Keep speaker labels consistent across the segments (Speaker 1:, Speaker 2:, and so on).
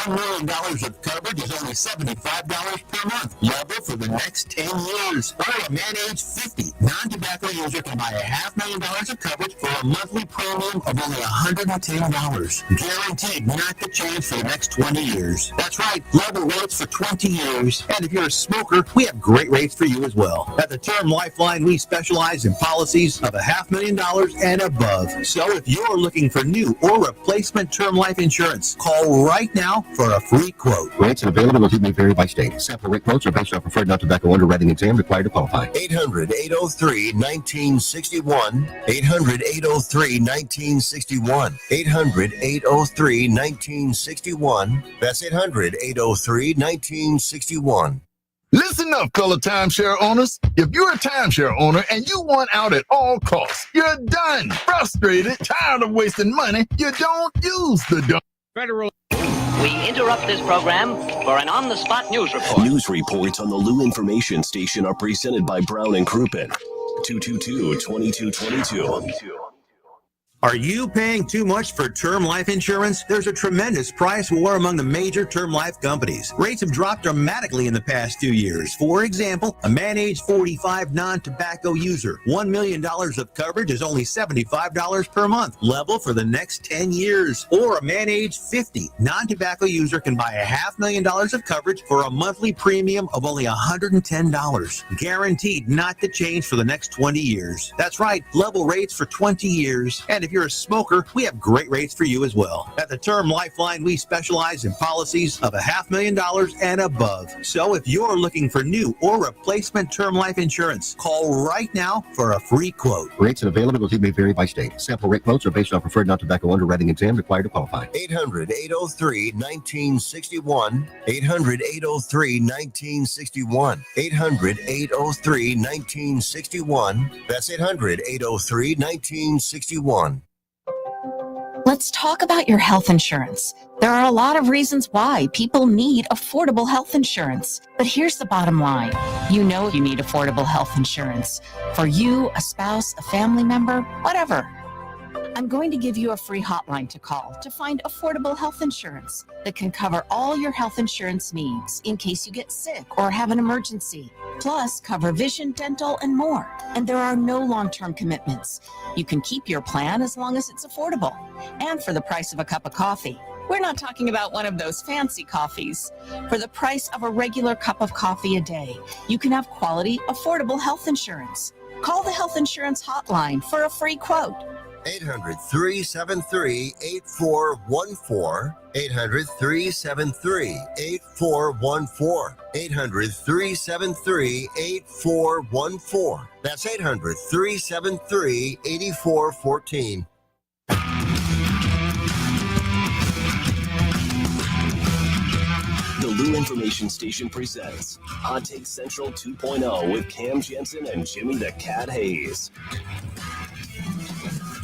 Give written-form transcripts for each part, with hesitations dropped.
Speaker 1: $1 million of coverage is only $75 per month. Level for the next 10 years. Or a man age 50, non-tobacco user can buy $500,000 of coverage for a monthly premium of only $110. Guaranteed not to change for the next 20 years. That's right, level rates for 20 years. And if you're a smoker, we have great rates for you as well. At the Term Lifeline, we specialize in policies of $500,000 and above. So if you're looking for new or replacement term life insurance, call right now for a free quote.
Speaker 2: Rates and availability may vary by state. Sample rate quotes are based on preferred non-tobacco underwriting exam required to qualify.
Speaker 3: 800-803-1961. 800-803-1961. 800-803-1961. That's 800-803-1961.
Speaker 4: Listen up, fellow timeshare owners. If you're a timeshare owner and you want out at all costs, you're done, frustrated, tired of wasting money, you don't use the Federal.
Speaker 5: We interrupt this program for an on-the-spot news report.
Speaker 6: News reports on the Lou Information Station are presented by Brown and Crouppen. 222-2222.
Speaker 1: Are you paying too much for term life insurance? There's a tremendous price war among the major term life companies. Rates have dropped dramatically in the past 2 years. For example, a man age 45 non-tobacco user, $1 million of coverage is only $75 per month, level for the next 10 years. Or a man age 50 non-tobacco user can buy $500,000 of coverage for a monthly premium of only $110, guaranteed not to change for the next 20 years. That's right, level rates for 20 years. And if you're a smoker, we have great rates for you as well. At the Term Lifeline, we specialize in policies of $500,000 and above. So if you're looking for new or replacement term life insurance, call right now for a free quote.
Speaker 2: Rates and availability may vary by state. Sample rate quotes are based on preferred non-tobacco underwriting exam required to qualify.
Speaker 3: 800-803-1961. 800-803-1961. 800-803-1961. That's 800-803-1961.
Speaker 7: Let's talk about your health insurance. There are a lot of reasons why people need affordable health insurance. But here's the bottom line. You know you need affordable health insurance. For you, a spouse, a family member, whatever. I'm going to give you a free hotline to call to find affordable health insurance that can cover all your health insurance needs in case you get sick or have an emergency. Plus, cover vision, dental, and more. And there are no long-term commitments. You can keep your plan as long as it's affordable and for the price of a cup of coffee. We're not talking about one of those fancy coffees. For the price of a regular cup of coffee a day, you can have quality, affordable health insurance. Call the health insurance hotline for a free quote.
Speaker 3: 800-373-8414. 800-373-8414. 800-373-8414. That's 800-373-8414.
Speaker 6: The Lou Information Station presents Hot Take Central 2.0 with Cam Janssen and Jimmy the Cat Hayes.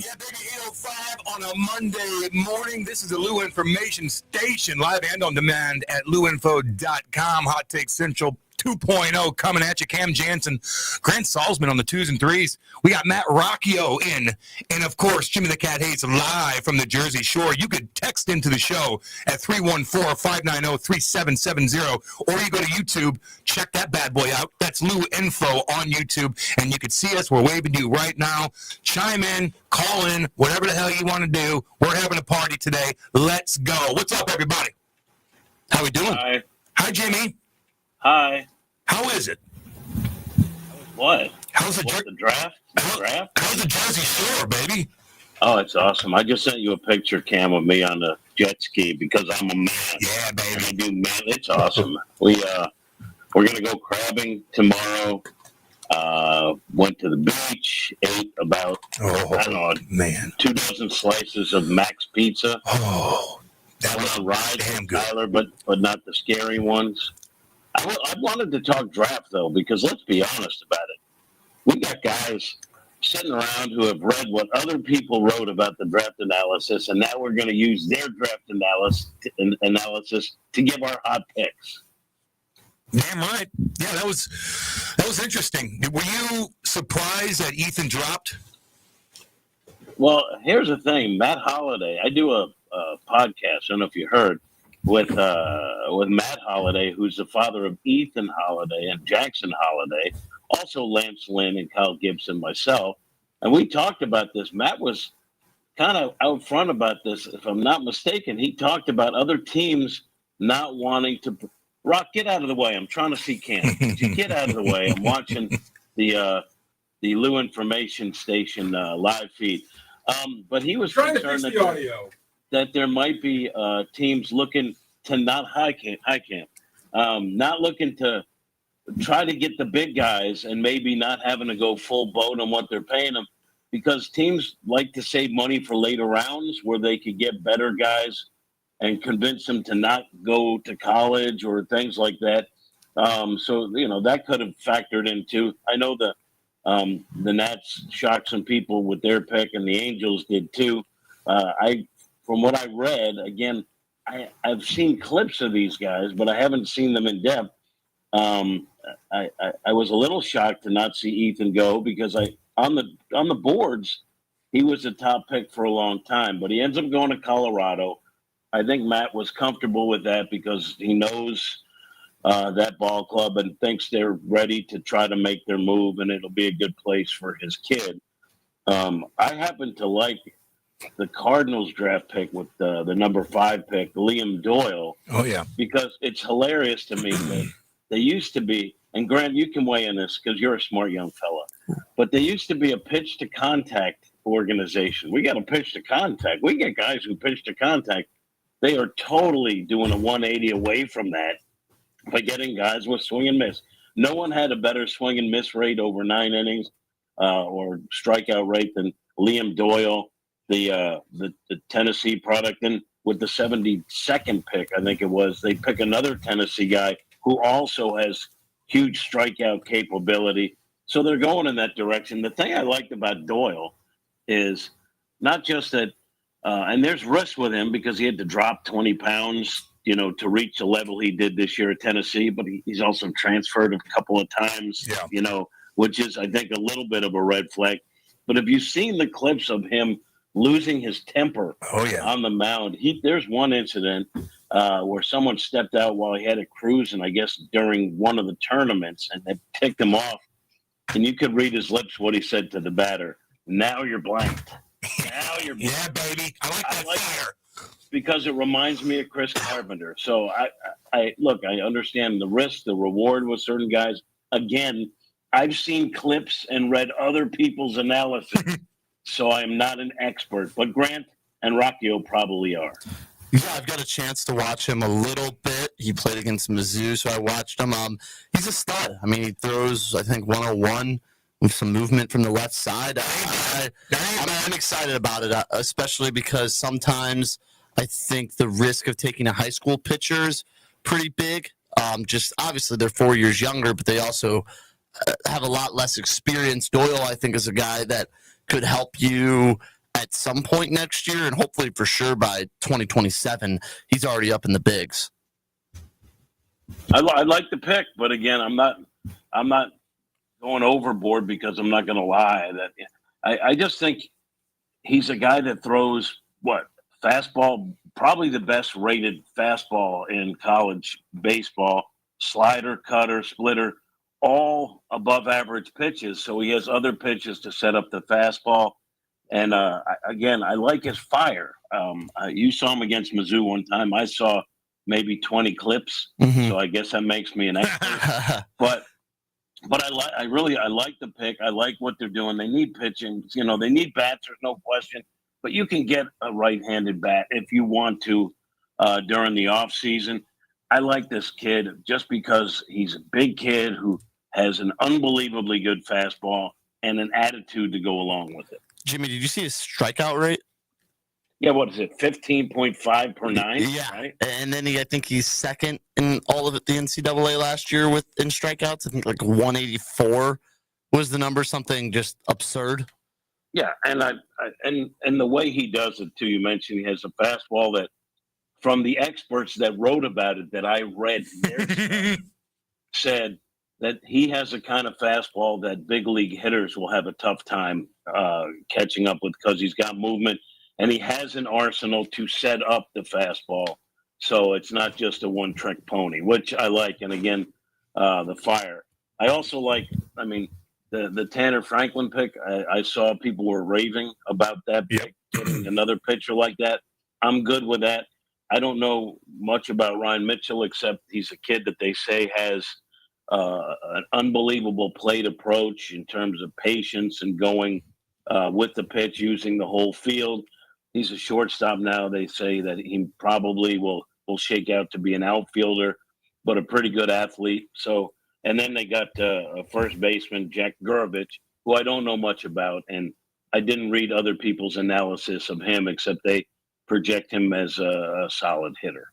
Speaker 8: Yeah, baby, 8:05 on a Monday morning. This is the Lou Information Station, live and on demand at louinfo.com. Hot Take Central 2.0 coming at you. Cam Janssen, Grant Salzman on the 2s and 3s. We got Matt Rocchio in. And, of course, Jimmy the Cat Hayes live from the Jersey Shore. You could text into the show at 314-590-3770. Or you go to YouTube, check that bad boy out. That's Lou Info on YouTube. And you can see us. We're waving to you right now. Chime in, call in, whatever the hell you want to do. We're having a party today. Let's go. What's up, everybody? How we doing?
Speaker 9: Hi.
Speaker 8: Hi, Jimmy.
Speaker 9: Hi.
Speaker 8: How is it?
Speaker 9: What?
Speaker 8: How's the
Speaker 9: draft?
Speaker 8: How's the Jersey Shore, baby?
Speaker 9: Oh, it's awesome. I just sent you a picture, Cam, of me on the jet ski because I'm a man.
Speaker 8: Yeah, baby.
Speaker 9: And I do man. It's awesome. We're gonna go crabbing tomorrow. Went to the beach, ate about I don't know, 24 slices of Max Pizza.
Speaker 8: Oh, that was
Speaker 9: a ride
Speaker 8: damn
Speaker 9: good, Tyler, but not the scary ones. I wanted to talk draft though, because let's be honest about it. We got guys sitting around who have read what other people wrote about the draft analysis, and now we're going to use their draft analysis to give our hot picks.
Speaker 8: Damn right. Yeah, that was interesting. Were you surprised that Ethan dropped?
Speaker 9: Well, here's the thing. Matt Holliday, I do a podcast. I don't know if you heard. with Matt Holliday, who's the father of Ethan Holliday and Jackson Holliday, also Lance Lynn and Kyle Gibson, myself. And we talked about this. Matt was kind of out front about this, if I'm not mistaken. He talked about other teams not wanting to. Rock, get out of the way. I'm trying to see Cam. Just get out of the way. I'm watching the Lou Information Station live feed. But he was
Speaker 8: Trying to
Speaker 9: concerned
Speaker 8: fix the audio.
Speaker 9: that there might be teams looking to not not looking to try to get the big guys and maybe not having to go full boat on what they're paying them, because teams like to save money for later rounds where they could get better guys and convince them to not go to college or things like that. So, that could have factored into. I know the Nats shocked some people with their pick, and the Angels did too. From what I read, again, I've seen clips of these guys, but I haven't seen them in depth. I was a little shocked to not see Ethan go, because on the boards he was a top pick for a long time, but he ends up going to Colorado. I think Matt was comfortable with that because he knows that ball club and thinks they're ready to try to make their move, and it'll be a good place for his kid. I happen to like the Cardinals draft pick with the number 5 pick, Liam Doyle.
Speaker 8: Oh, yeah.
Speaker 9: Because it's hilarious to me that they used to be, and Grant, you can weigh in this because you're a smart young fella, but there used to be a pitch to contact organization. We got a pitch to contact. We get guys who pitch to contact. They are totally doing a 180 away from that by getting guys with swing and miss. No one had a better swing and miss rate over 9 innings or strikeout rate than Liam Doyle, the Tennessee product. And with the 72nd pick, I think it was, they pick another Tennessee guy who also has huge strikeout capability. So they're going in that direction. The thing I liked about Doyle is not just that, and there's risk with him because he had to drop 20 pounds, to reach the level he did this year at Tennessee, but he's also transferred a couple of times, which is, I think, a little bit of a red flag. But have you seen the clips of him losing his temper on the mound? There's one incident where someone stepped out while he had a cruise, and I guess during one of the tournaments, and they ticked him off. And you could read his lips what he said to the batter. Now you're blanked. Now you're blanked.
Speaker 8: Yeah, baby. I like that fire.
Speaker 9: Because it reminds me of Chris Carpenter. So I look, I understand the risk, the reward with certain guys. Again, I've seen clips and read other people's analysis, so I'm not an expert. But Grant and Rockio probably are.
Speaker 10: Yeah, I've got a chance to watch him a little bit. He played against Mizzou, so I watched him. He's a stud. I mean, he throws, I think, 101 with some movement from the left side. I'm excited about it, especially because sometimes I think the risk of taking a high school pitcher is pretty big. Just obviously they're 4 years younger, but they also have a lot less experience. Doyle, I think, is a guy that could help you at some point next year, and hopefully for sure by 2027, he's already up in the bigs.
Speaker 9: I like the pick, but again, I'm not going overboard because I'm not going to lie. That I just think he's a guy that throws fastball, probably the best rated fastball in college baseball, slider, cutter, splitter, all above average pitches. So he has other pitches to set up the fastball. And again, I like his fire. You saw him against Mizzou one time. I saw maybe 20 clips. So I guess that makes me an expert. but I like the pick. I like what they're doing. They need pitching. They need bats. There's no question. But you can get a right-handed bat if you want to during the off season. I like this kid just because he's a big kid who has an unbelievably good fastball and an attitude to go along with it.
Speaker 10: Jimmy, did you see his strikeout rate?
Speaker 9: Yeah, what is it, 15.5 per 9?
Speaker 10: Yeah,
Speaker 9: right?
Speaker 10: And then I think he's second in all of the NCAA last year in strikeouts. I think like 184 was the number, something just absurd.
Speaker 9: Yeah, and and the way he does it too. You mentioned he has a fastball that, from the experts that wrote about it that I read, said that he has a kind of fastball that big league hitters will have a tough time catching up with because he's got movement and he has an arsenal to set up the fastball. So it's not just a one-trick pony, which I like. And again, the fire. I also like, the Tanner Franklin pick. I saw people were raving about that pick, getting another pitcher like that. I'm good with that. I don't know much about Ryan Mitchell, except he's a kid that they say has an unbelievable plate approach in terms of patience and going with the pitch, using the whole field. He's a shortstop now. They say that he probably will shake out to be an outfielder, but a pretty good athlete. So, and then they got a first baseman, Jack Gurovich, who I don't know much about, and I didn't read other people's analysis of him, except they project him as a solid hitter.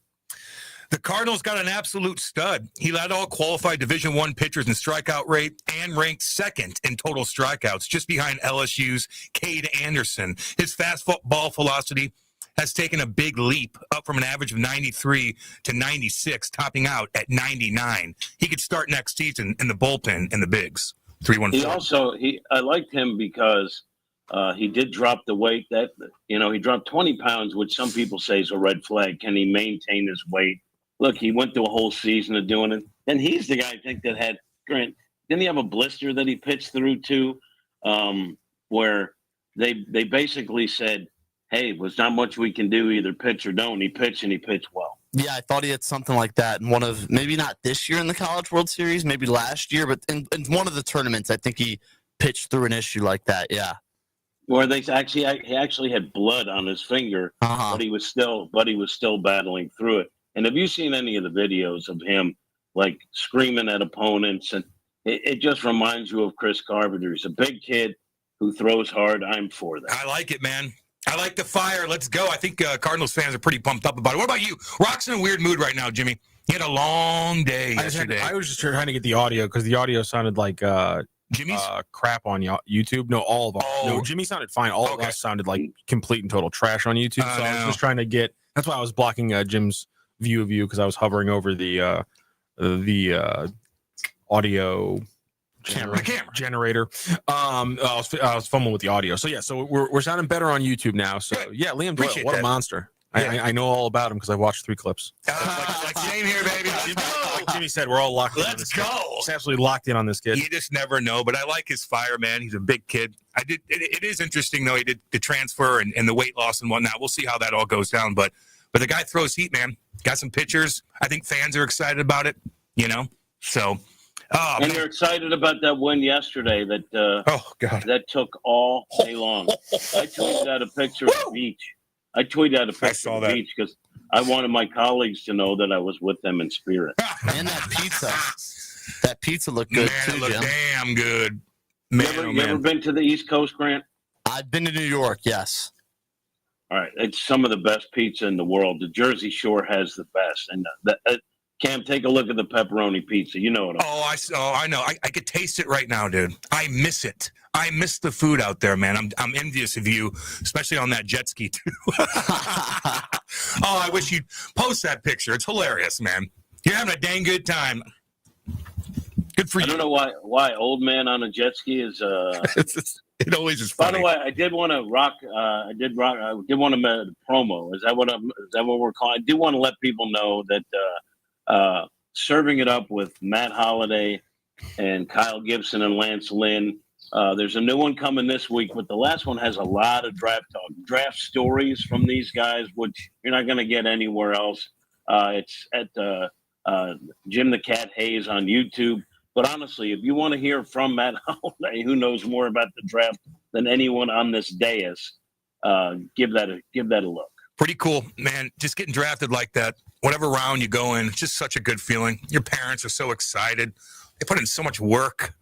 Speaker 8: The Cardinals got an absolute stud. He led all qualified Division I pitchers in strikeout rate and ranked second in total strikeouts, just behind LSU's Cade Anderson. His fastball velocity has taken a big leap, up from an average of 93 to 96, topping out at 99. He could start next season in the bullpen in the bigs. 314.
Speaker 9: I liked him because he did drop the weight. He dropped 20 pounds, which some people say is a red flag. Can he maintain his weight? Look, he went through a whole season of doing it. And he's the guy, I think, that had Grant. Didn't he have a blister that he pitched through too? Where they basically said, hey, there's not much we can do, either pitch or don't. He pitched, and he pitched well.
Speaker 10: Yeah, I thought he had something like that in one of, maybe not this year in the College World Series, maybe last year, but in one of the tournaments, I think he pitched through an issue like that. Yeah.
Speaker 9: Where he actually had blood on his finger, but he was still battling through it. And have you seen any of the videos of him like screaming at opponents? And it just reminds you of Chris Carpenter. He's a big kid who throws hard. I'm for that.
Speaker 8: I like it, man. I like the fire. Let's go. I think Cardinals fans are pretty pumped up about it. What about you? Rock's in a weird mood right now, Jimmy. He had a long day yesterday.
Speaker 11: I was just trying to get the audio because the audio sounded like
Speaker 8: Jimmy's
Speaker 11: crap on YouTube. No, all of them.
Speaker 8: Oh.
Speaker 11: No, Jimmy sounded fine. All of us sounded like complete and total trash on YouTube. So I was just trying to get. That's why I was blocking Jim's view of you because I was hovering over the audio generator. I was fumbling with the audio. So yeah, so we're sounding better on YouTube now. So yeah, Liam Doyle, what a monster. Yeah. I know all about him because I watched 3 clips.
Speaker 8: Like same here, baby.
Speaker 11: Like Jimmy said, we're all locked in.
Speaker 8: Let's go.
Speaker 11: He's absolutely locked in on this kid.
Speaker 8: You just never know, but I like his fire, man. He's a big kid. It is interesting, though. He did the transfer and the weight loss and whatnot. We'll see how that all goes down. But the guy throws heat, man. Got some pitchers. I think fans are excited about it, So,
Speaker 9: and they're excited about that win yesterday that that took all day long. I tweeted out a picture of the beach. I tweeted out a picture of the beach because I wanted my colleagues to know that I was with them in spirit.
Speaker 10: And that pizza looked good too,
Speaker 8: it looked
Speaker 10: Jim.
Speaker 8: damn good. Man,
Speaker 9: you ever been to the East Coast, Grant?
Speaker 10: I've been to New York, yes.
Speaker 9: All right, it's some of the best pizza in the world. The Jersey Shore has the best, and Cam, take a look at the pepperoni pizza. You know what?
Speaker 8: I know. I could taste it right now, dude. I miss it. I miss the food out there, man. I'm envious of you, especially on that jet ski too. I wish you'd post that picture. It's hilarious, man. You're having a dang good time. Good for you.
Speaker 9: I don't know why old man on a jet ski is.
Speaker 8: It always is funny.
Speaker 9: By the way, I did want to rock. I did want to make a promo. Is that what we're calling? I do want to let people know that serving it up with Matt Holliday and Kyle Gibson and Lance Lynn. There's a new one coming this week, but the last one has a lot of draft talk, draft stories from these guys, which you're not going to get anywhere else. It's at Jim the Cat Hayes on YouTube. But honestly, if you want to hear from Matt Holliday, who knows more about the draft than anyone on this dais, give that a look.
Speaker 8: Pretty cool, man. Just getting drafted like that, whatever round you go in, it's just such a good feeling. Your parents are so excited. They put in so much work,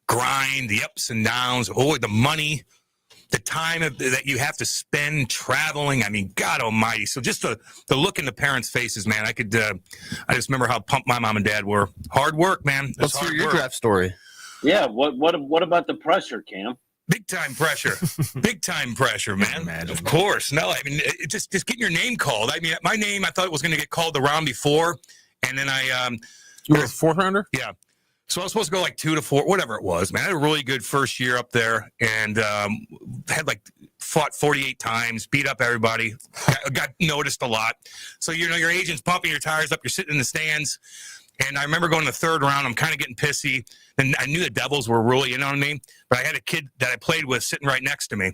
Speaker 8: grind, the ups and downs, the money, the time that you have to spend traveling. I mean, God almighty. So just the look in the parents' faces, man. I just remember how pumped my mom and dad were. Hard work, man.
Speaker 10: Let's hear your draft story.
Speaker 9: Yeah. What about the pressure, Cam?
Speaker 8: Big time pressure. Big time pressure, man. Of course. No, I mean, just getting your name called. I mean, my name, I thought it was going to get called the round before. And then
Speaker 11: you were a 4th rounder?
Speaker 8: Yeah. So I was supposed to go like 2 to 4, whatever it was, man. I had a really good first year up there and fought 48 times, beat up everybody, got noticed a lot. So, your agent's pumping your tires up. You're sitting in the stands. And I remember going to the third round. I'm kind of getting pissy. And I knew the Devils were really in on me. But I had a kid that I played with sitting right next to me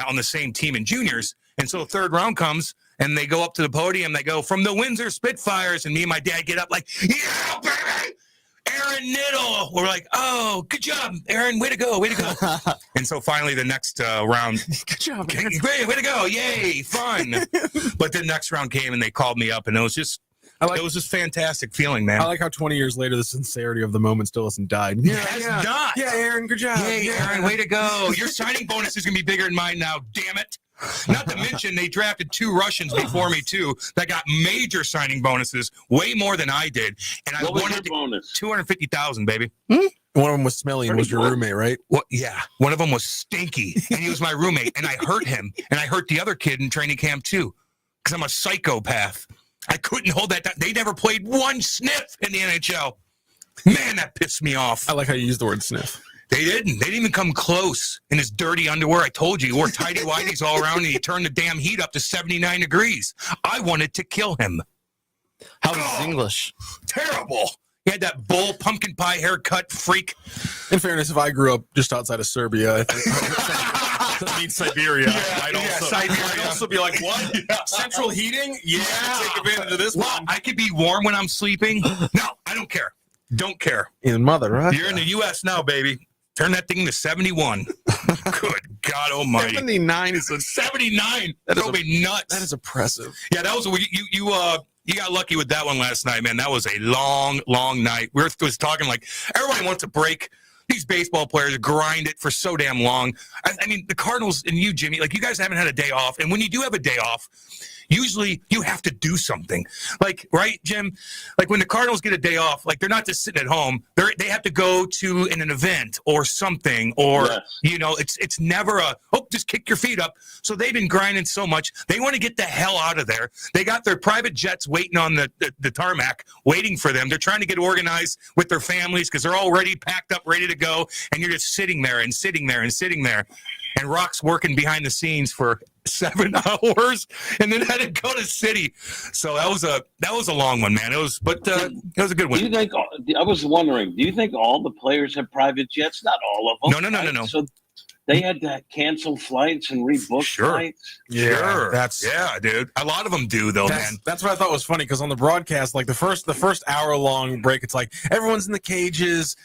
Speaker 8: on the same team in juniors. And so the third round comes, and they go up to the podium. They go, from the Windsor Spitfires. And me and my dad get up like, yeah, baby! Aaron Niddle. We're like, oh, good job, Aaron. Way to go. Way to go. And so finally the next round.
Speaker 11: Good job.
Speaker 8: Way to go. Yay. Fun. But the next round came and they called me up and it was just fantastic feeling, man.
Speaker 11: I like how 20 years later, the sincerity of the moment still hasn't died.
Speaker 8: Not.
Speaker 11: Yeah, Aaron, good job.
Speaker 8: Yay, Aaron. Way to go. Your signing bonus is going to be bigger than mine now. Damn it. Not to mention they drafted 2 Russians before me too that got major signing bonuses, way more than I did. And I wanted bonus? $250,000, baby.
Speaker 11: One of them was smelly and was your roommate, right?
Speaker 8: Well, yeah. One of them was stinky, and he was my roommate. And I hurt him, and I hurt the other kid in training camp too, because I'm a psychopath. I couldn't hold that down. They never played one sniff in the NHL. Man, that pissed me off.
Speaker 11: I like how you use the word sniff.
Speaker 8: They didn't even come close in his dirty underwear. I told you, he wore tighty-whities all around, and he turned the damn heat up to 79 degrees. I wanted to kill him.
Speaker 10: How was his English?
Speaker 8: Terrible. He had that bull pumpkin pie haircut freak.
Speaker 11: In fairness, if I grew up just outside of Serbia, I think I mean Siberia. I'd also be like, what? Yeah. Central heating? Yeah, take advantage of this one.
Speaker 8: I could be warm when I'm sleeping. No, I don't care. Don't care.
Speaker 11: In Mother Russia.
Speaker 8: You're in the U.S. now, baby. Turn that thing to 71. Good God Almighty.
Speaker 11: 79 is
Speaker 8: 79. That'll be nuts.
Speaker 11: That is oppressive.
Speaker 8: Yeah, that was you got lucky with that one last night, man. That was a long, long night. We was talking like everybody wants a break. These baseball players grind it for so damn long. I mean, the Cardinals and you, Jimmy, like you guys haven't had a day off. And when you do have a day off, usually you have to do something. Like, right, Jim? Like when the Cardinals get a day off, like they're not just sitting at home. They have to go to an event or something, or it's never just kick your feet up. So they've been grinding so much. They want to get the hell out of there. They got their private jets waiting on the tarmac, waiting for them. They're trying to get organized with their families because they're already packed up, ready to go. And you're just sitting there and sitting there and sitting there. And Rock's working behind the scenes for 7 hours, and then had to go to city. So that was a long one, man. It was a good one.
Speaker 9: Do you think? I was wondering. Do you think all the players have private jets? Not all of them.
Speaker 8: No.
Speaker 9: So they had to cancel flights and rebook flights.
Speaker 8: Yeah, dude. A lot of them do, though, man.
Speaker 11: That's what I thought was funny because on the broadcast, like the first hour long break, it's like everyone's in the cages.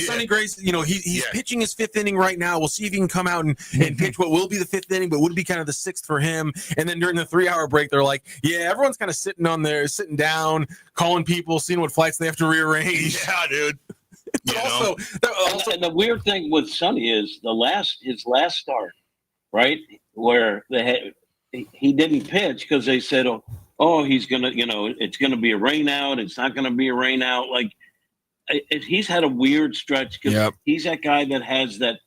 Speaker 11: Sonny Gray's, he's pitching his 5th inning right now. We'll see if he can come out and pitch what will be the 5th inning, but would be kind of the 6th for him. And then during the 3-hour break, they're like, everyone's kind of sitting down, calling people, seeing what flights they have to rearrange.
Speaker 8: Yeah, dude.
Speaker 9: Also, and the weird thing with Sonny is his last start, right, where he didn't pitch because they said, oh, he's gonna, it's gonna be a rain out. It's not gonna be a rain out. Like he's had a weird stretch because he's that guy that has that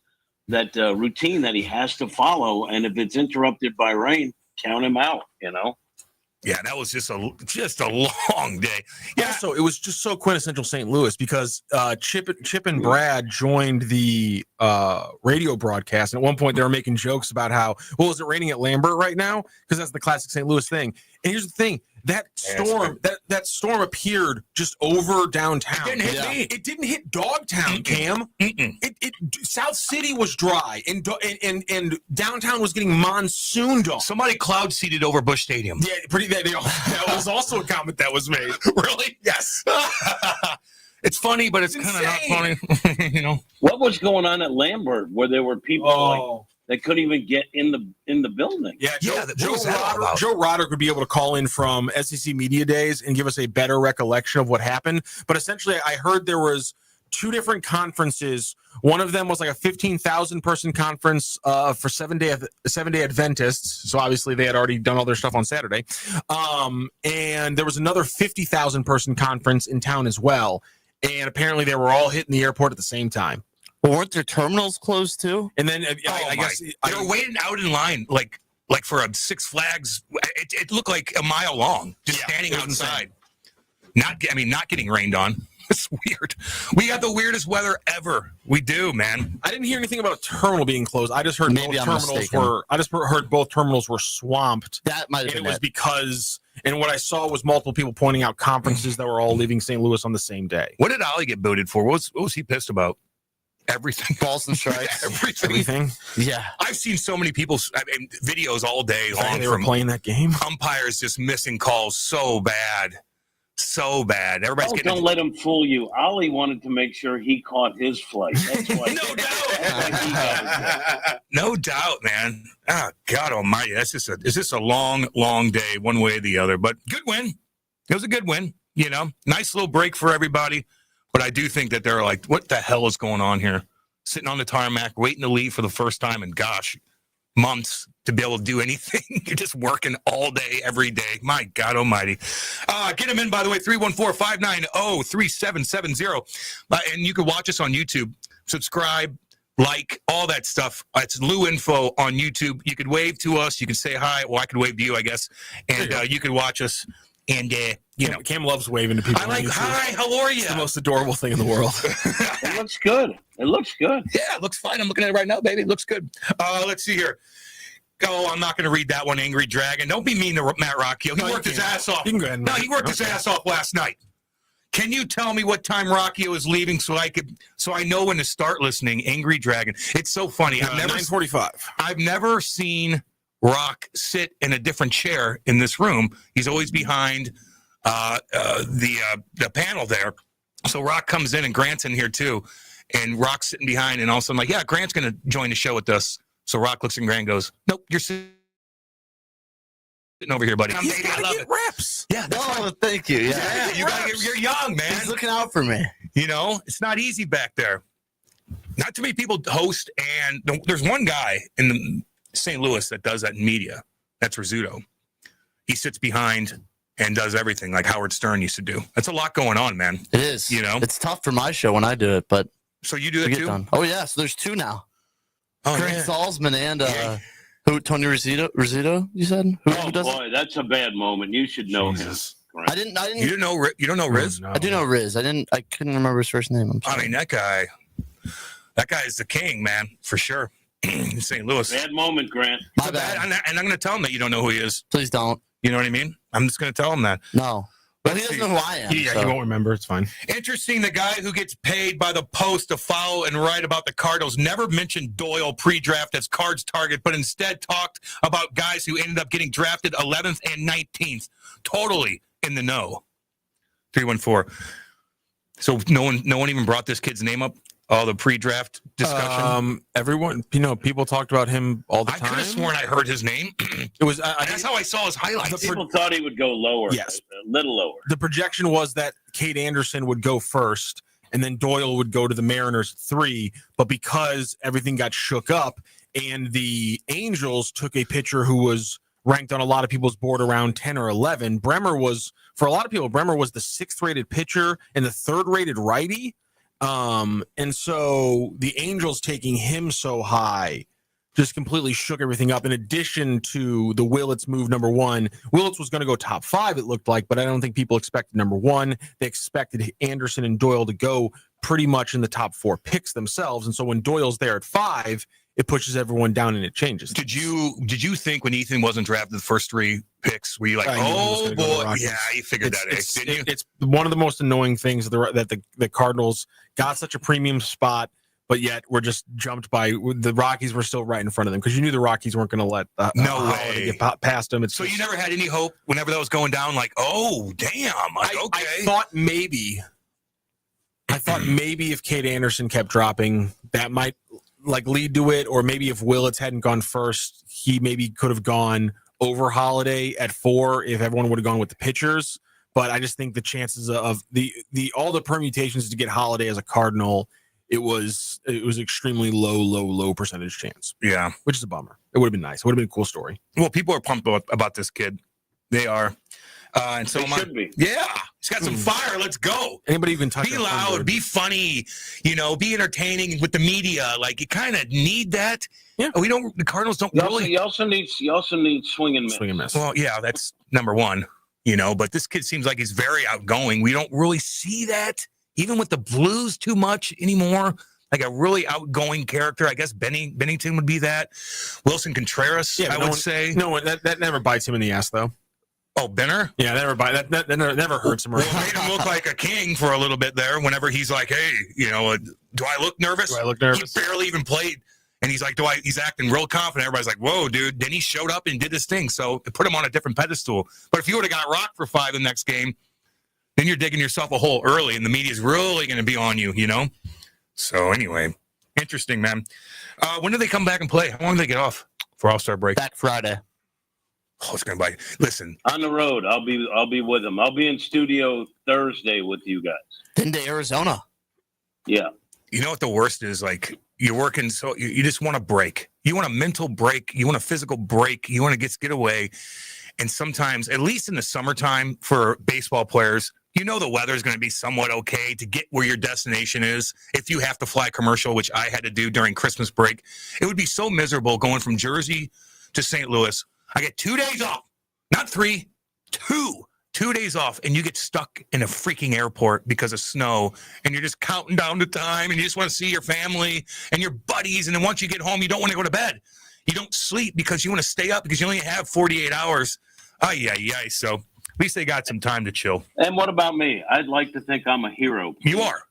Speaker 9: routine that he has to follow, and if it's interrupted by rain, count him out.
Speaker 8: Yeah, that was just a long day. Yeah,
Speaker 11: also, it was just so quintessential St. Louis because Chip and Brad joined the radio broadcast, and at one point they were making jokes about how, is it raining at Lambert right now? Because that's the classic St. Louis thing. And here's the thing: that storm appeared just over downtown.
Speaker 8: It didn't hit me.
Speaker 11: It didn't hit Dogtown, Cam. It South City was dry, and downtown was getting monsooned on.
Speaker 8: Somebody cloud seeded over Busch Stadium.
Speaker 11: Yeah, that was also a comment that was made.
Speaker 8: Really?
Speaker 11: Yes.
Speaker 8: It's funny, but it's kind of not funny.
Speaker 9: What was going on at Lambert where there were people they couldn't even get in the building?
Speaker 11: Yeah, Joe Roderick would be able to call in from SEC Media Days and give us a better recollection of what happened. But essentially, I heard there was 2 different conferences. One of them was like a 15,000 person conference for seven-day Adventists. So obviously they had already done all their stuff on Saturday. And there was another 50,000 person conference in town as well. And apparently they were all hitting the airport at the same time.
Speaker 10: Well, weren't their terminals closed too?
Speaker 11: And then I guess
Speaker 8: they were waiting out in line like for a Six Flags. It looked like a mile long, just standing outside. Not getting rained on. It's weird. We got the weirdest weather ever. We do, man.
Speaker 11: I didn't hear anything about a terminal being closed. I just heard
Speaker 10: Maybe I'm mistaken.
Speaker 11: heard both terminals were swamped.
Speaker 10: That might have
Speaker 11: And
Speaker 10: been
Speaker 11: it was because, and what I saw was multiple people pointing out conferences that were all leaving St. Louis on the same day.
Speaker 8: What did Ollie get booted for? What was he pissed about? Everything.
Speaker 10: Balls and strikes.
Speaker 11: Everything.
Speaker 10: Yeah.
Speaker 8: I've seen so many people's videos all day long.
Speaker 11: They were playing that game.
Speaker 8: Umpires just missing calls so bad. So bad. Everybody's getting.
Speaker 9: Don't let him fool you. Ollie wanted to make sure he caught his flight. That's why.
Speaker 8: No doubt, man. Oh, God almighty. It's just a long, long day, one way or the other. But good win. It was a good win. Nice little break for everybody. But I do think that they're like, what the hell is going on here? Sitting on the tarmac, waiting to leave for the first time in, gosh, months to be able to do anything. You're just working all day, every day. My God almighty. Get them in, by the way, 314-590-3770. And you can watch us on YouTube. Subscribe, like, all that stuff. It's Lou Info on YouTube. You could wave to us. You can say hi. Well, I could wave to you, I guess. And you could watch us. And,
Speaker 11: Cam loves waving to people.
Speaker 8: I like, hi, how are you?
Speaker 11: It's the most adorable thing in the world.
Speaker 9: It looks good. It looks good.
Speaker 8: Yeah, it looks fine. I'm looking at it right now, baby. It looks good. Let's see here. Oh, I'm not going to read that one, Angry Dragon. Don't be mean to Matt Rocchio. He worked his ass off.
Speaker 11: You can go ahead and
Speaker 8: he worked his ass off last night. Can you tell me what time Rocchio is leaving so I know when to start listening? Angry Dragon. It's so funny.
Speaker 11: 9:45.
Speaker 8: I've never seen Rock sit in a different chair in this room. He's always behind the panel there. So Rock comes in and Grant's in here too. And Rock's sitting behind, and all of a sudden, like, yeah, Grant's going to join the show with us. So Rock looks at Grant and goes, nope, you're sitting over here, buddy.
Speaker 11: He's got to get reps.
Speaker 8: Yeah.
Speaker 10: Thank you. Yeah.
Speaker 8: You're young, man.
Speaker 10: He's looking out for me.
Speaker 8: It's not easy back there. Not too many people host, and there's one guy in St. Louis that does that in media. That's Rizzuto. He sits behind and does everything like Howard Stern used to do. That's a lot going on, man.
Speaker 10: It is. It's tough for my show when I do it, but
Speaker 8: so you do it too?
Speaker 10: Done. Oh yeah, so there's two now.
Speaker 8: Oh,
Speaker 10: Craig Salzman and Tony Rizzuto, you said? Who does
Speaker 9: boy, that's a bad moment. You should know him.
Speaker 10: I didn't.
Speaker 8: You don't know Riz?
Speaker 10: No. I do know Riz. I couldn't remember his first name.
Speaker 8: I mean, that guy is the king, man, for sure. In St. Louis.
Speaker 9: Bad moment, Grant.
Speaker 8: And I'm going to tell him that you don't know who he is.
Speaker 10: Please don't.
Speaker 8: You know what I mean? I'm just going to tell him that.
Speaker 10: No. But he doesn't know who I am.
Speaker 11: Yeah, he won't remember. It's fine.
Speaker 8: Interesting, the guy who gets paid by the Post to follow and write about the Cardinals never mentioned Doyle pre-draft as Cards target, but instead talked about guys who ended up getting drafted 11th and 19th. Totally in the know. 314. So no one even brought this kid's name up? All the pre-draft discussion.
Speaker 11: Everyone, people talked about him all the time.
Speaker 8: I could have sworn I heard his name.
Speaker 11: It was.
Speaker 8: That's how I saw his highlights.
Speaker 9: People thought he would go lower.
Speaker 11: Yes,
Speaker 9: a little lower.
Speaker 11: The projection was that Cade Anderson would go first, and then Doyle would go to the Mariners 3. But because everything got shook up, and the Angels took a pitcher who was ranked on a lot of people's board around 10 or 11, Bremer was, for a lot of people, Bremer was the 6th rated pitcher and the 3rd rated righty. And so the Angels taking him so high just completely shook everything up. In addition to the Willits move, number 1, Willits was going to go top 5, it looked like, but I don't think people expected number 1. They expected Anderson and Doyle to go pretty much in the top 4 picks themselves. And so when Doyle's there at 5, it pushes everyone down and it changes.
Speaker 8: Did you think when Ethan wasn't drafted the first 3 picks, were you like, oh boy, yeah, you figured that out, didn't you?
Speaker 11: It's one of the most annoying things that the Cardinals got such a premium spot, but yet we're just jumped by the Rockies. Were still right in front of them because you knew the Rockies weren't going to let Holiday get past them.
Speaker 8: So you never had any hope whenever that was going down, like, oh damn, like, okay.
Speaker 11: I thought maybe if Cade Anderson kept dropping, that might lead to it, or maybe if Willits hadn't gone first, he maybe could have gone over Holiday at 4 if everyone would have gone with the pitchers. But I just think the chances of the all the permutations to get Holiday as a Cardinal, it was extremely low percentage chance.
Speaker 8: Yeah,
Speaker 11: which is a bummer. It would have been nice. It would have been a cool story.
Speaker 8: Well, people are pumped about this kid. They are. And so
Speaker 9: should be.
Speaker 8: Yeah, he's got some fire. Let's go.
Speaker 11: Anybody even touch?
Speaker 8: Be loud, be funny, be entertaining with the media. Like, you kind of need that.
Speaker 11: Yeah,
Speaker 8: the Cardinals don't really.
Speaker 9: You also need swing and miss.
Speaker 11: Swing and miss.
Speaker 8: Well, yeah, that's number 1. But this kid seems like he's very outgoing. We don't really see that even with the Blues too much anymore. Like a really outgoing character. I guess Bennington would be that. Wilson Contreras, I would say.
Speaker 11: No, that never bites him in the ass, though.
Speaker 8: Oh, Benner?
Speaker 11: Yeah, that never hurts him.
Speaker 8: Well, made him look like a king for a little bit there whenever he's like, hey, do I look nervous? He barely even played. And he's like, he's acting real confident. Everybody's like, whoa, dude. Then he showed up and did his thing. So it put him on a different pedestal. But if you would have got rocked for 5 the next game, then you're digging yourself a hole early, and the media's really going to be on you, So anyway, interesting, man. When do they come back and play? How long do they get off for All-Star break?
Speaker 10: Back Friday.
Speaker 8: Oh, it's going to be. Listen.
Speaker 9: On the road, I'll be with them. I'll be in studio Thursday with you guys.
Speaker 10: Then to Arizona.
Speaker 9: Yeah.
Speaker 8: You know what the worst is? Like, you're working, so you just want a break. You want a mental break. You want a physical break. You want to get away. And sometimes, at least in the summertime for baseball players, the weather is going to be somewhat okay to get where your destination is. If you have to fly commercial, which I had to do during Christmas break, it would be so miserable going from Jersey to St. Louis. I get 2 days off, not 3, 2. 2 days off, and you get stuck in a freaking airport because of snow, and you're just counting down the time, and you just want to see your family and your buddies, and then once you get home, you don't want to go to bed. You don't sleep because you want to stay up because you only have 48 hours. So at least they got some time to chill.
Speaker 9: And what about me? I'd like to think I'm a hero.
Speaker 8: You are.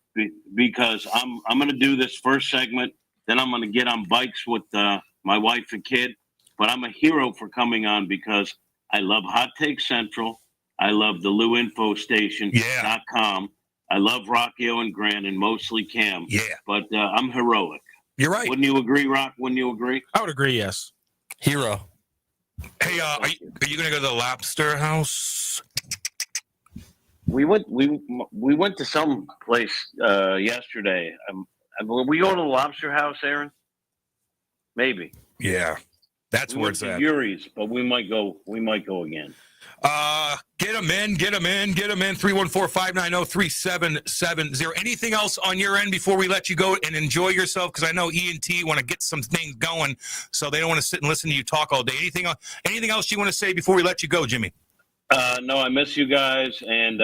Speaker 9: Because I'm going to do this first segment, then I'm going to get on bikes with my wife and kid, but I'm a hero for coming on because I love Hot Take Central. I love the LouInfoStation.com. I love Rockio and Grant and mobstly Cam.
Speaker 8: Yeah.
Speaker 9: But I'm heroic.
Speaker 8: You're right.
Speaker 9: Wouldn't you agree, Rock? Wouldn't you agree?
Speaker 11: I would agree, yes.
Speaker 10: Hero.
Speaker 8: Hey, are you going to go to the Lobster House?
Speaker 9: We went to some place yesterday. Will we go to the Lobster House, Aaron? Maybe.
Speaker 8: Yeah. That's where it's at.
Speaker 9: Yuri's, but we might go again.
Speaker 8: Get them in. 314-590-3770. Anything else on your end before we let you go and enjoy yourself? Because I know E&T want to get some things going, so they don't want to sit and listen to you talk all day. Anything else you want to say before we let you go, Jimmy?
Speaker 9: No, I miss you guys, and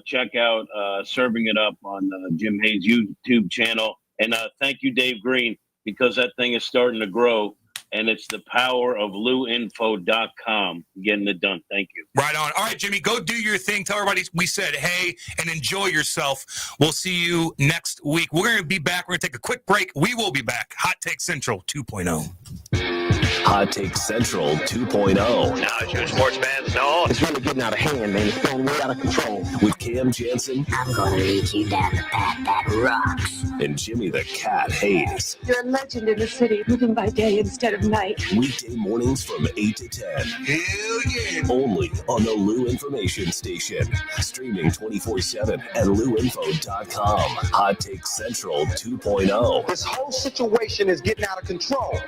Speaker 9: check out Serving It Up on Jim Hayes' YouTube channel. And thank you, Dave Green, because that thing is starting to grow. And it's the power of LouInfo.com getting it done. Thank you.
Speaker 8: Right on. All right, Jimmy, go do your thing. Tell everybody we said hey and enjoy yourself. We'll see you next week. We're going to be back. We're going to take a quick break. We will be back. Hot Take Central 2.0.
Speaker 6: Hot Take Central 2.0.
Speaker 1: Now, as you sports fans know,
Speaker 2: It's really getting out of hand, man. It's going way out of control.
Speaker 6: With Cam Janssen.
Speaker 12: I'm going to lead you down the path that rocks.
Speaker 6: And Jimmy the Cat Hayes.
Speaker 13: You're a legend in the city, living by day instead of night.
Speaker 6: Weekday mornings from 8 to 10.
Speaker 8: Hell yeah.
Speaker 6: Only on the Lou Information Station. Streaming 24/7 at LouInfo.com. Hot Take Central 2.0.
Speaker 2: This whole situation is getting out of control.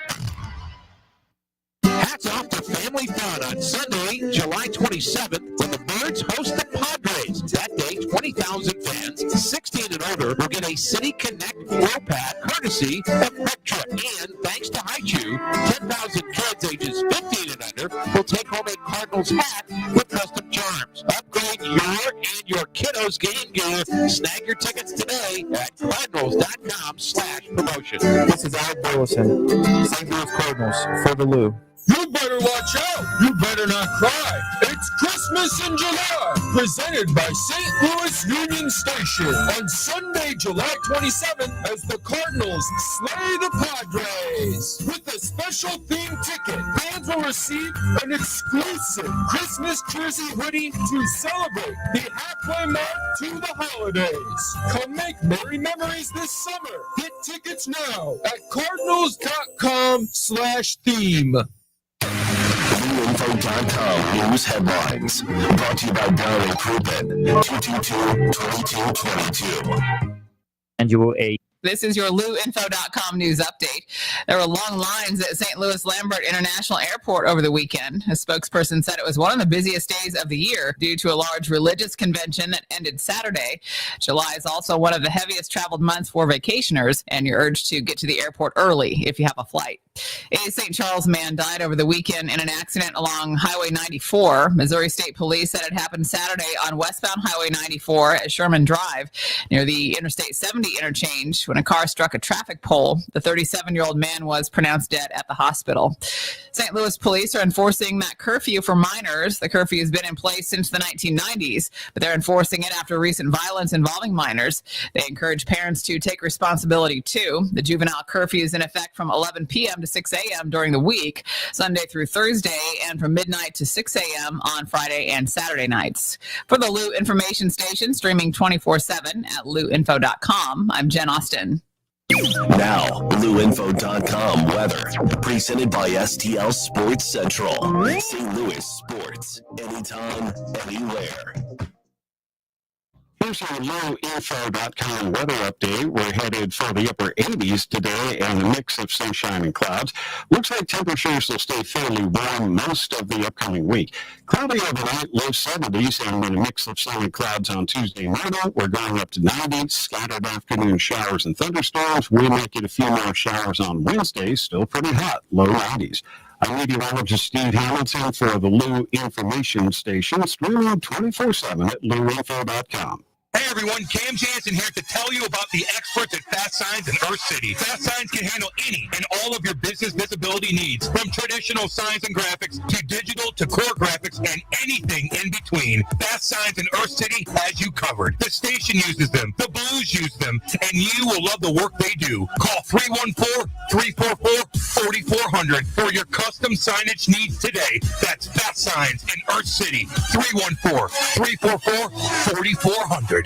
Speaker 14: Hats off to family fun on Sunday, July 27th, when the Birds host the Padres. That day, 20,000 fans, 16 and older, will get a City Connect flow pad courtesy of Quick Trip. And thanks to HiChew, 10,000 kids ages 15 and under will take home a Cardinals hat with custom charms. Upgrade your and your kiddos' game gear. Snag your tickets today at Cardinals.com/promotion.
Speaker 15: This is Al Burleson, St. Louis Cardinals, for the Lou.
Speaker 16: You better watch out. You better not cry. It's Christmas in July, presented by St. Louis Union Station on Sunday, July 27th, as the Cardinals slay the Padres. With a special theme ticket, fans will receive an exclusive Christmas jersey hoodie to celebrate the halfway mark to the holidays. Come make merry memories this summer. Get tickets now at Cardinals.com/theme.
Speaker 6: LouInfo.com news headlines. Brought to you by Darren Crouppen, 222-2222.
Speaker 15: And you will a
Speaker 17: This is your LouInfo.com news update. There were long lines at St. Louis Lambert International Airport over the weekend. A spokesperson said it was one of the busiest days of the year due to a large religious convention that ended Saturday. July is also one of the heaviest traveled months for vacationers, and you're urged to get to the airport early if you have a flight. A St. Charles man died over the weekend in an accident along Highway 94. Missouri State Police said it happened Saturday on westbound Highway 94 at Sherman Drive near the Interstate 70 interchange when a car struck a traffic pole. The 37-year-old man was pronounced dead at the hospital. St. Louis police are enforcing that curfew for minors. The curfew has been in place since the 1990s, but they're enforcing it after recent violence involving minors. They encourage parents to take responsibility too. The juvenile curfew is in effect from 11 p.m. to 6 a.m. during the week, Sunday through Thursday, and from midnight to 6 a.m. on Friday and Saturday nights. For the Lou Information Station, streaming 24/7 at louinfo.com, I'm Jen Austin.
Speaker 6: Now, LouInfo.com weather, presented by STL Sports Central. St. Louis sports, anytime, anywhere.
Speaker 18: Here's our LouInfo.com weather update. We're headed for the upper 80s today and a mix of sunshine and clouds. Looks like temperatures will stay fairly warm most of the upcoming week. Cloudy overnight, low 70s, and then a mix of sun and clouds on Tuesday morning. We're going up to 90s, scattered afternoon showers and thunderstorms. We might get a few more showers on Wednesday, still pretty hot, low 90s. I'm meteorologist Steve Hamilton for the Lou Information Station, streaming 24/7 at LouInfo.com.
Speaker 8: Hey everyone, Cam Janssen here to tell you about the experts at Fast Signs in Earth City. Fast Signs can handle any and all of your business visibility needs, from traditional signs and graphics to digital to core graphics and anything in between. Fast Signs in Earth City has you covered. The station uses them, the Blues use them, and you will love the work they do. Call 314-344-4400 for your custom signage needs today. That's Fast Signs in Earth City, 314-344-4400.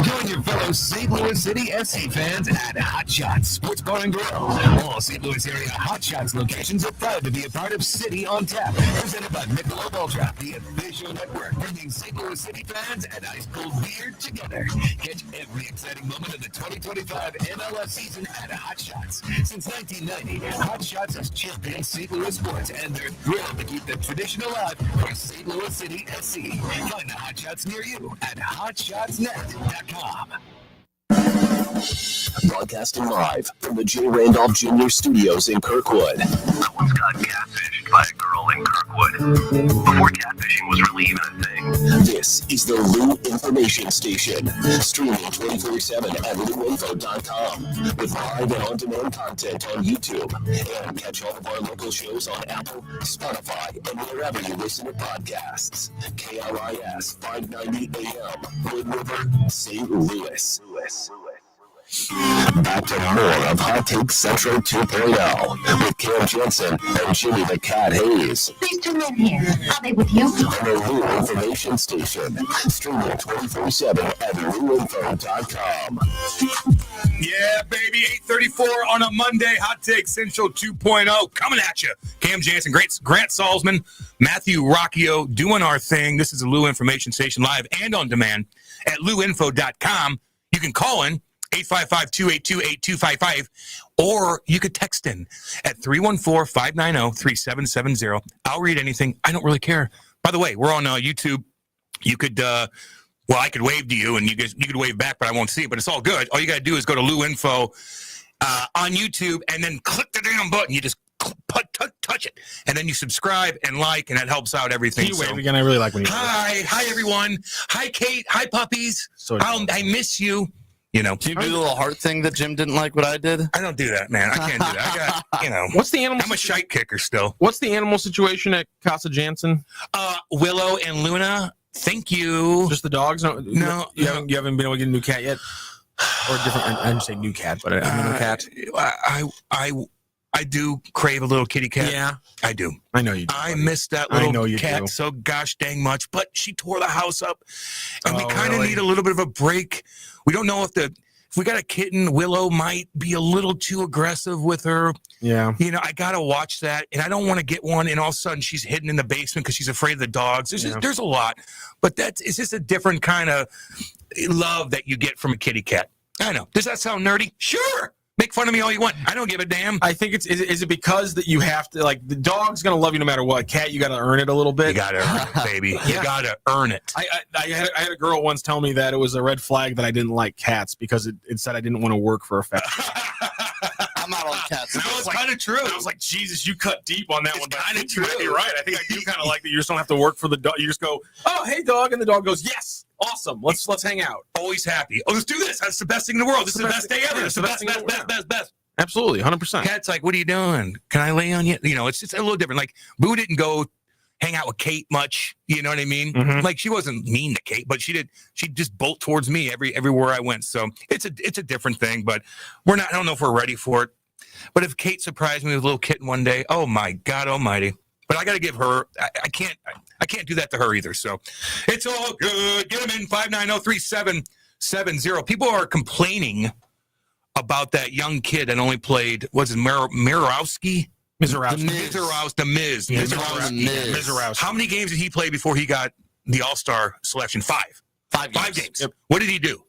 Speaker 19: Join your fellow St. Louis City SC fans at Hot Shots Sports Bar and Grill. All St. Louis area Hot Shots locations are proud to be a part of City on Tap, presented by Michelob Ultra, the official network bringing St. Louis City fans and ice cold beer together. Catch every exciting moment of the 2025 MLS season at Hot Shots. Since 1990, Hot Shots has championed St. Louis sports, and they're thrilled to keep the tradition alive for St. Louis City SC. Find the Hot Shots near you at hotshotsnet.com.
Speaker 6: Broadcasting live from the J. Randolph Jr. Studios in Kirkwood.
Speaker 20: I once got catfished by a girl in Kirkwood. Before catfishing was really even a thing.
Speaker 6: This is the Lou Information Station, streaming 24/7 at LouInfo.com with live and on-demand content on YouTube. And catch all of our local shows on Apple, Spotify, and wherever you listen to podcasts. KRIS 590 AM, Wood River, St. Louis. Back to more of Hot Take Central 2.0 with Cam Janssen and Jimmy the Cat Hayes.
Speaker 12: Please tune in here. I'll be with you.
Speaker 6: On the Lou Information Station, streaming 24/7 at LouInfo.com.
Speaker 8: Yeah, baby, 8:34 on a Monday. Hot Take Central 2.0 coming at you. Cam Janssen, Grant Salzman, Matthew Rocchio doing our thing. This is the Lou Information Station, live and on demand at LouInfo.com. You can call in 855-282-8255, or you could text in at 314-590-3770. I'll read anything. I don't really care. By the way, we're on YouTube. You could, I could wave to you, and you could wave back, but I won't see it. But it's all good. All you got to do is go to Lou Info on YouTube, and then click the damn button. You just touch it, and then you subscribe and like, and that helps out everything.
Speaker 11: Can you wave again? I really like when you
Speaker 8: Hi everyone. Hi Kate. Hi puppies. I miss you. You know,
Speaker 10: do you do the little heart thing that Jim didn't like what I did?
Speaker 8: I don't do that, man. I can't do that. I got,
Speaker 11: What's the animal?
Speaker 8: I'm a shite kicker still.
Speaker 11: What's the animal situation at Casa Janssen?
Speaker 8: Willow and Luna. Thank you.
Speaker 11: Just the dogs? No. You haven't been able to get a new cat yet? Or a different, I didn't say new cat, but a new cat.
Speaker 8: I do crave a little kitty cat.
Speaker 11: Yeah.
Speaker 8: I do.
Speaker 11: I know you do.
Speaker 8: I miss that little cat so gosh dang much, but she tore the house up, and we kind of need a little bit of a break. We don't know if we got a kitten, Willow might be a little too aggressive with her.
Speaker 11: Yeah.
Speaker 8: I got to watch that, and I don't want to get one, and all of a sudden she's hidden in the basement because she's afraid of the dogs. There's a lot, but it's just a different kind of love that you get from a kitty cat. I know. Does that sound nerdy? Sure. Make fun of me all you want. I don't give a damn.
Speaker 11: I think is it because that you have to, like, the dog's going to love you no matter what. Cat, you got to earn it a little bit.
Speaker 8: You got to earn it, baby. You got to earn it.
Speaker 11: I had a girl once tell me that it was a red flag that I didn't like cats because it said I didn't want to work for affection.
Speaker 10: I'm not on cats.
Speaker 8: That was kind of true.
Speaker 11: I was like, Jesus, you cut deep on that one.
Speaker 8: Kind of true.
Speaker 11: You're right. I think I do kind of like that. You just don't have to work for the dog. You just go, oh, hey, dog. And the dog goes, yes. Awesome. Let's hang out.
Speaker 8: Always happy. Oh, let's do this. That's the best thing in the world. This is the best day ever. It's the best.
Speaker 11: Absolutely, 100%.
Speaker 8: Cat's like, what are you doing? Can I lay on you? You know, it's a little different. Like, Boo didn't go hang out with Kate much. You know what I mean?
Speaker 11: Mm-hmm.
Speaker 8: Like, she wasn't mean to Kate, but she'd just bolt towards me everywhere I went. So it's a different thing, but I don't know if we're ready for it. But if Kate surprised me with a little kitten one day, oh my God almighty. But I got to give her, I can't do that to her either. So it's all good. Get them in 590-3770. People are complaining about that young kid that only played, was it Mizorowski? The Miz. How many games did he play before he got the All-Star selection? Five games. Yep. What did he do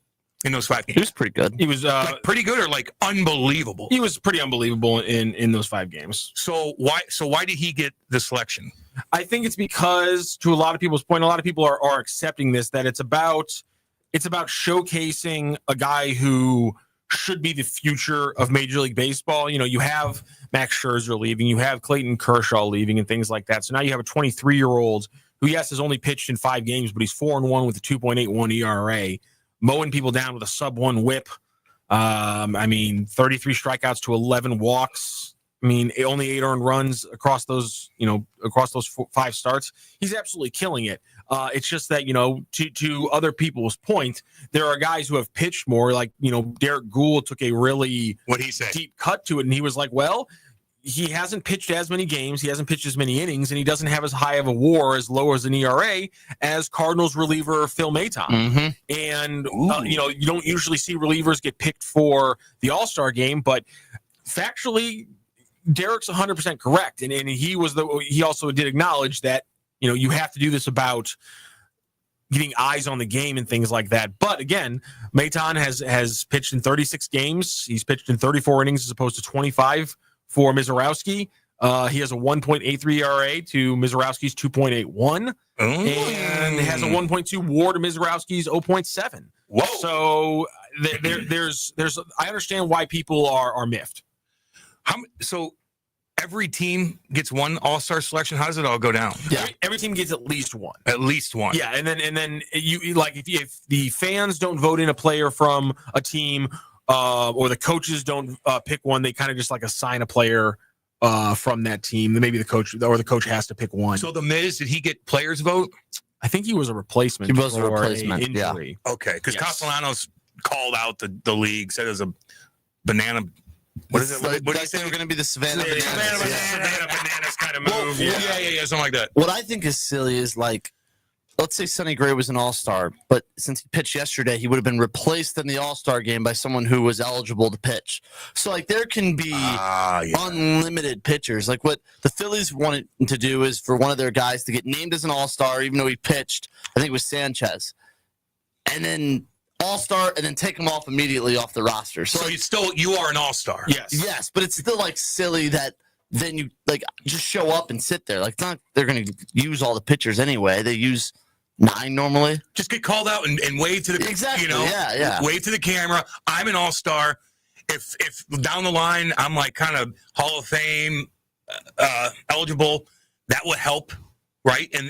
Speaker 8: in those 5 games?
Speaker 10: He was pretty good.
Speaker 11: He was
Speaker 8: like pretty good or like unbelievable?
Speaker 11: He was pretty unbelievable in those 5 games.
Speaker 8: So why did he get the selection?
Speaker 11: I think it's because, to a lot of people's point, a lot of people are accepting this, that it's about showcasing a guy who should be the future of Major League Baseball. You know, you have Max Scherzer leaving, you have Clayton Kershaw leaving and things like that. So now you have a 23-year-old who, yes, has only pitched in 5 games, but he's 4-1 with a 2.81 ERA, mowing people down with a sub-1 whip. 33 strikeouts to 11 walks. I mean, only 8 earned runs across those 5 starts. He's absolutely killing it. It's just that, to other people's point, there are guys who have pitched more. Like, Derek Gould took a really deep cut to it, and he was like, well, he hasn't pitched as many games, he hasn't pitched as many innings, and he doesn't have as high of a WAR, as low as an ERA as Cardinals reliever Phil Maton.
Speaker 10: Mm-hmm.
Speaker 11: And you don't usually see relievers get picked for the All-Star game, but factually, Derek's 100% correct, and he also did acknowledge that you have to do this about getting eyes on the game and things like that. But again, Maton has pitched in 36 games. He's pitched in 34 innings as opposed to 25 for Mizorowski. He has a 1.83 ERA to Mizorowski's 2.81, and has a 1.2 WAR to Mizorowski's 0.7.
Speaker 8: Whoa!
Speaker 11: So there's I understand why people are miffed.
Speaker 8: So every team gets one All-Star selection. How does it all go down?
Speaker 11: Yeah, every team gets at least one.
Speaker 8: At least one.
Speaker 11: Yeah, and then you like if the fans don't vote in a player from a team, or the coaches don't pick one, they kind of just like assign a player from that team. Then maybe the coach has to pick one.
Speaker 8: So the Miz, did he get players vote?
Speaker 11: I think he was a replacement.
Speaker 10: He was a replacement.
Speaker 11: Injury.
Speaker 8: Yeah. Okay, because Castellanos called out the league, said it was a banana. What is it? What do you say?
Speaker 10: We're going to be the Savannah Bananas.
Speaker 8: Savannah Bananas kind of move. Yeah, something like that.
Speaker 10: What I think is silly is, like, let's say Sonny Gray was an All-Star, but since he pitched yesterday, he would have been replaced in the All-Star game by someone who was eligible to pitch. So, like, there can be unlimited pitchers. Like, what the Phillies wanted to do is for one of their guys to get named as an All-Star, even though he pitched, I think it was Sanchez, and then All-Star, and then take him off immediately off the roster. So like,
Speaker 8: you are an All-Star.
Speaker 10: Yes, but it's still like silly that then you like just show up and sit there. Like, it's not they're going to use all the pitchers anyway. They use 9 normally.
Speaker 8: Just get called out and wave to the wave to the camera. I'm an All-Star. If down the line I'm like kind of Hall of Fame eligible, that would help. Right, and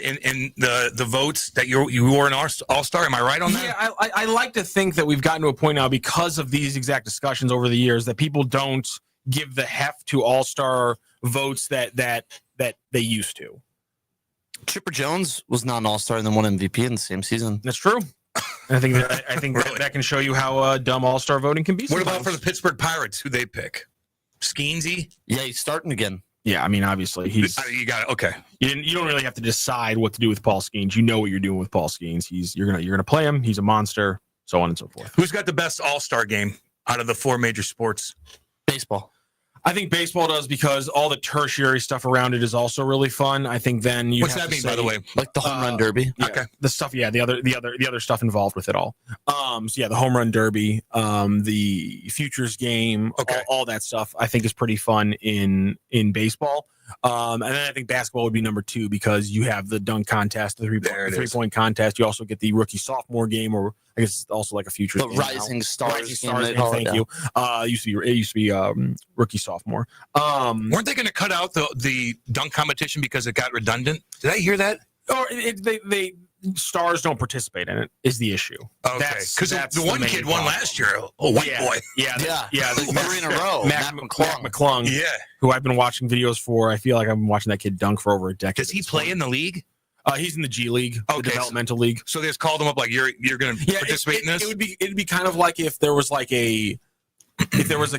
Speaker 8: the votes that you were an All-Star. Am I right on that?
Speaker 11: Yeah, I like to think that we've gotten to a point now because of these exact discussions over the years that people don't give the heft to All-Star votes that they used to.
Speaker 10: Chipper Jones was not an All-Star and then won MVP in the same season.
Speaker 11: That's true. I think that can show you how dumb All-Star voting can be.
Speaker 8: What about for the Pittsburgh Pirates? Who they pick? Skeensy?
Speaker 10: Yeah, he's starting again.
Speaker 11: Yeah, I mean, obviously he's.
Speaker 8: You got it. Okay.
Speaker 11: You don't really have to decide what to do with Paul Skeens. You know what you're doing with Paul Skeens. You're gonna play him. He's a monster. So on and so forth.
Speaker 8: Who's got the best All-Star game out of the 4 major sports?
Speaker 10: Baseball.
Speaker 11: I think baseball does because all the tertiary stuff around it is also really fun. I think then you.
Speaker 8: What's that mean, by the way?
Speaker 10: Like the home run derby.
Speaker 11: Yeah,
Speaker 8: okay.
Speaker 11: The stuff. Yeah, the other stuff involved with it all. So yeah, the home run derby, the futures game,
Speaker 8: okay,
Speaker 11: all that stuff. I think is pretty fun in baseball. And then I think basketball would be number 2 because you have the dunk contest, the three-point contest. You also get the rookie sophomore game, or I guess it's also like a futures.
Speaker 10: The
Speaker 11: game
Speaker 10: Rising
Speaker 11: now.
Speaker 10: Stars game.
Speaker 11: Thank you. It used to be rookie sophomore.
Speaker 8: Weren't they going to cut out the dunk competition because it got redundant? Did I hear that?
Speaker 11: Or they stars don't participate in it is the issue.
Speaker 8: Okay, because the one kid won last year. Oh, white boy.
Speaker 11: Yeah.
Speaker 10: 3 in a row. Mac
Speaker 11: McClung.
Speaker 8: Yeah,
Speaker 11: who I've been watching videos for. I feel like I've been watching that kid dunk for over a decade.
Speaker 8: Does he play in the league?
Speaker 11: He's in the G League, the developmental league.
Speaker 8: So they just called him up like you're going to participate in this.
Speaker 11: It'd be kind of like if there was like a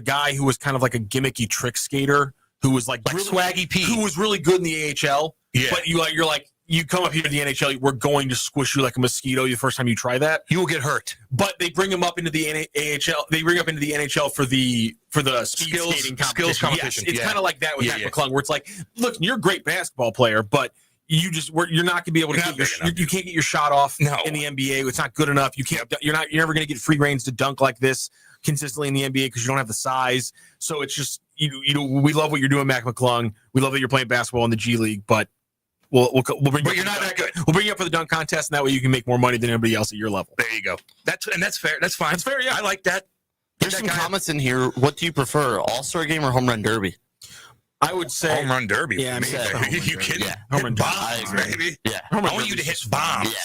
Speaker 11: guy who was kind of like a gimmicky trick skater who was like really,
Speaker 8: Swaggy P,
Speaker 11: who was really good in the AHL.
Speaker 8: Yeah,
Speaker 11: but you're like. You come up here to the NHL, we're going to squish you like a mosquito the first time you try that.
Speaker 8: You will get hurt.
Speaker 11: But they bring him up into the AHL. They bring up into the NHL for the speed skating competition.
Speaker 8: Skills competition.
Speaker 11: Yes, it's kind of like that with Mac McClung, where it's like, look, you're a great basketball player, but you're not going to be able to you can't get your shot off in the NBA. It's not good enough. You're never going to get free reigns to dunk like this consistently in the NBA because you don't have the size. So it's just we love what you're doing, Mac McClung. We love that you're playing basketball in the G League, but we'll bring
Speaker 8: but you're not that good.
Speaker 11: We'll bring you up for the dunk contest, and that way you can make more money than anybody else at your level.
Speaker 8: There you go. That's fair. That's fine. That's fair. Yeah, I like that.
Speaker 10: There's some comments in here. What do you prefer, All-Star Game or Home Run Derby?
Speaker 11: I would say
Speaker 8: Home Run Derby.
Speaker 11: Yeah,
Speaker 8: you kidding?
Speaker 10: Yeah.
Speaker 11: Home Run Derby.
Speaker 8: Bombs, baby.
Speaker 10: Yeah.
Speaker 8: I want you to hit bombs.
Speaker 10: Yeah.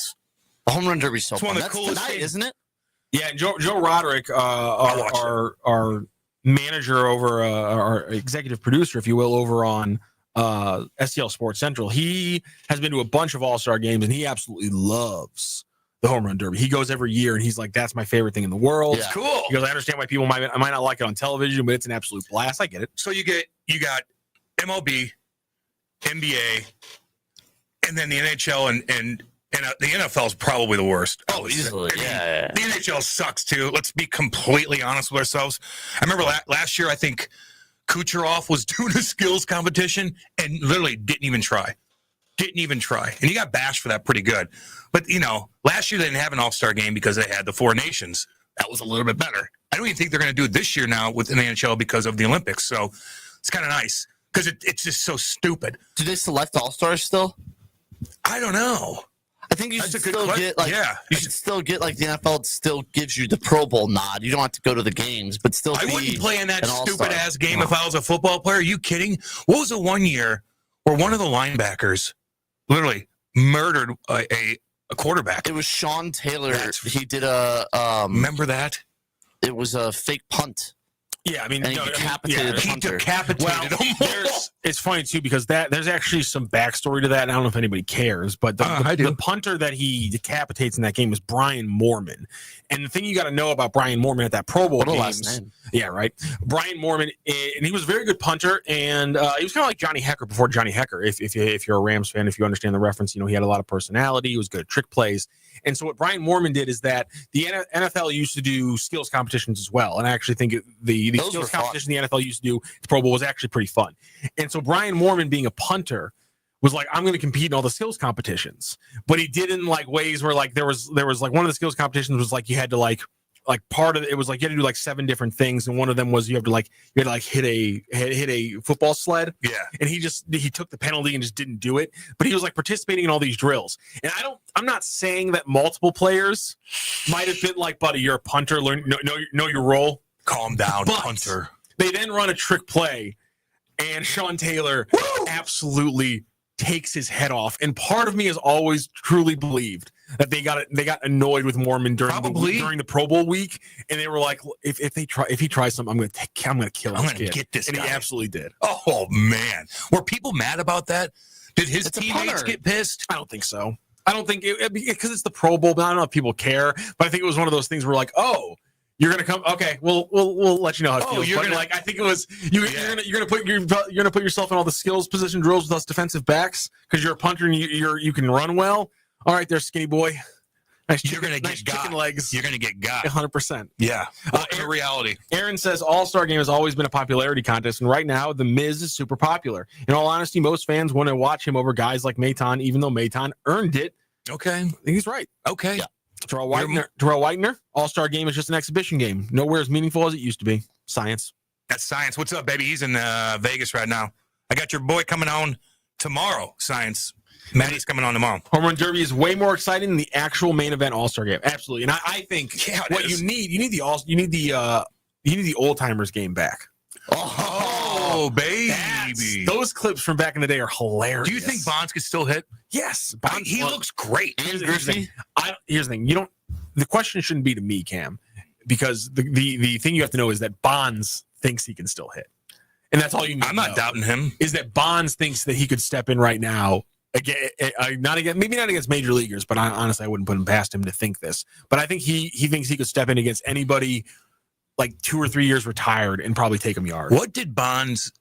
Speaker 10: The Home Run Derby is so
Speaker 8: it's
Speaker 10: fun.
Speaker 8: one of the coolest
Speaker 10: tonight,
Speaker 8: things,
Speaker 10: isn't it?
Speaker 11: Yeah, Joe Roderick, our manager over our executive producer, if you will, over on STL Sports Central. He has been to a bunch of All-Star games, and he absolutely loves the Home Run Derby. He goes every year, and he's like, "That's my favorite thing in the world."
Speaker 8: Yeah. Cool.
Speaker 11: He goes, "I understand why people might not like it on television, but it's an absolute blast. I get it."
Speaker 8: So you got MLB, NBA, and then the NHL and the NFL is probably the worst.
Speaker 10: Oh, easily. Yeah.
Speaker 8: The NHL sucks too. Let's be completely honest with ourselves. I remember last year, I think Kucherov was doing a skills competition and literally didn't even try. And he got bashed for that pretty good. But, last year they didn't have an all-star game because they had the 4 nations. That was a little bit better. I don't even think they're going to do it this year now within the NHL because of the Olympics. So it's kind of nice because it's just so stupid.
Speaker 10: Do they select all-stars still?
Speaker 8: I don't know.
Speaker 10: I think you should still get you should still get the NFL still gives you the Pro Bowl nod. You don't have to go to the games, but still.
Speaker 8: I wouldn't play in that stupid ass game
Speaker 10: No.
Speaker 8: if I was a football player. Are you kidding? What was the one year where one of the linebackers literally murdered a quarterback?
Speaker 10: It was Sean Taylor. He did a
Speaker 8: remember that?
Speaker 10: It was a fake punt.
Speaker 11: Yeah, I mean,
Speaker 10: and he decapitated
Speaker 8: he decapitated him.
Speaker 11: It's funny too because there's actually some backstory to that. And I don't know if anybody cares, but the punter that he decapitates in that game was Brian Moorman. And the thing you got to know about Brian Moorman at that Pro Bowl
Speaker 10: What a
Speaker 11: games,
Speaker 10: last name.
Speaker 11: yeah, right. Brian Moorman, and he was a very good punter, and he was kind of like Johnny Hecker before Johnny Hecker. If you're a Rams fan, if you understand the reference, he had a lot of personality. He was good at trick plays. And so what Brian Moorman did is that the NFL used to do skills competitions as well. And I actually think the skills competition the NFL used to do, the Pro Bowl, was actually pretty fun. And so Brian Moorman, being a punter, was like, I'm going to compete in all the skills competitions. But he did in ways where there was one of the skills competitions was you had to part of it was you had to do 7 different things, and one of them was you had to hit a football sled.
Speaker 8: Yeah.
Speaker 11: And he took the penalty and just didn't do it. But he was participating in all these drills. And I'm not saying that multiple players might have been buddy, you're a punter, know your role.
Speaker 8: Calm down,
Speaker 11: but
Speaker 8: punter.
Speaker 11: They then run a trick play, and Sean Taylor absolutely takes his head off. And part of me has always truly believed that they got annoyed with Moorman during the Pro Bowl week, and they were like, if he tries something, I'm gonna kill him.
Speaker 8: I'm gonna get this
Speaker 11: and
Speaker 8: guy.
Speaker 11: He absolutely did.
Speaker 8: Oh man, were people mad about that? Did his teammates get pissed?
Speaker 11: I don't think so. I don't think because it's the Pro Bowl, but I don't know if people care. But I think it was one of those things where oh, you're gonna come. Okay, we'll let you know how it feels. I think it was you're gonna put yourself in all the skills position drills with us defensive backs because you're a punter and you can run well. All right, there, skinny boy.
Speaker 8: you're going to get
Speaker 11: chicken legs.
Speaker 8: You're going to get got.
Speaker 11: 100%.
Speaker 8: Yeah. Welcome to reality.
Speaker 11: Aaron says All-Star Game has always been a popularity contest, and right now, The Miz is super popular. In all honesty, most fans want to watch him over guys like Maton, even though Maton earned it.
Speaker 8: Okay.
Speaker 11: I think he's right.
Speaker 8: Okay.
Speaker 11: Yeah. Terrell Whitener, All-Star Game is just an exhibition game. Nowhere as meaningful as it used to be. Science.
Speaker 8: That's Science. What's up, baby? He's in Vegas right now. I got your boy coming on tomorrow, Science. Maddie's coming on tomorrow.
Speaker 11: Home Run Derby is way more exciting than the actual main event All-Star Game. Absolutely. And I think what you need the old timers game back.
Speaker 8: Oh, baby.
Speaker 11: Those clips from back in the day are hilarious.
Speaker 8: Do you think Bonds could still hit?
Speaker 11: Yes.
Speaker 8: He looks great.
Speaker 11: Here's the thing. The question shouldn't be to me, Cam, because the thing you have to know is that Bonds thinks he can still hit. And that's all you need.
Speaker 8: I'm not doubting him.
Speaker 11: Is that Bonds thinks that he could step in right now. Again, maybe not against major leaguers, but honestly, I wouldn't put him past him to think this. But I think he thinks he could step in against anybody like 2 or 3 years retired and probably take him yards.
Speaker 8: What did Bonds?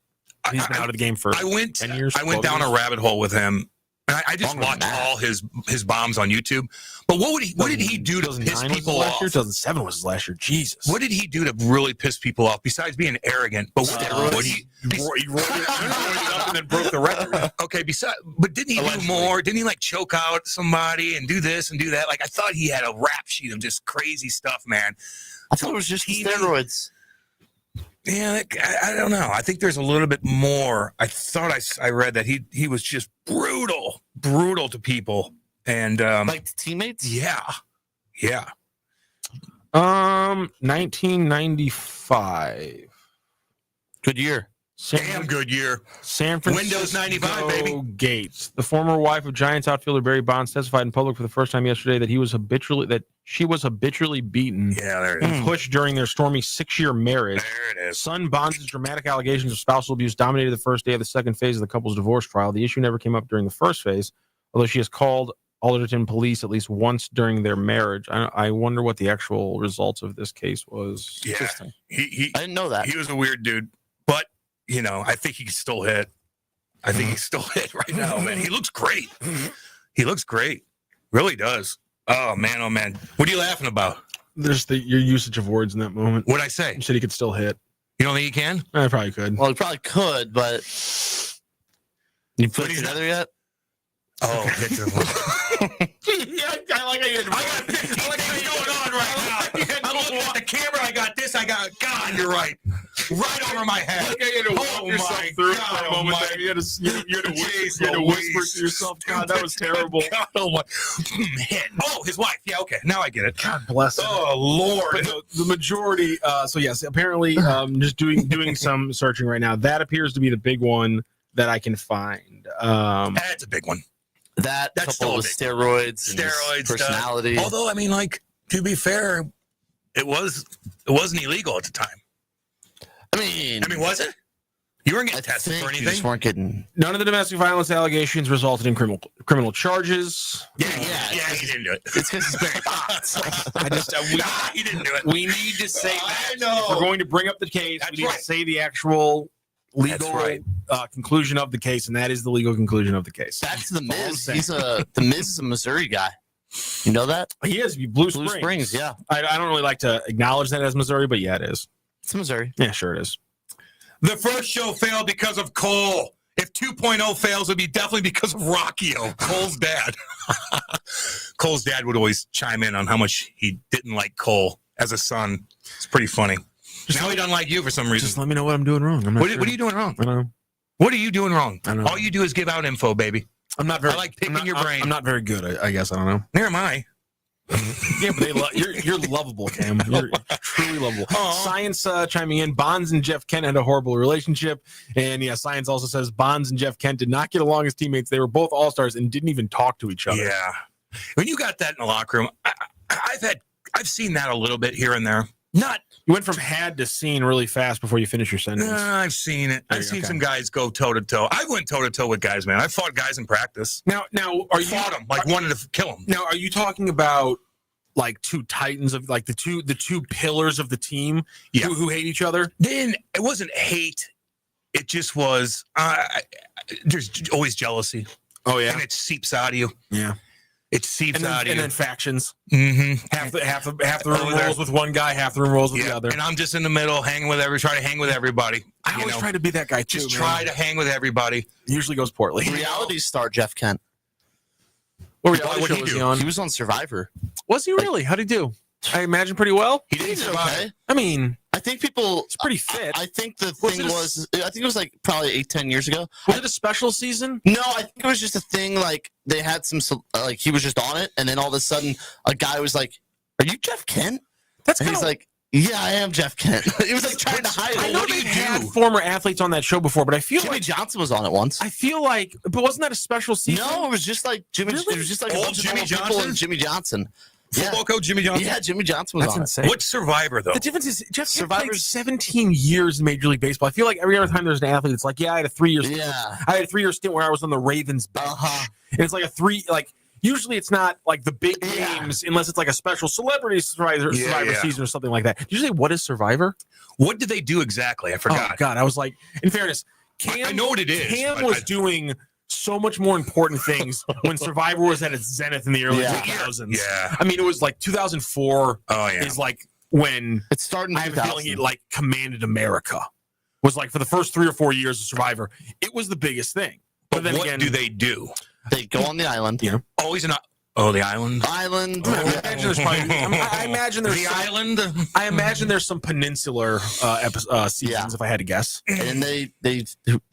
Speaker 11: He's been out of the game for 10 years.
Speaker 8: I went down a rabbit hole with him. And I just watched all his bombs on YouTube. But what did he do to piss people off?
Speaker 11: 2007 was his last year. Jesus.
Speaker 8: What did he do to really piss people off besides being arrogant? But
Speaker 11: he rolled it up and then broke the record.
Speaker 8: Okay, but didn't he do more? Didn't he like choke out somebody and do this and do that? Like I thought he had a rap sheet of just crazy stuff, man.
Speaker 10: I thought it was just steroids.
Speaker 8: Yeah, I don't know. I think there's a little bit more. I thought I read that he was just brutal to people and
Speaker 10: like the teammates.
Speaker 8: Yeah.
Speaker 11: 1995.
Speaker 10: Good year.
Speaker 8: Damn good year.
Speaker 11: San Francisco
Speaker 8: Windows 95, baby.
Speaker 11: Gates. The former wife of Giants outfielder Barry Bonds testified in public for the first time yesterday that she was habitually beaten and pushed during their stormy 6-year marriage.
Speaker 8: There it is.
Speaker 11: Son Bonds' dramatic allegations of spousal abuse dominated the first day of the second phase of the couple's divorce trial. The issue never came up during the first phase, although she has called Alderton police at least once during their marriage. I wonder what the actual results of this case was.
Speaker 8: Yeah,
Speaker 11: Interesting.
Speaker 8: I
Speaker 10: didn't know that.
Speaker 8: He was a weird dude, but I think he can still hit. I think he's still hit right now, man. He looks great. Really does. Oh man. What are you laughing about?
Speaker 11: There's your usage of words in that moment.
Speaker 8: What'd I say?
Speaker 11: You said he could still hit.
Speaker 8: You don't think he can?
Speaker 11: I probably could.
Speaker 10: Well, he probably could, but you put it together yet?
Speaker 8: Oh, hit
Speaker 11: yeah, I like how you're
Speaker 8: going on right now. I'm looking at the camera. I got this. God, you're right. Right over my head.
Speaker 11: Oh my God! You had to whisper to yourself. God, that was terrible.
Speaker 8: God, oh his wife. Yeah, okay. Now I get it.
Speaker 11: God bless him.
Speaker 8: Oh Lord.
Speaker 11: But no, the majority. So yes, apparently, just doing some searching right now. That appears to be the big one that I can find.
Speaker 8: That's a big one.
Speaker 10: That's coupled with steroids, personality.
Speaker 8: Although, I mean, like to be fair, it wasn't illegal at the time.
Speaker 10: I mean,
Speaker 8: was it? You weren't getting tested for anything.
Speaker 10: You just weren't getting.
Speaker 11: None of the domestic violence allegations resulted in criminal charges.
Speaker 8: Yeah, he didn't do it.
Speaker 10: It's because he's Barry Bonds.
Speaker 8: He didn't do it.
Speaker 11: We need to say that.
Speaker 8: I know.
Speaker 11: We're going to bring up the case. We need to say the actual legal conclusion of the case, and that is the legal conclusion of the case.
Speaker 10: That's the Miz. The Miz is a Missouri guy. You know that?
Speaker 11: He is. Blue Springs.
Speaker 10: Yeah.
Speaker 11: I don't really like to acknowledge that as Missouri, but yeah, it is.
Speaker 10: It's Missouri.
Speaker 11: Yeah, sure it is.
Speaker 8: The first show failed because of Cole. If 2.0 fails, it would be definitely because of Rockio, Cole's dad. Cole's dad would always chime in on how much he didn't like Cole as a son. It's pretty funny. Now he doesn't like you for some reason.
Speaker 11: Just let me know what I'm doing wrong.
Speaker 8: What are you doing wrong?
Speaker 11: I don't know.
Speaker 8: What are you doing wrong?
Speaker 11: I don't know.
Speaker 8: All you do is give out info, baby.
Speaker 11: I'm not very.
Speaker 8: I like picking your brain.
Speaker 11: I'm not very good. I guess I don't know.
Speaker 8: Neither am I.
Speaker 11: Yeah, but you're lovable, Cam. You're truly lovable. Science chiming in. Bonds and Jeff Kent had a horrible relationship, and yeah, Science also says Bonds and Jeff Kent did not get along as teammates. They were both all-stars and didn't even talk to each other.
Speaker 8: Yeah, when you got that in the locker room, I've seen that a little bit here and there.
Speaker 11: You went from had to seen really fast before you finish your sentence.
Speaker 8: I've seen it. I've seen some guys go toe to toe. I went toe to toe with guys, man. I fought guys in practice.
Speaker 11: Now,
Speaker 8: fought them wanted to kill them.
Speaker 11: Now, are you talking about like two titans of like the two pillars of the team who hate each other?
Speaker 8: Then it wasn't hate. It just was. There's always jealousy.
Speaker 11: Oh yeah,
Speaker 8: and it seeps out of you.
Speaker 11: Yeah.
Speaker 8: It seeps out of you.
Speaker 11: And then factions.
Speaker 8: Mm-hmm.
Speaker 11: Half the room rolls with one guy, half the room rolls with the other.
Speaker 8: And I'm just in the middle, try to hang with everybody.
Speaker 11: I always try to be that guy too.
Speaker 8: Just try to hang with everybody.
Speaker 11: Usually goes poorly.
Speaker 10: Reality star Jeff Kent.
Speaker 11: What reality show was he on?
Speaker 10: He was on Survivor.
Speaker 11: Was he really? How'd he do? I imagine pretty well.
Speaker 8: He did
Speaker 10: okay.
Speaker 11: I mean,
Speaker 10: I think people.
Speaker 11: It's pretty fit.
Speaker 10: I think the thing was. I think it was like probably 8-10 years ago.
Speaker 11: Was it a special season?
Speaker 10: No, I think it was just a thing. Like they had some. Like he was just on it, and then all of a sudden, a guy was like, "Are you Jeff Kent?" And he's like, "Yeah, I am Jeff Kent." He was like trying to hide it.
Speaker 11: I know they had former athletes on that show before, but I feel
Speaker 10: Jimmy
Speaker 11: like
Speaker 10: Johnson was on it once.
Speaker 11: I feel like, but wasn't that a special season?
Speaker 10: No, it was just like Jimmy. Really? It was just like a bunch of
Speaker 8: Jimmy
Speaker 10: people
Speaker 8: Johnson
Speaker 10: and Jimmy Johnson.
Speaker 8: Football coach Jimmy Johnson?
Speaker 10: Yeah, Jimmy Johnson was
Speaker 11: That's
Speaker 10: on
Speaker 11: insane.
Speaker 10: it.
Speaker 8: What's Survivor, though?
Speaker 11: The difference is Jeff Survivor played 17 years in Major League Baseball. I feel like every other time there's an athlete, it's like, I had a 3-year stint.
Speaker 10: Yeah.
Speaker 11: I had a 3-year stint where I was on the Ravens bench. And it's like usually it's not like the big games unless it's like a special celebrity Survivor season or something like that. Usually, what is Survivor?
Speaker 8: What did they do exactly? I forgot.
Speaker 11: Oh, God. I was like, in fairness, Cam,
Speaker 8: I know what it is.
Speaker 11: Cam was doing so much more important things when Survivor was at its zenith in the early 2000s.
Speaker 8: Yeah.
Speaker 11: I mean, it was like 2004 is like when
Speaker 10: it started.
Speaker 11: I have a feeling it like commanded America. Was like for the first 3 or 4 years of Survivor, it was the biggest thing.
Speaker 8: But then what do they do?
Speaker 10: They go on the island.
Speaker 11: Yeah.
Speaker 8: Always an the island.
Speaker 10: Island.
Speaker 11: I imagine there's probably. I imagine there's
Speaker 8: the island.
Speaker 11: I imagine there's some peninsular seasons, if I had to guess.
Speaker 10: And they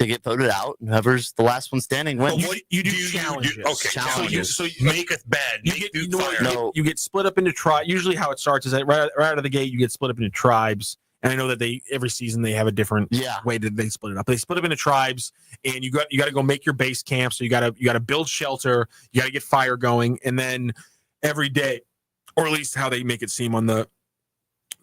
Speaker 10: get voted out, and whoever's the last one standing wins.
Speaker 11: You do challenges.
Speaker 10: Challenges.
Speaker 8: So you make it bad.
Speaker 11: You get split up into tribes. Usually, how it starts is that right out of the gate, you get split up into tribes. And I know that every season they have a different way that they split it up. They split up into tribes, and you got to go make your base camp. So you got to build shelter. You got to get fire going, and then every day, or at least how they make it seem on the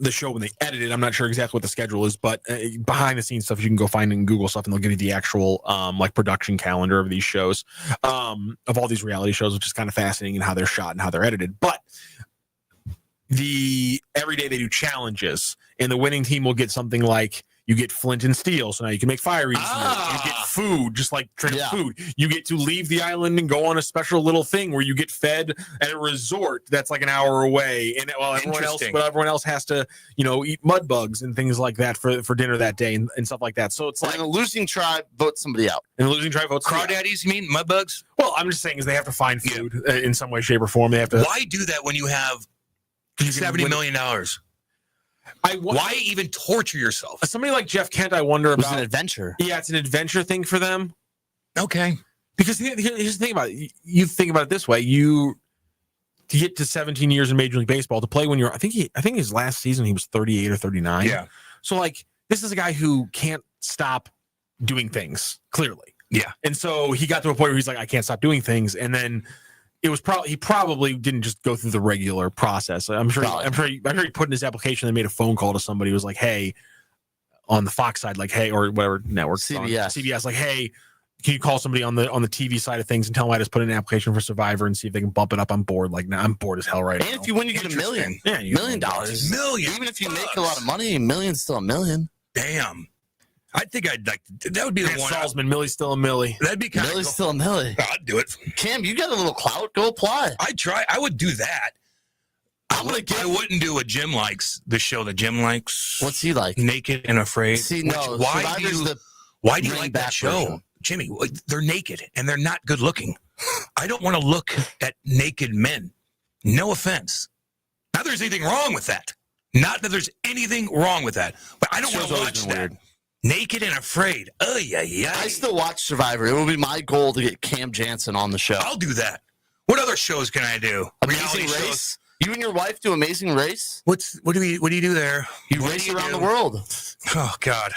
Speaker 11: show when they edit it. I'm not sure exactly what the schedule is, but behind the scenes stuff you can go find in Google stuff, and they'll give you the actual like production calendar of these shows, of all these reality shows, which is kind of fascinating and how they're shot and how they're edited. But every day they do challenges, and the winning team will get something like you get flint and steel, so now you can make fire easier. You get food, just like straight up food. You get to leave the island and go on a special little thing where you get fed at a resort that's like an hour away, and while everyone else has to eat mud bugs and things like that for dinner that day and stuff like that. So it's like
Speaker 10: a losing tribe votes somebody out.
Speaker 11: And the losing tribe votes
Speaker 8: crawdaddies. You mean mud bugs?
Speaker 11: Well, I'm just saying is they have to find food in some way, shape, or form. They have to.
Speaker 8: Why do that when you have $70 million? Why even torture yourself?
Speaker 11: Somebody like Jeff Kent, I wonder about.
Speaker 10: It's an adventure.
Speaker 11: Yeah, it's an adventure thing for them.
Speaker 8: Okay.
Speaker 11: Because here's the thing about it. You think about it this way: to get to 17 years in Major League Baseball, to play when you're, I think his last season he was 38 or 39.
Speaker 8: Yeah.
Speaker 11: So like, this is a guy who can't stop doing things. Clearly.
Speaker 8: Yeah.
Speaker 11: And so he got to a point where he's like, I can't stop doing things, and then. It was he probably didn't just go through the regular process. I'm sure he put in his application. They made a phone call to somebody who was like, "Hey," on the Fox side, like, "Hey," or whatever network, CBS, like, "Hey, can you call somebody on the TV side of things and tell them I just put in an application for Survivor and see if they can bump it up on board?" Like, nah, I'm bored as hell right now.
Speaker 10: And if you win, you get $1 million.
Speaker 11: Yeah,
Speaker 10: $1 million. Even if you make a lot of money, $1 million's still $1 million.
Speaker 8: Damn. I think I'd like that would be the one.
Speaker 11: Salzman, Millie's still a Millie.
Speaker 8: That'd be kind of
Speaker 10: Millie's still a Millie.
Speaker 8: I'd do it.
Speaker 10: Cam, you got a little clout. Go apply.
Speaker 8: I'd try. I would do that. I wouldn't do what Jim likes. The show that Jim likes.
Speaker 10: What's he like?
Speaker 8: Naked and Afraid.
Speaker 10: See, no.
Speaker 8: Why do you like that show, version. Jimmy? They're naked and they're not good looking. I don't want to look at naked men. No offense. Not that there's anything wrong with that. Not that there's anything wrong with that. But I don't want to watch that. Weird. Naked and Afraid. Oh, yeah.
Speaker 10: I still watch Survivor. It will be my goal to get Cam Janssen on the show.
Speaker 8: I'll do that. What other shows can I do?
Speaker 10: Amazing Race. Shows? You and your wife do Amazing Race?
Speaker 8: What do you do there?
Speaker 10: You race around the world.
Speaker 8: Oh God.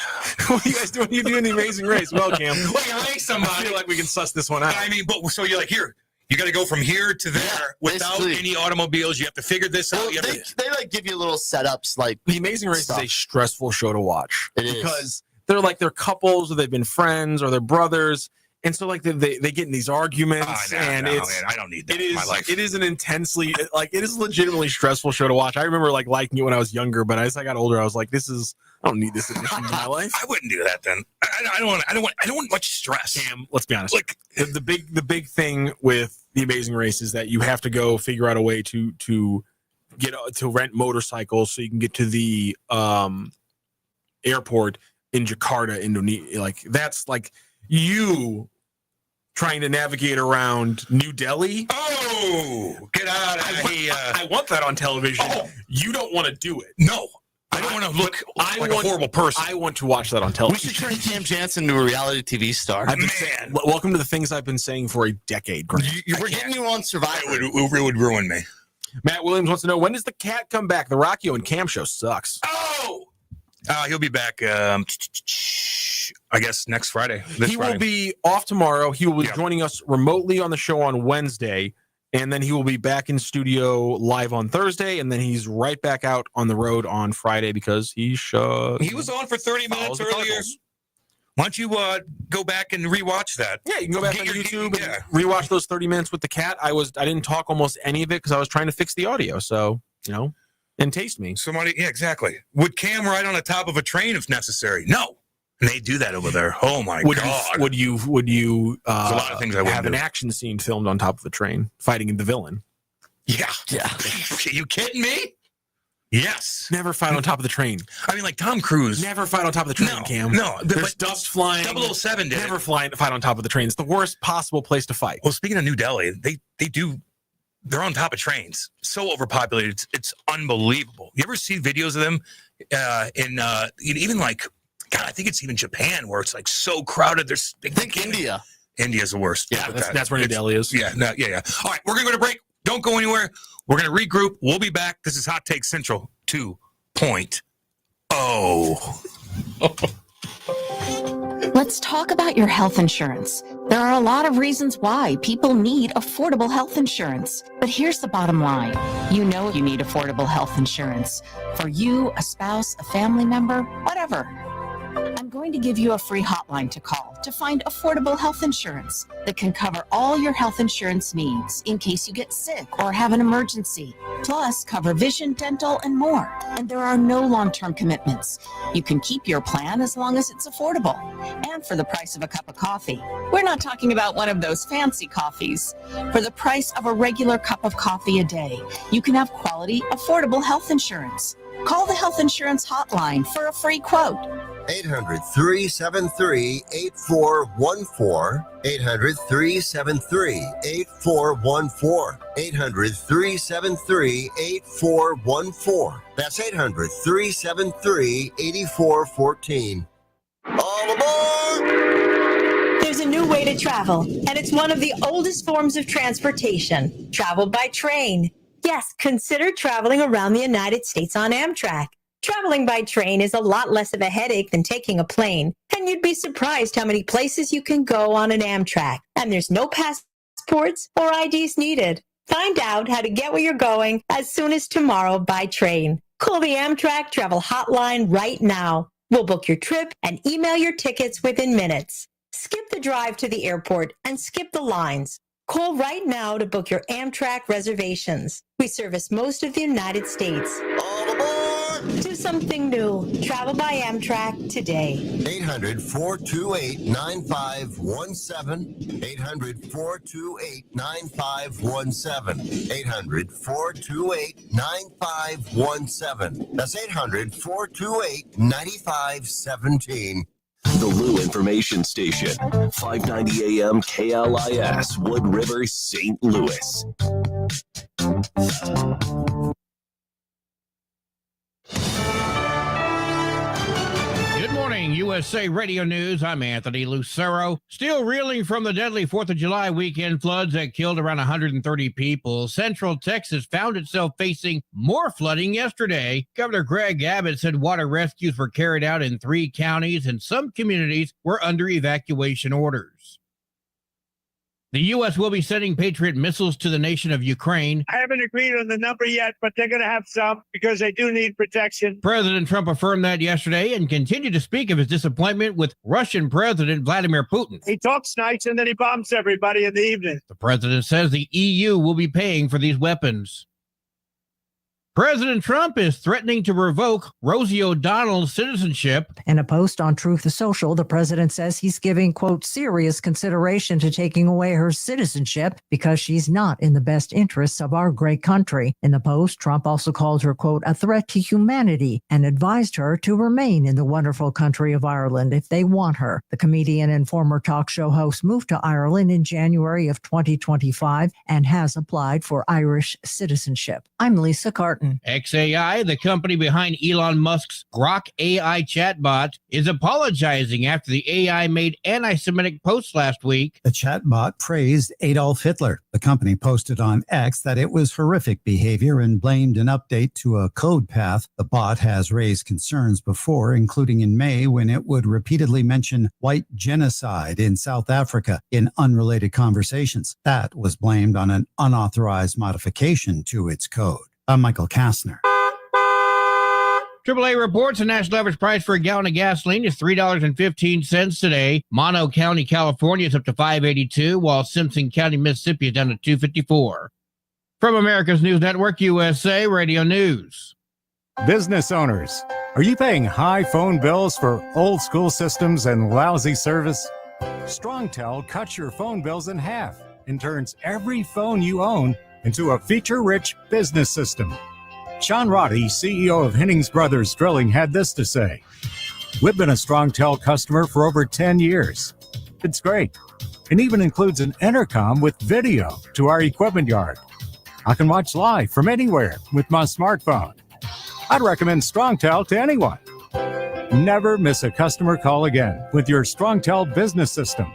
Speaker 11: What are you guys doing? You doing the Amazing Race? Well, Cam. Well, you race somebody. I feel like we can suss this one out.
Speaker 8: I mean, but so you're like, here, you got to go from here to there without any automobiles. You have to figure this out.
Speaker 10: They like give you little setups. Like
Speaker 11: the Amazing Race is a stressful show to watch.
Speaker 10: It is.
Speaker 11: Because they're couples, or they've been friends, or they're brothers, and so like they get in these arguments,
Speaker 8: man, I don't need that in my life.
Speaker 11: It is an intensely it is a legitimately stressful show to watch. I remember like liking it when I was younger, but as I got older, I was like, I don't need this addition to my life.
Speaker 8: I wouldn't do that then. I don't want much stress.
Speaker 11: Cam, let's be honest. Like the big thing with The Amazing Race is that you have to go figure out a way to get to rent motorcycles so you can get to the airport in Jakarta, Indonesia. Like that's like you trying to navigate around New Delhi.
Speaker 8: Oh, get out of here!
Speaker 11: I want that on television. Oh. You don't want to do it.
Speaker 8: No. I don't want to look like a horrible person.
Speaker 11: I want to watch that on television.
Speaker 10: We should turn Cam Janssen into a reality TV star.
Speaker 11: Welcome to the things I've been saying for a decade, Grant.
Speaker 10: We're getting you on Survivor.
Speaker 8: It would ruin me.
Speaker 11: Matt Williams wants to know, when does the cat come back? The Rockio and Cam show sucks.
Speaker 8: Oh! He'll be back, I guess, next Friday.
Speaker 11: He will be off tomorrow. He will be joining us remotely on the show on Wednesday. And then he will be back in studio live on Thursday, and then he's right back out on the road on Friday because he
Speaker 8: was on for 30 minutes earlier. Why don't you go back and rewatch that?
Speaker 11: Yeah, you can go back on YouTube and rewatch those 30 minutes with the cat. I didn't talk almost any of it because I was trying to fix the audio. So, and taste me.
Speaker 8: Yeah, exactly. Would Cam ride on the top of a train if necessary? No. And they do that over there. Oh my God!
Speaker 11: Would you?
Speaker 8: There's a lot of things I would
Speaker 11: have an action scene filmed on top of the train fighting the villain?
Speaker 8: Yeah. Are you kidding me? Yes.
Speaker 11: Never fight on top of the train.
Speaker 8: I mean, like Tom Cruise.
Speaker 11: Never fight on top of the train, Cam.
Speaker 8: No.
Speaker 11: There's dust flying.
Speaker 8: 007 did.
Speaker 11: Never fight on top of the train. It's the worst possible place to fight.
Speaker 8: Well, speaking of New Delhi, they're on top of trains. So overpopulated. It's unbelievable. You ever see videos of them even like, God, I think it's even Japan where it's like so crowded.
Speaker 10: Think India.
Speaker 8: India's the worst.
Speaker 11: Yeah, that's where New Delhi is.
Speaker 8: Yeah. All right, we're going to go to break. Don't go anywhere. We're going to regroup. We'll be back. This is Hot Take Central 2.0.
Speaker 7: Let's talk about your health insurance. There are a lot of reasons why people need affordable health insurance. But here's the bottom line. You know you need affordable health insurance. For you, a spouse, a family member, whatever. I'm going to give you a free hotline to call to find affordable health insurance that can cover all your health insurance needs in case you get sick or have an emergency. Plus, cover vision, dental, and more. And there are no long-term commitments. You can keep your plan as long as it's affordable and for the price of a cup of coffee. We're not talking about one of those fancy coffees. For the price of a regular cup of coffee a day, you can have quality, affordable health insurance. Call the health insurance hotline for a free quote.
Speaker 3: 800-373-8414. 800-373-8414. 800-373-8414. That's 800-373-8414. All aboard!
Speaker 21: There's a new way to travel, and it's one of the oldest forms of transportation. Travel by train. Yes, consider traveling around the United States on Amtrak. Traveling by train is a lot less of a headache than taking a plane, and you'd be surprised how many places you can go on an Amtrak. And there's no passports or IDs needed. Find out how to get where you're going as soon as tomorrow by train. Call the Amtrak Travel Hotline right now. We'll book your trip and email your tickets within minutes. Skip the drive to the airport and skip the lines. Call right now to book your Amtrak reservations. We service most of the United States.
Speaker 3: All aboard!
Speaker 21: Do something new. Travel by Amtrak today.
Speaker 3: 800-428-9517. 800-428-9517. 800-428-9517. That's 800-428-9517.
Speaker 6: The Lou Information Station, 590 AM KLIS, Wood River, St. Louis.
Speaker 22: Good morning, USA Radio News. I'm Anthony Lucero. Still reeling from the deadly 4th of July weekend floods that killed around 130 people, Central Texas found itself facing more flooding yesterday. Governor Greg Abbott said water rescues were carried out in 3 counties and some communities were under evacuation orders. The U.S. will be sending Patriot missiles to the nation of Ukraine.
Speaker 23: I haven't agreed on the number yet, but they're going to have some because they do need protection.
Speaker 22: President Trump affirmed that yesterday and continued to speak of his disappointment with Russian President Vladimir Putin.
Speaker 23: He talks nice and then he bombs everybody in the evening.
Speaker 22: The president says the EU will be paying for these weapons. President Trump is threatening to revoke Rosie O'Donnell's citizenship.
Speaker 4: In a post on Truth Social, the president says he's giving, quote, serious consideration to taking away her citizenship because she's not in the best interests of our great country. In the post, Trump also called her, quote, a threat to humanity and advised her to remain in the wonderful country of Ireland if they want her. The comedian and former talk show host moved to Ireland in January of 2025 and has applied for Irish citizenship. I'm Lisa Carton.
Speaker 22: XAI, the company behind Elon Musk's Grok AI chatbot, is apologizing after the AI made anti-Semitic posts last week.
Speaker 5: The chatbot praised Adolf Hitler. The company posted on X that it was horrific behavior and blamed an update to a code path. The bot has raised concerns before, including in May when it would repeatedly mention white genocide in South Africa in unrelated conversations. That was blamed on an unauthorized modification to its code. I'm Michael Kastner.
Speaker 22: AAA reports the national average price for a gallon of gasoline is $3.15 today. Mono County, California is up to $5.82, while Simpson County, Mississippi is down to $2.54. From America's News Network, USA Radio News.
Speaker 9: Business owners, are you paying high phone bills for old school systems and lousy service? StrongTel cuts your phone bills in half and turns every phone you own into a feature-rich business system. Sean Roddy, CEO of Hennings Brothers Drilling, had this to say. We've been a StrongTel customer for over 10 years. It's great. It even includes an intercom with video to our equipment yard. I can watch live from anywhere with my smartphone. I'd recommend StrongTel to anyone. Never miss a customer call again with your StrongTel business system.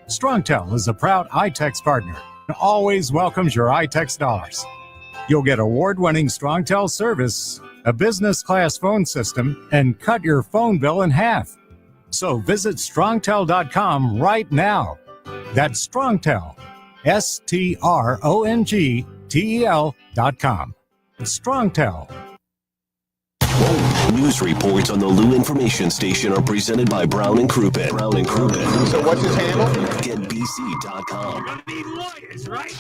Speaker 9: StrongTel is a proud iTex partner and always welcomes your iTex dollars. You'll get award-winning StrongTel service, a business-class phone system, and cut your phone bill in half. So visit strongtel.com right now. That's StrongTel, StrongTel.com. StrongTel.
Speaker 6: News reports on the Lou Information Station are presented by Brown and Crouppen. Brown and Crouppen.
Speaker 3: So what's his handle?
Speaker 6: GetBC.com.
Speaker 24: You're gonna need lawyers, right?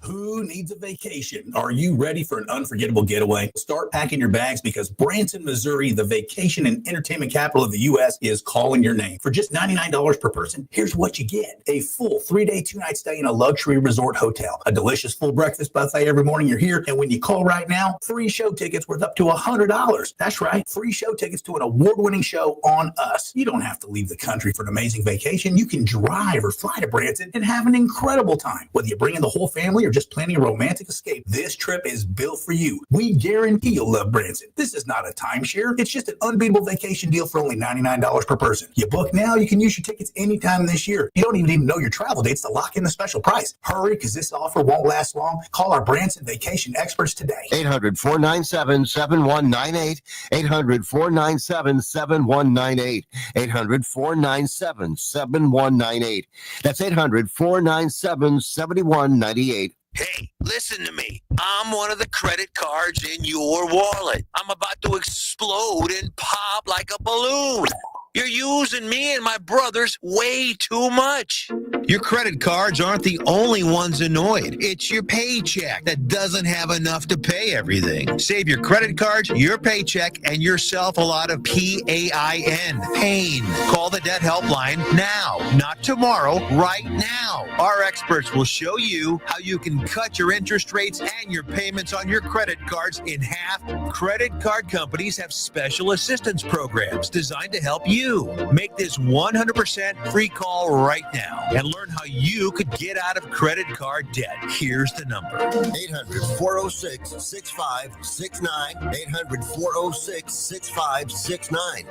Speaker 24: Who needs a vacation? Are you ready for an unforgettable getaway? Start packing your bags because Branson, Missouri, the vacation and entertainment capital of the U.S., is calling your name. For just $99 per person, here's what you get. A full 3-day, 2-night stay in a luxury resort hotel, a delicious full breakfast buffet every morning you're here, and when you call right now, free show tickets worth up to $100. That's right, free show tickets to an award-winning show on us. You don't have to leave the country for an amazing vacation. You can drive or fly to Branson and have an incredible time. Whether you bring in the whole family or just planning a romantic escape, this trip is built for you. We guarantee you'll love Branson. This is not a timeshare. It's just an unbeatable vacation deal for only $99 per person. You book now, you can use your tickets anytime this year. You don't even know your travel dates to lock in the special price. Hurry, because this offer won't last long. Call our Branson vacation experts today.
Speaker 3: 800-497-7198. 800-497-7198. 800-497-7198. That's 800-497-7198.
Speaker 25: Hey, listen to me. I'm one of the credit cards in your wallet. I'm about to explode and pop like a balloon. You're using me and my brothers way too much. Your credit cards aren't the only ones annoyed. It's your paycheck that doesn't have enough to pay everything. Save your credit cards, your paycheck, and yourself a lot of PAIN. Pain. Call the debt helpline now, not tomorrow, right now. Our experts will show you how you can cut your interest rates and your payments on your credit cards in half. Credit card companies have special assistance programs designed to help you. Make this 100% free call right now and learn how you could get out of credit card debt. Here's the number.
Speaker 3: 800-406-6569. 800-406-6569.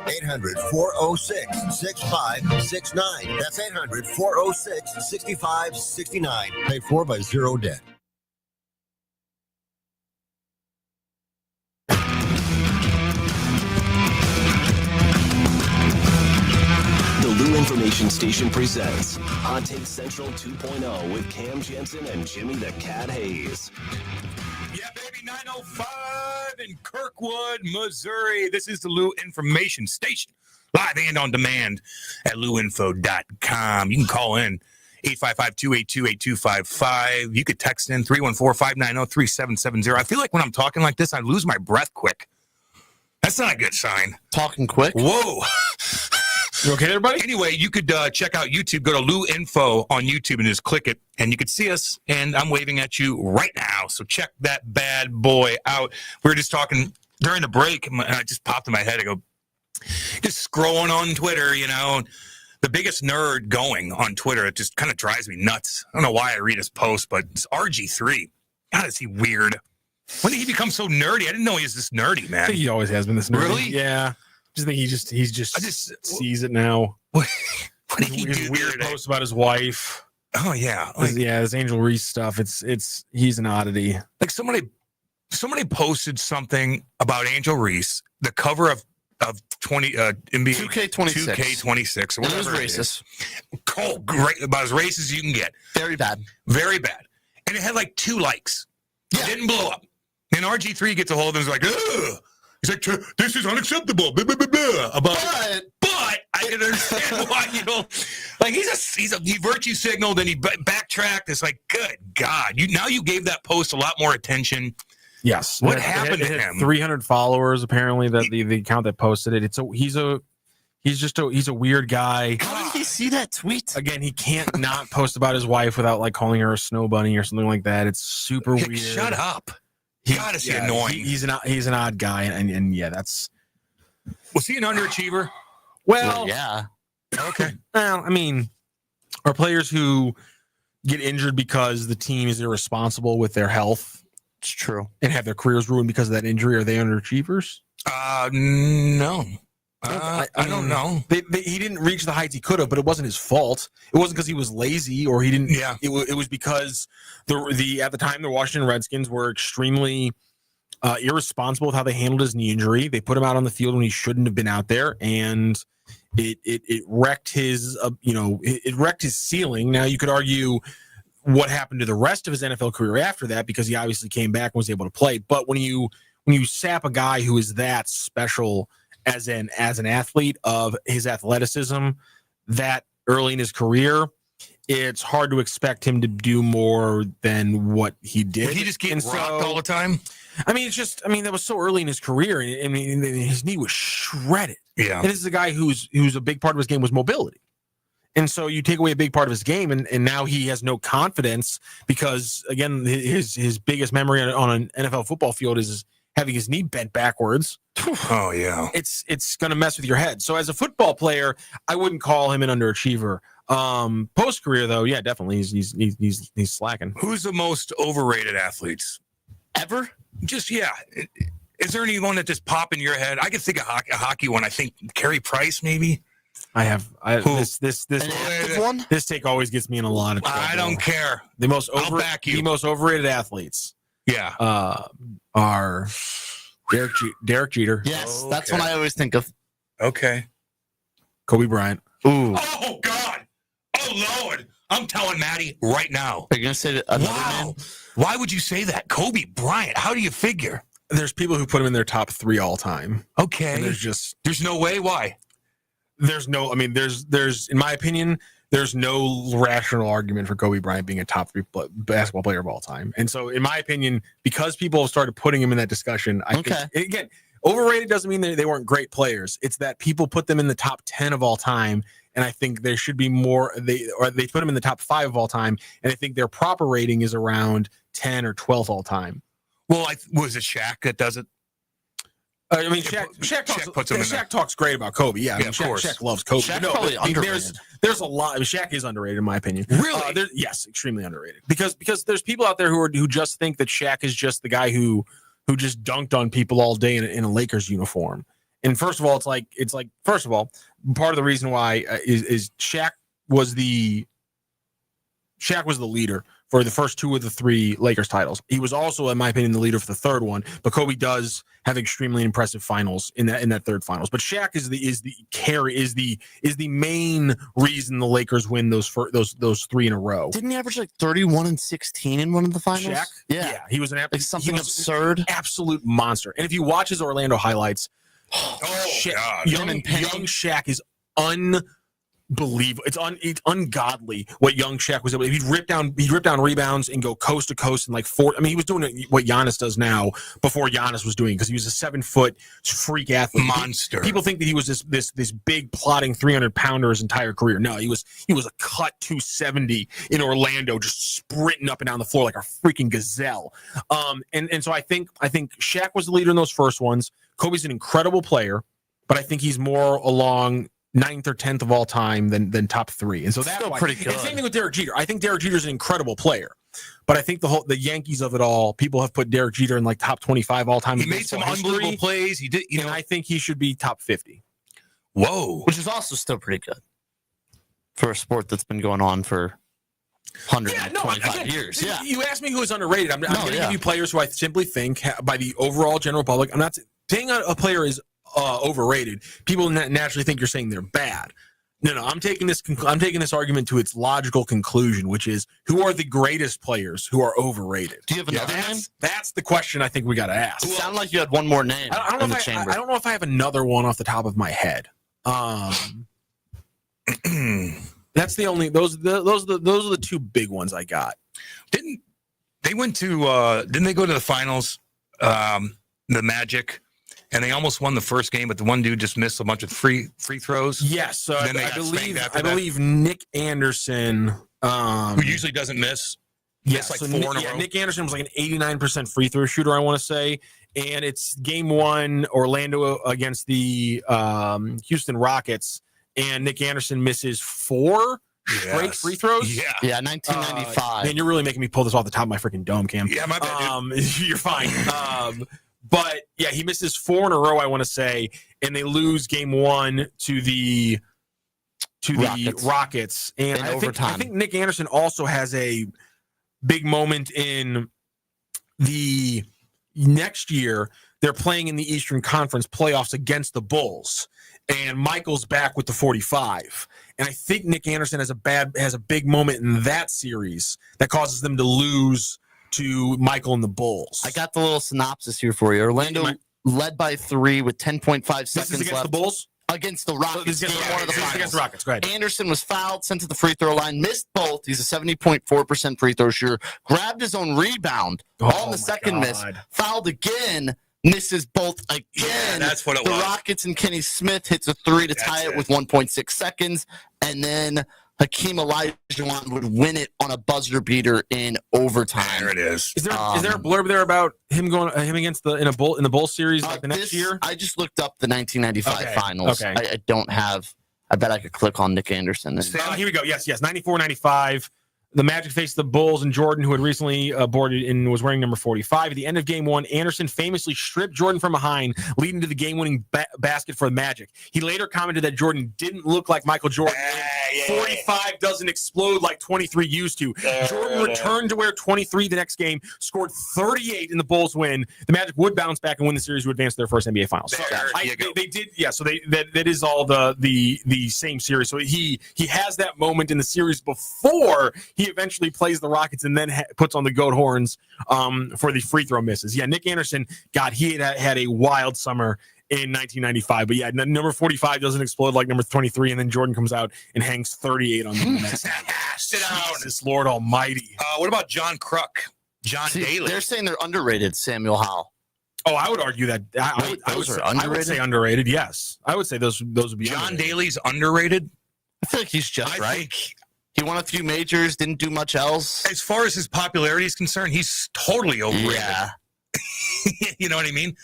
Speaker 3: 800-406-6569. That's 800-406-6569. Paid for by Zero Debt.
Speaker 6: The Lou Information Station presents Hot Take Central 2.0 with Cam Janssen and Jimmy the Cat Hayes.
Speaker 8: Yeah, baby, 905 in Kirkwood, Missouri. This is the Lou Information Station, live and on demand at louinfo.com. You can call in 855-282-8255. You could text in 314-590-3770. I feel like when I'm talking like this, I lose my breath quick. That's not a good sign.
Speaker 10: Talking quick?
Speaker 8: Whoa.
Speaker 11: You okay, everybody?
Speaker 8: Anyway, you could check out YouTube. Go to Lou Info on YouTube and just click it, and you could see us. And I'm waving at you right now. So check that bad boy out. We were just talking during the break, and it just popped in my head. I go, just scrolling on Twitter, the biggest nerd going on Twitter. It just kind of drives me nuts. I don't know why I read his post, but it's RG3. God, is he weird? When did he become so nerdy? I didn't know he was this nerdy, man.
Speaker 11: I think he always has been this nerdy.
Speaker 8: Really?
Speaker 11: Yeah. I think he just sees it now.
Speaker 8: What did he do?
Speaker 11: Weird posts about his wife.
Speaker 8: Oh yeah,
Speaker 11: his Angel Reese stuff. He's an oddity.
Speaker 8: Like somebody posted something about Angel Reese, the cover of 20 NBA 2K26 or whatever.
Speaker 10: It was racist.
Speaker 8: Oh, great, about as racist as you can get.
Speaker 10: Very bad.
Speaker 8: Very bad. And it had like 2 likes. Yeah. It didn't blow up. And RG3 gets a hold of him and is like, ugh. He's like, this is unacceptable. Blah, blah, blah, blah. But I can understand why like he virtue signaled and he backtracked. It's like, good God, you gave that post a lot more attention.
Speaker 11: Yes.
Speaker 8: What happened to him?
Speaker 11: 300 followers apparently. That the account that posted it. He's a weird guy.
Speaker 10: How did he see that tweet?
Speaker 11: Again, he can't not post about his wife without like calling her a snow bunny or something like that. It's super weird.
Speaker 8: Shut up. God, is he annoying?
Speaker 11: He's an odd guy, and yeah, that's.
Speaker 8: Was he an underachiever?
Speaker 11: Well,
Speaker 10: yeah.
Speaker 8: Okay.
Speaker 11: Well, I mean, are players who get injured because the team is irresponsible with their health?
Speaker 10: It's true.
Speaker 11: And have their careers ruined because of that injury? Are they underachievers?
Speaker 8: No. I don't know.
Speaker 11: He didn't reach the heights he could have, but it wasn't his fault. It wasn't because he was lazy or he didn't.
Speaker 8: Yeah.
Speaker 11: It was because at the time the Washington Redskins were extremely irresponsible with how they handled his knee injury. They put him out on the field when he shouldn't have been out there, and it wrecked his it wrecked his ceiling. Now you could argue what happened to the rest of his NFL career after that, because he obviously came back and was able to play. But when you sap a guy who is that special as an athlete of his athleticism that early in his career, it's hard to expect him to do more than what he did.
Speaker 8: Would he just get rocked all the time?
Speaker 11: I mean, that was so early in his career. I mean, his knee was shredded.
Speaker 8: Yeah.
Speaker 11: And this is a guy who's a big part of his game was mobility. And so you take away a big part of his game, and now he has no confidence because, again, his biggest memory on an NFL football field is having his knee bent backwards.
Speaker 8: Oh yeah,
Speaker 11: it's going to mess with your head. So as a football player, I wouldn't call him an underachiever. Post career though, yeah, definitely he's slacking.
Speaker 8: Who's the most overrated athletes
Speaker 10: ever?
Speaker 8: Just Is there anyone that just pop in your head? I can think of a hockey one. I think Carey Price maybe.
Speaker 11: This take always gets me in a lot of trouble.
Speaker 8: I don't care.
Speaker 11: I'll back you. The most overrated athletes.
Speaker 8: Yeah.
Speaker 11: Are Derek Jeter.
Speaker 10: Yes, that's what I always think of.
Speaker 8: Okay.
Speaker 11: Kobe Bryant.
Speaker 10: Ooh.
Speaker 8: Oh God. Oh Lord. I'm telling Maddie right now.
Speaker 10: Are you gonna say another man?
Speaker 8: Why would you say that? Kobe Bryant. How do you figure?
Speaker 11: There's people who put him in their top 3 all time.
Speaker 8: Okay.
Speaker 11: And
Speaker 8: there's no way. Why?
Speaker 11: There's in my opinion, there's no rational argument for Kobe Bryant being a top 3 basketball player of all time. And so, in my opinion, because people have started putting him in that discussion, I think, again, overrated doesn't mean they weren't great players. It's that people put them in the top 10 of all time, and I think there should be more. They put them in the top 5 of all time, and I think their proper rating is around 10 or 12 all time.
Speaker 8: Well, was it Shaq that does it?
Speaker 11: I mean, Shaq talks great about Kobe. Yeah, I mean,
Speaker 8: of course.
Speaker 11: Shaq loves Kobe.
Speaker 10: Shaq's probably underrated.
Speaker 11: There's a lot. I mean, Shaq is underrated in my opinion.
Speaker 8: Really?
Speaker 11: Yes, extremely underrated. Because there's people out there who just think that Shaq is just the guy who just dunked on people all day in a Lakers uniform. And first of all, it's like first of all, part of the reason why is Shaq was the leader for the first 2 of the 3 Lakers titles. He was also, in my opinion, the leader for the 3rd one. But Kobe does have extremely impressive finals in that 3rd finals. But Shaq is the main reason the Lakers win those 3 in a row.
Speaker 10: Didn't he average like 31 and 16 in one of the finals?
Speaker 11: Shaq? Yeah, he was
Speaker 10: something absurd,
Speaker 11: absolute monster. And if you watch his Orlando highlights,
Speaker 8: God.
Speaker 11: young Shaq is believe it's ungodly what young Shaq was able to. He'd rip down rebounds and go coast to coast and like four. I mean, he was doing what Giannis does now before Giannis was doing, because he was a 7-foot freak athlete
Speaker 8: monster.
Speaker 11: People think that he was this big plotting 300-pounder his entire career. No, he was a cut 270 in Orlando, just sprinting up and down the floor like a freaking gazelle. And so I think Shaq was the leader in those first ones. Kobe's an incredible player, but I think he's more along 9th or 10th of all time than top 3. And so that's
Speaker 10: still
Speaker 11: why.
Speaker 10: pretty good.
Speaker 11: And same thing with Derek Jeter. I think Derek Jeter's an incredible player, but I think the Yankees of it all, people have put Derek Jeter in like top 25 all time.
Speaker 8: He made some unbelievable plays. He did,
Speaker 11: and I think he should be top 50.
Speaker 8: Whoa.
Speaker 10: Which is also still pretty good for a sport that's been going on for 125 years. Yeah.
Speaker 11: You asked me who is underrated. I'm going to give you players who I simply think, by the overall general public, I'm not saying a player is overrated. People naturally think you're saying they're bad. No, I'm taking this argument to its logical conclusion, which is, who are the greatest players who are overrated?
Speaker 10: Do you have another name?
Speaker 11: That's the question I think we got to ask.
Speaker 10: It sounded like you had one more name in the chamber.
Speaker 11: I don't know if I have another one off the top of my head. That's the only. Those are the two big ones I got.
Speaker 8: Didn't they go to the finals? The Magic. And they almost won the first game, but the one dude just missed a bunch of free throws.
Speaker 11: Yes, I believe Nick Anderson,
Speaker 8: who usually doesn't miss.
Speaker 11: Yes,
Speaker 8: like 4 in a row.
Speaker 11: Nick Anderson was like an 89% free throw shooter, I want to say. And it's game 1, Orlando against the Houston Rockets, and Nick Anderson misses 4 straight free throws.
Speaker 10: Yeah, 1995.
Speaker 11: Man, you're really making me pull this off the top of my freaking dome, Cam.
Speaker 8: Yeah, my bad, dude.
Speaker 11: You're fine. But yeah, he misses 4 in a row, I want to say, and they lose game 1 to the Rockets. And I think Nick Anderson also has a big moment in the next year. They're playing in the Eastern Conference playoffs against the Bulls, and Michael's back with the 45. And I think Nick Anderson has a big moment in that series that causes them to lose to Michael and the Bulls.
Speaker 10: I got the little synopsis here for you. Orlando led by 3 with 10.5 seconds
Speaker 11: this is against
Speaker 10: left.
Speaker 11: The Bulls?
Speaker 10: Against the Rockets.
Speaker 11: This is against the Rockets. Go ahead.
Speaker 10: Anderson was fouled, sent to the free throw line, missed both. He's a 70.4% free throw shooter. Grabbed his own rebound on the second miss. Fouled again. Misses both again.
Speaker 8: Yeah, that's what it
Speaker 10: was.
Speaker 8: was.
Speaker 10: The Rockets and Kenny Smith hits a 3 to tie it with 1.6 seconds. And then Hakeem Olajuwon would win it on a buzzer beater in overtime.
Speaker 8: There it is.
Speaker 11: Is there a blurb there about him against in the Bull series like the next year?
Speaker 10: I just looked up the 1995 finals. Okay. I don't have. I bet I could click on Nick Anderson.
Speaker 11: Here we go. Yes. 94-95. The Magic faced the Bulls, and Jordan, who had recently boarded and was wearing number 45. At the end of game 1, Anderson famously stripped Jordan from behind, leading to the game-winning basket for the Magic. He later commented that Jordan didn't look like Michael Jordan. 45 doesn't explode like 23 used to. Jordan returned to wear 23 the next game, scored 38 in the Bulls win. The Magic would bounce back and win the series to advance to their first NBA Finals. They did, yeah. So that is all the same series. So he has that moment in the series before he eventually plays the Rockets and then puts on the goat horns for the free throw misses. Yeah, Nick Anderson, he had a wild summer in 1995. But yeah, number 45 doesn't explode like number 23, and then Jordan comes out and hangs 38 on them.
Speaker 8: Sit down.
Speaker 11: Jesus, Lord Almighty.
Speaker 8: What about John Kruk? Daly.
Speaker 10: They're saying they're underrated, Samuel Howell.
Speaker 11: Oh, I would argue that. I would say underrated, yes. I would say those would be
Speaker 8: John Daly's underrated?
Speaker 10: I feel like he's just right. He won a few majors, didn't do much else.
Speaker 8: As far as his popularity is concerned, he's totally overrated. Yeah. You know what I mean?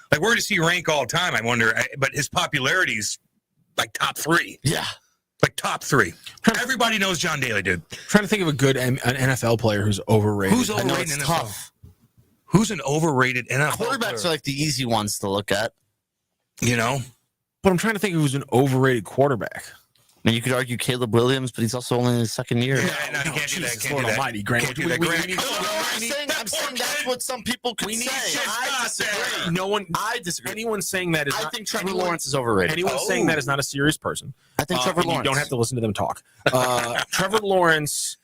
Speaker 8: Like, where does he rank all time? I wonder. But his popularity's like top 3.
Speaker 10: Yeah.
Speaker 8: Like top 3. Everybody knows John Daly, dude.
Speaker 11: I'm trying to think of a good an NFL player who's overrated.
Speaker 8: Who's overrated in NFL? Tough. Who's an overrated NFL
Speaker 10: Quarterbacks
Speaker 8: player?
Speaker 10: are like the easy ones to look at.
Speaker 8: You know?
Speaker 11: But I'm trying to think of who's an overrated quarterback.
Speaker 10: I mean, you could argue Caleb Williams, but he's also only in his second year.
Speaker 8: Yeah, no, you can't do that. Can't do that.
Speaker 11: Almighty, Grant.
Speaker 10: I'm saying that's what some people could say. I disagree.
Speaker 11: I disagree. Anyone saying that is
Speaker 10: I think Trevor Lawrence is overrated.
Speaker 11: Anyone saying that is not a serious person.
Speaker 10: I think Trevor Lawrence.
Speaker 11: You don't have to listen to them talk. Trevor Lawrence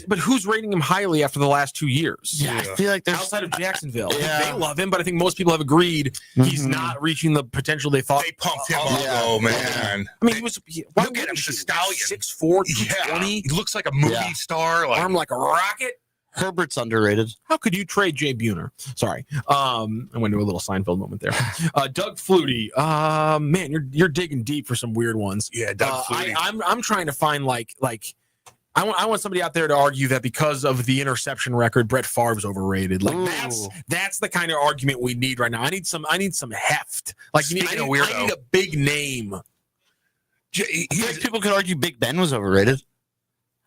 Speaker 11: But who's rating him highly after the last 2 years?
Speaker 10: Yeah, I feel like there's
Speaker 11: outside of Jacksonville.
Speaker 10: Yeah.
Speaker 11: They love him, but I think most people have agreed he's not reaching the potential they thought.
Speaker 8: They pumped him up. Oh man!
Speaker 11: I mean, he was.
Speaker 8: Look at him, he's a stallion.
Speaker 11: 6'4", 220.
Speaker 8: He looks like a movie star.
Speaker 11: Arm like a rocket.
Speaker 10: Herbert's underrated.
Speaker 11: How could you trade Jay Buhner? Sorry, I went to a little Seinfeld moment there. Doug Flutie, man, you're digging deep for some weird ones.
Speaker 8: Yeah, Doug Flutie.
Speaker 11: I'm trying to find like I want somebody out there to argue that because of the interception record, Brett Favre's overrated. Like that's the kind of argument we need right now. I need some heft. Like I need a big name.
Speaker 10: People could argue Big Ben was overrated.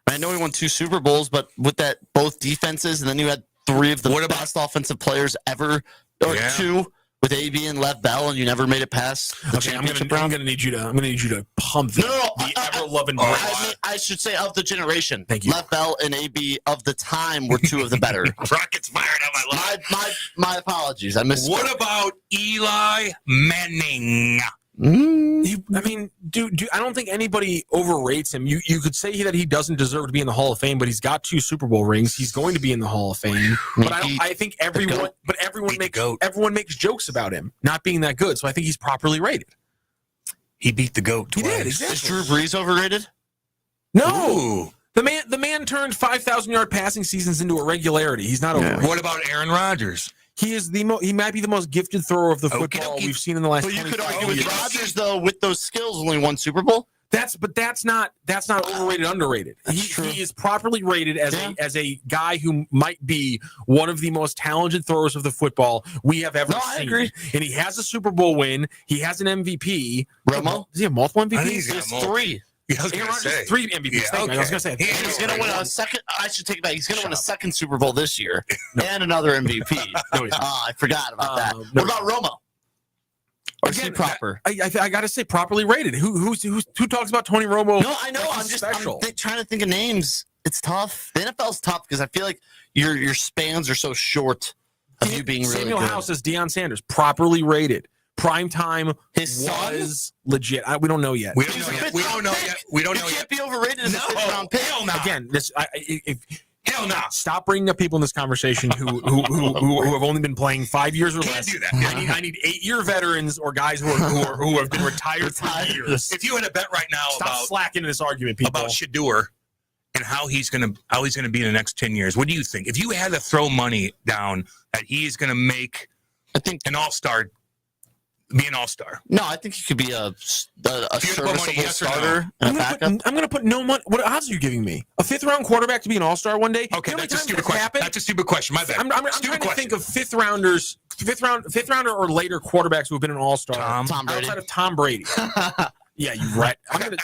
Speaker 10: I know he won 2 Super Bowls, but with that, both defenses, and then you had 3 of the best offensive players ever, or 2 with AB and Lev Bell, and you never made it past.
Speaker 11: Okay, I'm gonna need you to pump the ever-loving.
Speaker 10: I should say of the generation.
Speaker 11: Thank you.
Speaker 10: Lev Bell and AB of the time were 2 of the better.
Speaker 8: Rockets fired on my life.
Speaker 10: My apologies. I missed.
Speaker 8: What about Eli Manning?
Speaker 11: I mean, dude, I don't think anybody overrates him. You could say that he doesn't deserve to be in the Hall of Fame, but he's got 2 Super Bowl rings. He's going to be in the Hall of Fame. But I think everyone makes jokes about him not being that good. So I think he's properly rated.
Speaker 8: He beat the GOAT twice.
Speaker 11: He did. Exactly.
Speaker 10: Is Drew Brees overrated?
Speaker 11: No.
Speaker 8: Ooh.
Speaker 11: The man turned 5,000-yard passing seasons into a regularity. He's not overrated.
Speaker 8: What about Aaron Rodgers?
Speaker 11: He is he might be the most gifted thrower of the football we've seen in the last 25 years.
Speaker 10: But you could argue with Rodgers, though, with those skills, only 1 Super Bowl.
Speaker 11: That's not overrated, underrated. He is properly rated as a guy who might be one of the most talented throwers of the football we have ever seen.
Speaker 10: I agree.
Speaker 11: And he has a Super Bowl win. He has an MVP.
Speaker 10: Romo?
Speaker 11: Does he have multiple MVPs?
Speaker 8: I think he's got
Speaker 10: 3.
Speaker 8: Yeah, I was going to say
Speaker 11: 3 MVPs.
Speaker 8: Yeah,
Speaker 11: I was going to say
Speaker 10: He's going to win a second. I should take it back. He's going to win a second Super Bowl this year and another MVP.
Speaker 11: No, he's not.
Speaker 10: I forgot about that. What about Romo? Or is he proper?
Speaker 11: I got to say properly rated. Who talks about Tony Romo?
Speaker 10: No, I know.
Speaker 11: Like
Speaker 10: I'm just
Speaker 11: special.
Speaker 10: trying to think of names. It's tough. The NFL's tough because I feel like your spans are so short of you being really
Speaker 11: Samuel
Speaker 10: good.
Speaker 11: House says Deion Sanders properly rated. Prime time
Speaker 10: His
Speaker 11: was legit. We don't know yet.
Speaker 8: We don't know yet. We don't know yet. We don't know
Speaker 10: He
Speaker 8: yet.
Speaker 10: can't be overrated as a fifth-round pick.
Speaker 8: Hell no.
Speaker 11: Again,
Speaker 8: Hell no.
Speaker 11: Stop bringing up people in this conversation who have only been playing 5 years or less.
Speaker 8: Can't do that.
Speaker 11: I need 8-year veterans or guys who have been retired for years.
Speaker 8: If you had a bet right now
Speaker 11: Stop
Speaker 8: about
Speaker 11: slacking in this argument, people.
Speaker 8: about Shador and how he's gonna be in the next 10 years, what do you think? If you had to throw money down that he's gonna make,
Speaker 10: I think
Speaker 8: an all-star. Be an all-star.
Speaker 10: No, I think he could be a serviceable
Speaker 8: yes or no?
Speaker 10: starter and a backup.
Speaker 11: I'm going to put no money. What odds are you giving me? A 5th-round quarterback to be an all-star one day?
Speaker 8: Okay,
Speaker 11: You know
Speaker 8: that's a
Speaker 11: how many
Speaker 8: stupid
Speaker 11: times
Speaker 8: question. That's a stupid question. My bad.
Speaker 11: I'm trying to think of fifth rounder or later quarterbacks who have been an all-star.
Speaker 10: Tom Brady.
Speaker 11: Outside of Tom Brady. Yeah, you're right. I'm gonna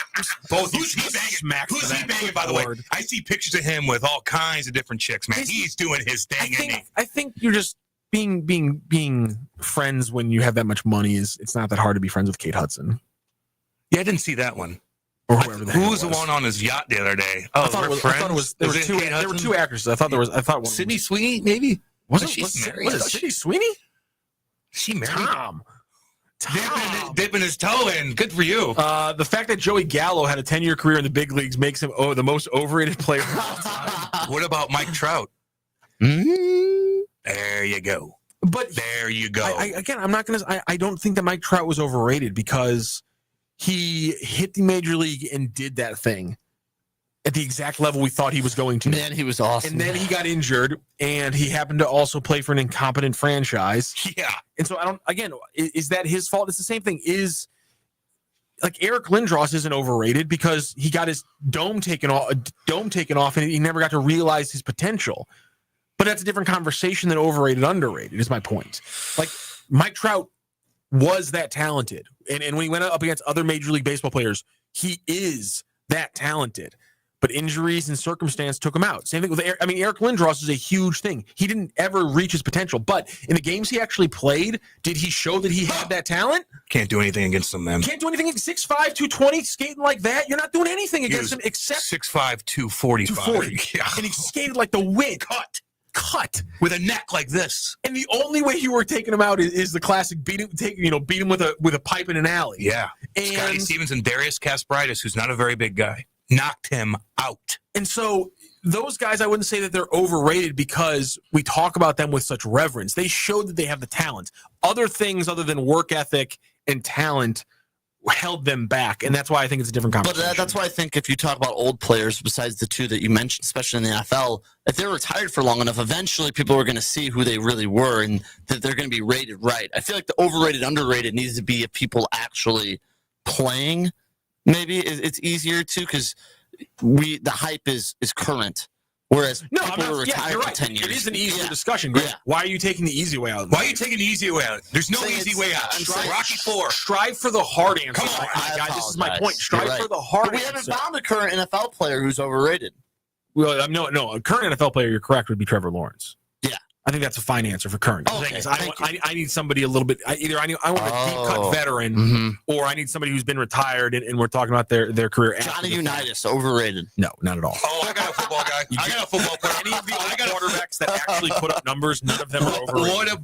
Speaker 8: both. Who's he banging? Who's he banging? By the way, I see pictures of him with all kinds of different chicks. Man, he's doing his thing.
Speaker 11: I think you're just being friends when you have that much money. It's not that hard to be friends with Kate Hudson.
Speaker 8: Yeah, I didn't see that one.
Speaker 11: Or whoever that
Speaker 8: Who was the one on his yacht the other day? Oh,
Speaker 11: I thought it was there were 2 actresses. I thought one
Speaker 8: Sydney Sweeney, maybe.
Speaker 11: Was
Speaker 8: she married?
Speaker 11: Was it Sydney Sweeney?
Speaker 8: She married
Speaker 11: Tom.
Speaker 8: Dipping his toe in. Good for you.
Speaker 11: The fact that Joey Gallo had a 10-year career in the big leagues makes him the most overrated player of all time.
Speaker 8: What about Mike Trout? There you go.
Speaker 11: But
Speaker 8: there you go.
Speaker 11: I don't think that Mike Trout was overrated because he hit the major league and did that thing at the exact level we thought he was going to.
Speaker 10: Man, he was awesome.
Speaker 11: And then he got injured, and he happened to also play for an incompetent franchise.
Speaker 8: Yeah.
Speaker 11: And so is that his fault? It's the same thing. Like Eric Lindros isn't overrated because he got his dome taken off, and he never got to realize his potential. But that's a different conversation than overrated, underrated, is my point. Like, Mike Trout was that talented. And when he went up against other Major League Baseball players, he is that talented. But injuries and circumstance took him out. Same thing with Eric. Eric Lindros is a huge thing. He didn't ever reach his potential. But in the games he actually played, did he show that he had that talent?
Speaker 8: Can't do anything against him, man.
Speaker 11: Can't do anything. 6'5", 220, skating like that. You're not doing anything against him except
Speaker 8: 6'5", 245.
Speaker 11: 240. Yeah. And he skated like the wind. Cut
Speaker 8: with a neck like this,
Speaker 11: and the only way you were taking him out is the classic beat him with a pipe in an alley.
Speaker 8: Yeah,
Speaker 11: and
Speaker 8: Scotty Stevens and Darius Kasparaitis, who's not a very big guy, knocked him out.
Speaker 11: And so those guys, I wouldn't say that they're overrated because we talk about them with such reverence. They showed that they have the talent. Other things other than work ethic and talent held them back, and that's why I think it's a different conversation.
Speaker 10: But that's why I think if you talk about old players, besides the two that you mentioned, especially in the NFL, if they're retired for long enough, eventually people are going to see who they really were and that they're going to be rated right. I feel like the overrated, underrated needs to be if people actually playing. Maybe it's easier too because the hype is current. Whereas people were retired for 10 years.
Speaker 11: It is an easier discussion. Greg. Why are you taking the easy way out?
Speaker 8: Why are you taking the easy way out? There's no easy way out. Rocky IV.
Speaker 11: Strive for the hard answer.
Speaker 8: Come on,
Speaker 11: guys. This is my point. Strive for the hard
Speaker 10: answer. We haven't found a current NFL player who's overrated.
Speaker 11: Well, no. A current NFL player, you're correct, would be Trevor Lawrence.
Speaker 10: Yeah.
Speaker 11: I think that's a fine answer for current. The thing is, I need somebody a little bit. I want a deep cut veteran, or I need somebody who's been retired and we're talking about their career.
Speaker 10: Johnny Unitas, overrated.
Speaker 11: No, not at all.
Speaker 8: Oh, I got a football guy. I got a football player.
Speaker 11: Any of the quarterbacks that actually put up numbers, none of them are overrated.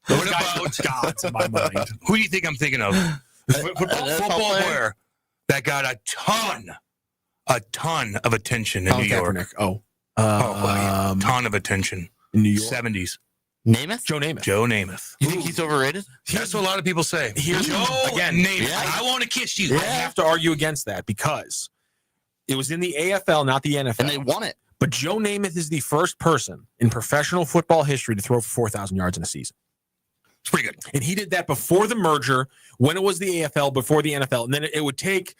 Speaker 8: What about
Speaker 11: gods in my mind?
Speaker 8: Who do you think I'm thinking of? Football player that got a ton of attention in New York. Ton of attention.
Speaker 11: In New York?
Speaker 8: 70s.
Speaker 10: Namath?
Speaker 11: Joe Namath.
Speaker 8: Joe Namath.
Speaker 10: You think he's overrated?
Speaker 8: That's what a lot of people say. Joe Namath. Yeah. I want to kiss you.
Speaker 11: I have to argue against that because it was in the AFL, not the NFL.
Speaker 10: And they won it.
Speaker 11: But Joe Namath is the first person in professional football history to throw for 4,000 yards in a season.
Speaker 8: It's pretty good.
Speaker 11: And he did that before the merger, when it was the AFL, before the NFL. And then it would take,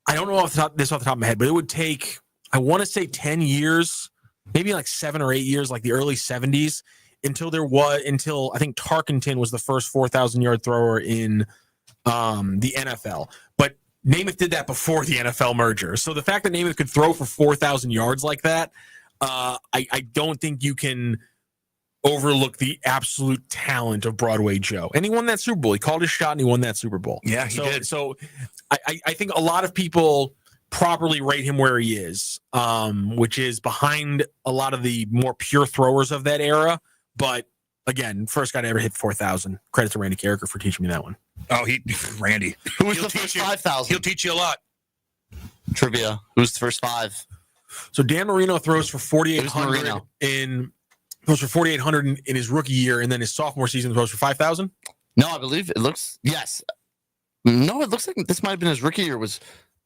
Speaker 11: I don't know off the top of my head, but it would take, I want to say 10 years, maybe like 7 or 8 years, like the early 70s, until I think Tarkenton was the first 4,000-yard thrower in the NFL. But Namath did that before the NFL merger. So the fact that Namath could throw for 4,000 yards like that, I don't think you can overlook the absolute talent of Broadway Joe. And he won that Super Bowl. He called his shot and he won that Super Bowl.
Speaker 8: Yeah, he did.
Speaker 11: So I think a lot of people properly rate him where he is, which is behind a lot of the more pure throwers of that era. But again, first guy to ever hit 4,000. Credit to Randy Carricker for teaching me that one.
Speaker 8: Oh, Randy.
Speaker 10: Who was the first 5,000?
Speaker 8: He'll teach you a lot.
Speaker 10: Trivia. Who's the first 5?
Speaker 11: So Dan Marino throws for 4,800 in his rookie year, and then his sophomore season throws for 5,000.
Speaker 10: No, I believe it looks No, it looks like this might have been his rookie year. Was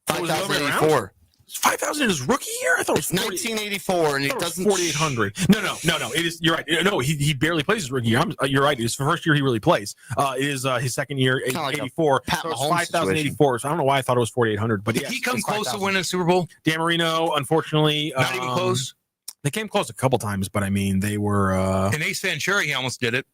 Speaker 10: 5,084.
Speaker 11: 5,000 in his rookie year? I thought it was
Speaker 10: 1984, and it doesn't
Speaker 11: 4,800. No. It is. You're right. No, he barely plays his rookie year. You're right. It's the first year he really plays. It is his second year, 84. So it's 5,084. So I don't know why I thought it was 4,800. But
Speaker 8: did he come close to winning a Super Bowl?
Speaker 11: Dan Marino, unfortunately,
Speaker 8: not even close.
Speaker 11: They came close a couple times, but I mean, they were.
Speaker 8: And Ace Ventura, he almost did it.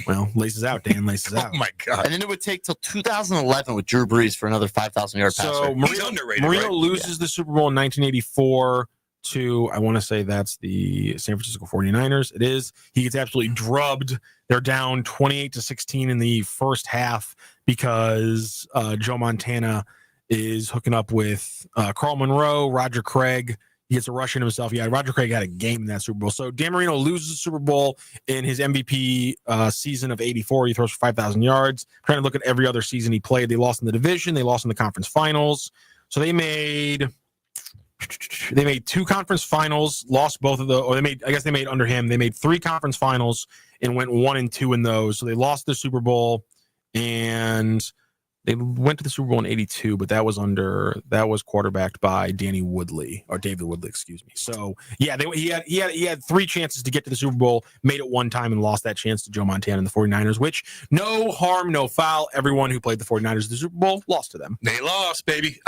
Speaker 11: Well, laces out, Dan. Laces out.
Speaker 8: Oh my God!
Speaker 10: And then it would take till 2011 with Drew Brees for another 5,000-yard passer.
Speaker 11: So Marino loses the Super Bowl in 1984 to, I want to say that's the San Francisco 49ers. It is. He gets absolutely drubbed. They're down 28-16 in the first half because Joe Montana is hooking up with Carl Monroe, Roger Craig. He gets a rush in himself. Yeah, Roger Craig had a game in that Super Bowl. So Dan Marino loses the Super Bowl in his MVP season of 84. He throws for 5,000 yards. Trying to look at every other season he played. They lost in the division. They lost in the conference finals. So they made 2 conference finals, lost both of those. Or they made under him. They made 3 conference finals and went 1-2 in those. So they lost the Super Bowl and they went to the Super Bowl in 82, but that was quarterbacked by David Woodley, excuse me. So yeah, he had 3 chances to get to the Super Bowl, made it 1 time and lost that chance to Joe Montana and the 49ers, which no harm, no foul. Everyone who played the 49ers in the Super Bowl lost to them.
Speaker 8: They lost, baby.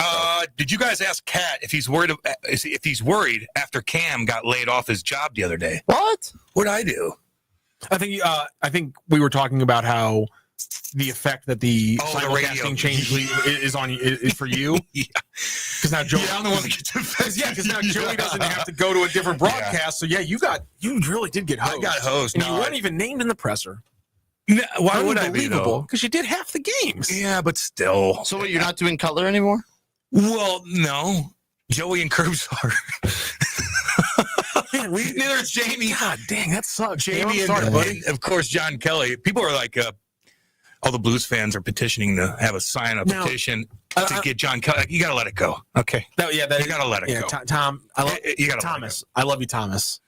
Speaker 8: Did you guys ask Kat if he's worried after Cam got laid off his job the other day?
Speaker 10: What?
Speaker 8: What'd I do?
Speaker 11: I think we were talking about how the effect that the simulcasting change is for you. Yeah. Because now Joey,
Speaker 8: I'm the one that gets affected.
Speaker 11: Yeah, because now Joey doesn't have to go to a different broadcast. Yeah. So yeah, you really did get hosed.
Speaker 8: I got hosed.
Speaker 11: And you weren't even named in the presser.
Speaker 8: No, why would I be though?
Speaker 11: Because you did half the games.
Speaker 8: Yeah, but still.
Speaker 10: So you're not doing color anymore?
Speaker 8: Well, no. Joey and Curbs are. Neither is Jamie.
Speaker 11: God dang, that sucks.
Speaker 8: Jamie and of course John Kelly. People are like, all the Blues fans are petitioning to have a sign-up petition. to get John Kelly. You got to let it go. Okay.
Speaker 11: No, yeah,
Speaker 8: you got to let it go.
Speaker 11: Tom,
Speaker 8: you got
Speaker 11: Thomas. I love you, Thomas.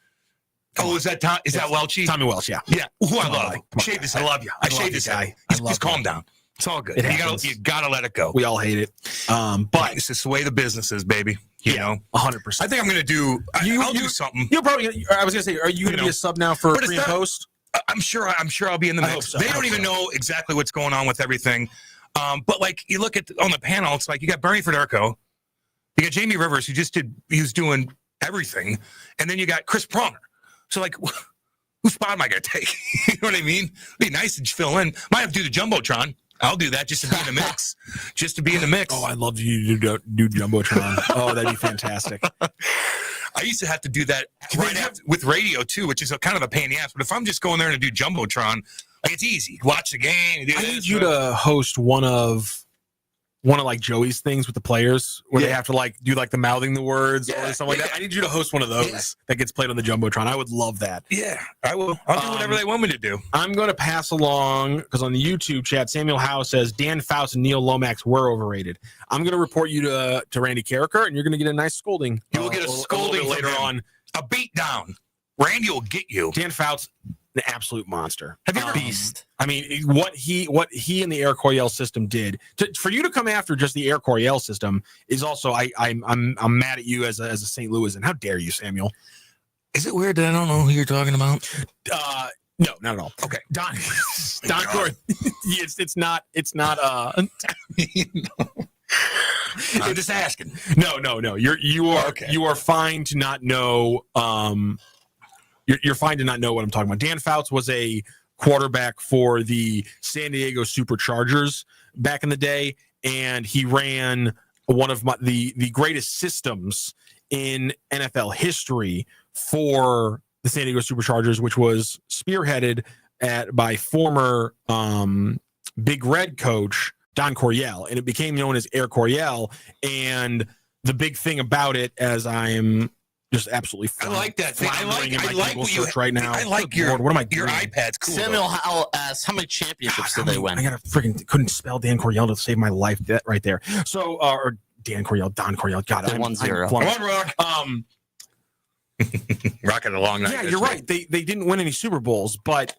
Speaker 8: Oh, is that Tom? Is that Welchie?
Speaker 11: Tommy Welch, yeah.
Speaker 8: Yeah. Who I love. Shave this. I love you. I shave this guy. Just calm down. It's all good. You gotta let it go.
Speaker 11: We all hate it.
Speaker 8: But it's just the way the business is, baby. You know,
Speaker 11: 100%.
Speaker 8: I think I'm gonna do. I'll do something.
Speaker 11: You're probably. I was gonna say, are you gonna be a sub now for pre and post?
Speaker 8: I'm sure I'll be in the mix. They don't even know exactly what's going on with everything. But like you look at on the panel, it's like you got Bernie Federico, you got Jamie Rivers, he was doing everything, and then you got Chris Pronger. So like, whose spot am I gonna take? You know what I mean? It'd be nice to fill in. Might have to do the Jumbotron. I'll do that just to be in the mix. Just to be in the mix.
Speaker 11: Oh, I'd love you to do Jumbotron. Oh, that'd be fantastic.
Speaker 8: I used to have to do that right after, with radio too, which is kind of a pain in the ass. But if I'm just going there and do Jumbotron, like it's easy. Watch the game.
Speaker 11: I need you to host one of like Joey's things with the players where they have to like do like the mouthing the words or something like that. I need you to host one of those that gets played on the Jumbotron. I would love that.
Speaker 8: Yeah, I will. I'll do whatever they want me to do.
Speaker 11: I'm going to pass along because on the YouTube chat, Samuel Howe says Dan Fouts and Neil Lomax were overrated. I'm going to report you to Randy Carricker, and you're going to get a nice scolding.
Speaker 8: You will get a scolding
Speaker 11: later on.
Speaker 8: A beat down. Randy will get you.
Speaker 11: Dan Fouts, an absolute monster.
Speaker 8: Have you ever
Speaker 10: beast?
Speaker 11: I mean, what he and the Air Coryell system did for you to come after just the Air Coryell system is also I'm mad at you as a St. Louis, and how dare you, Samuel?
Speaker 8: Is it weird that I don't know who you're talking about?
Speaker 11: No, not at all.
Speaker 8: Okay,
Speaker 11: Don Coryell. It's not.
Speaker 8: I'm just asking.
Speaker 11: No. You are
Speaker 8: okay.
Speaker 11: You are fine to not know. You're fine to not know what I'm talking about. Dan Fouts was a quarterback for the San Diego Superchargers back in the day, and he ran one of the greatest systems in NFL history for the San Diego Superchargers, which was spearheaded by former Big Red coach Don Coryell, and it became known as Air Coryell. And the big thing about it, as I am just absolutely
Speaker 8: I like that thing. I like what you
Speaker 11: right now.
Speaker 8: I like
Speaker 11: Good Lord, what am I doing?
Speaker 8: your iPad's cool.
Speaker 10: Samuel Howell asks, how many championships did they win?
Speaker 11: I gotta freaking couldn't spell Dan Coryell to save my life. That right there. So or Dan Coryell, Don Coryell. God, I'm
Speaker 10: 1-0.
Speaker 8: Come on, Rock. Rocking a long night.
Speaker 11: Yeah, you're right. They didn't win any Super Bowls, but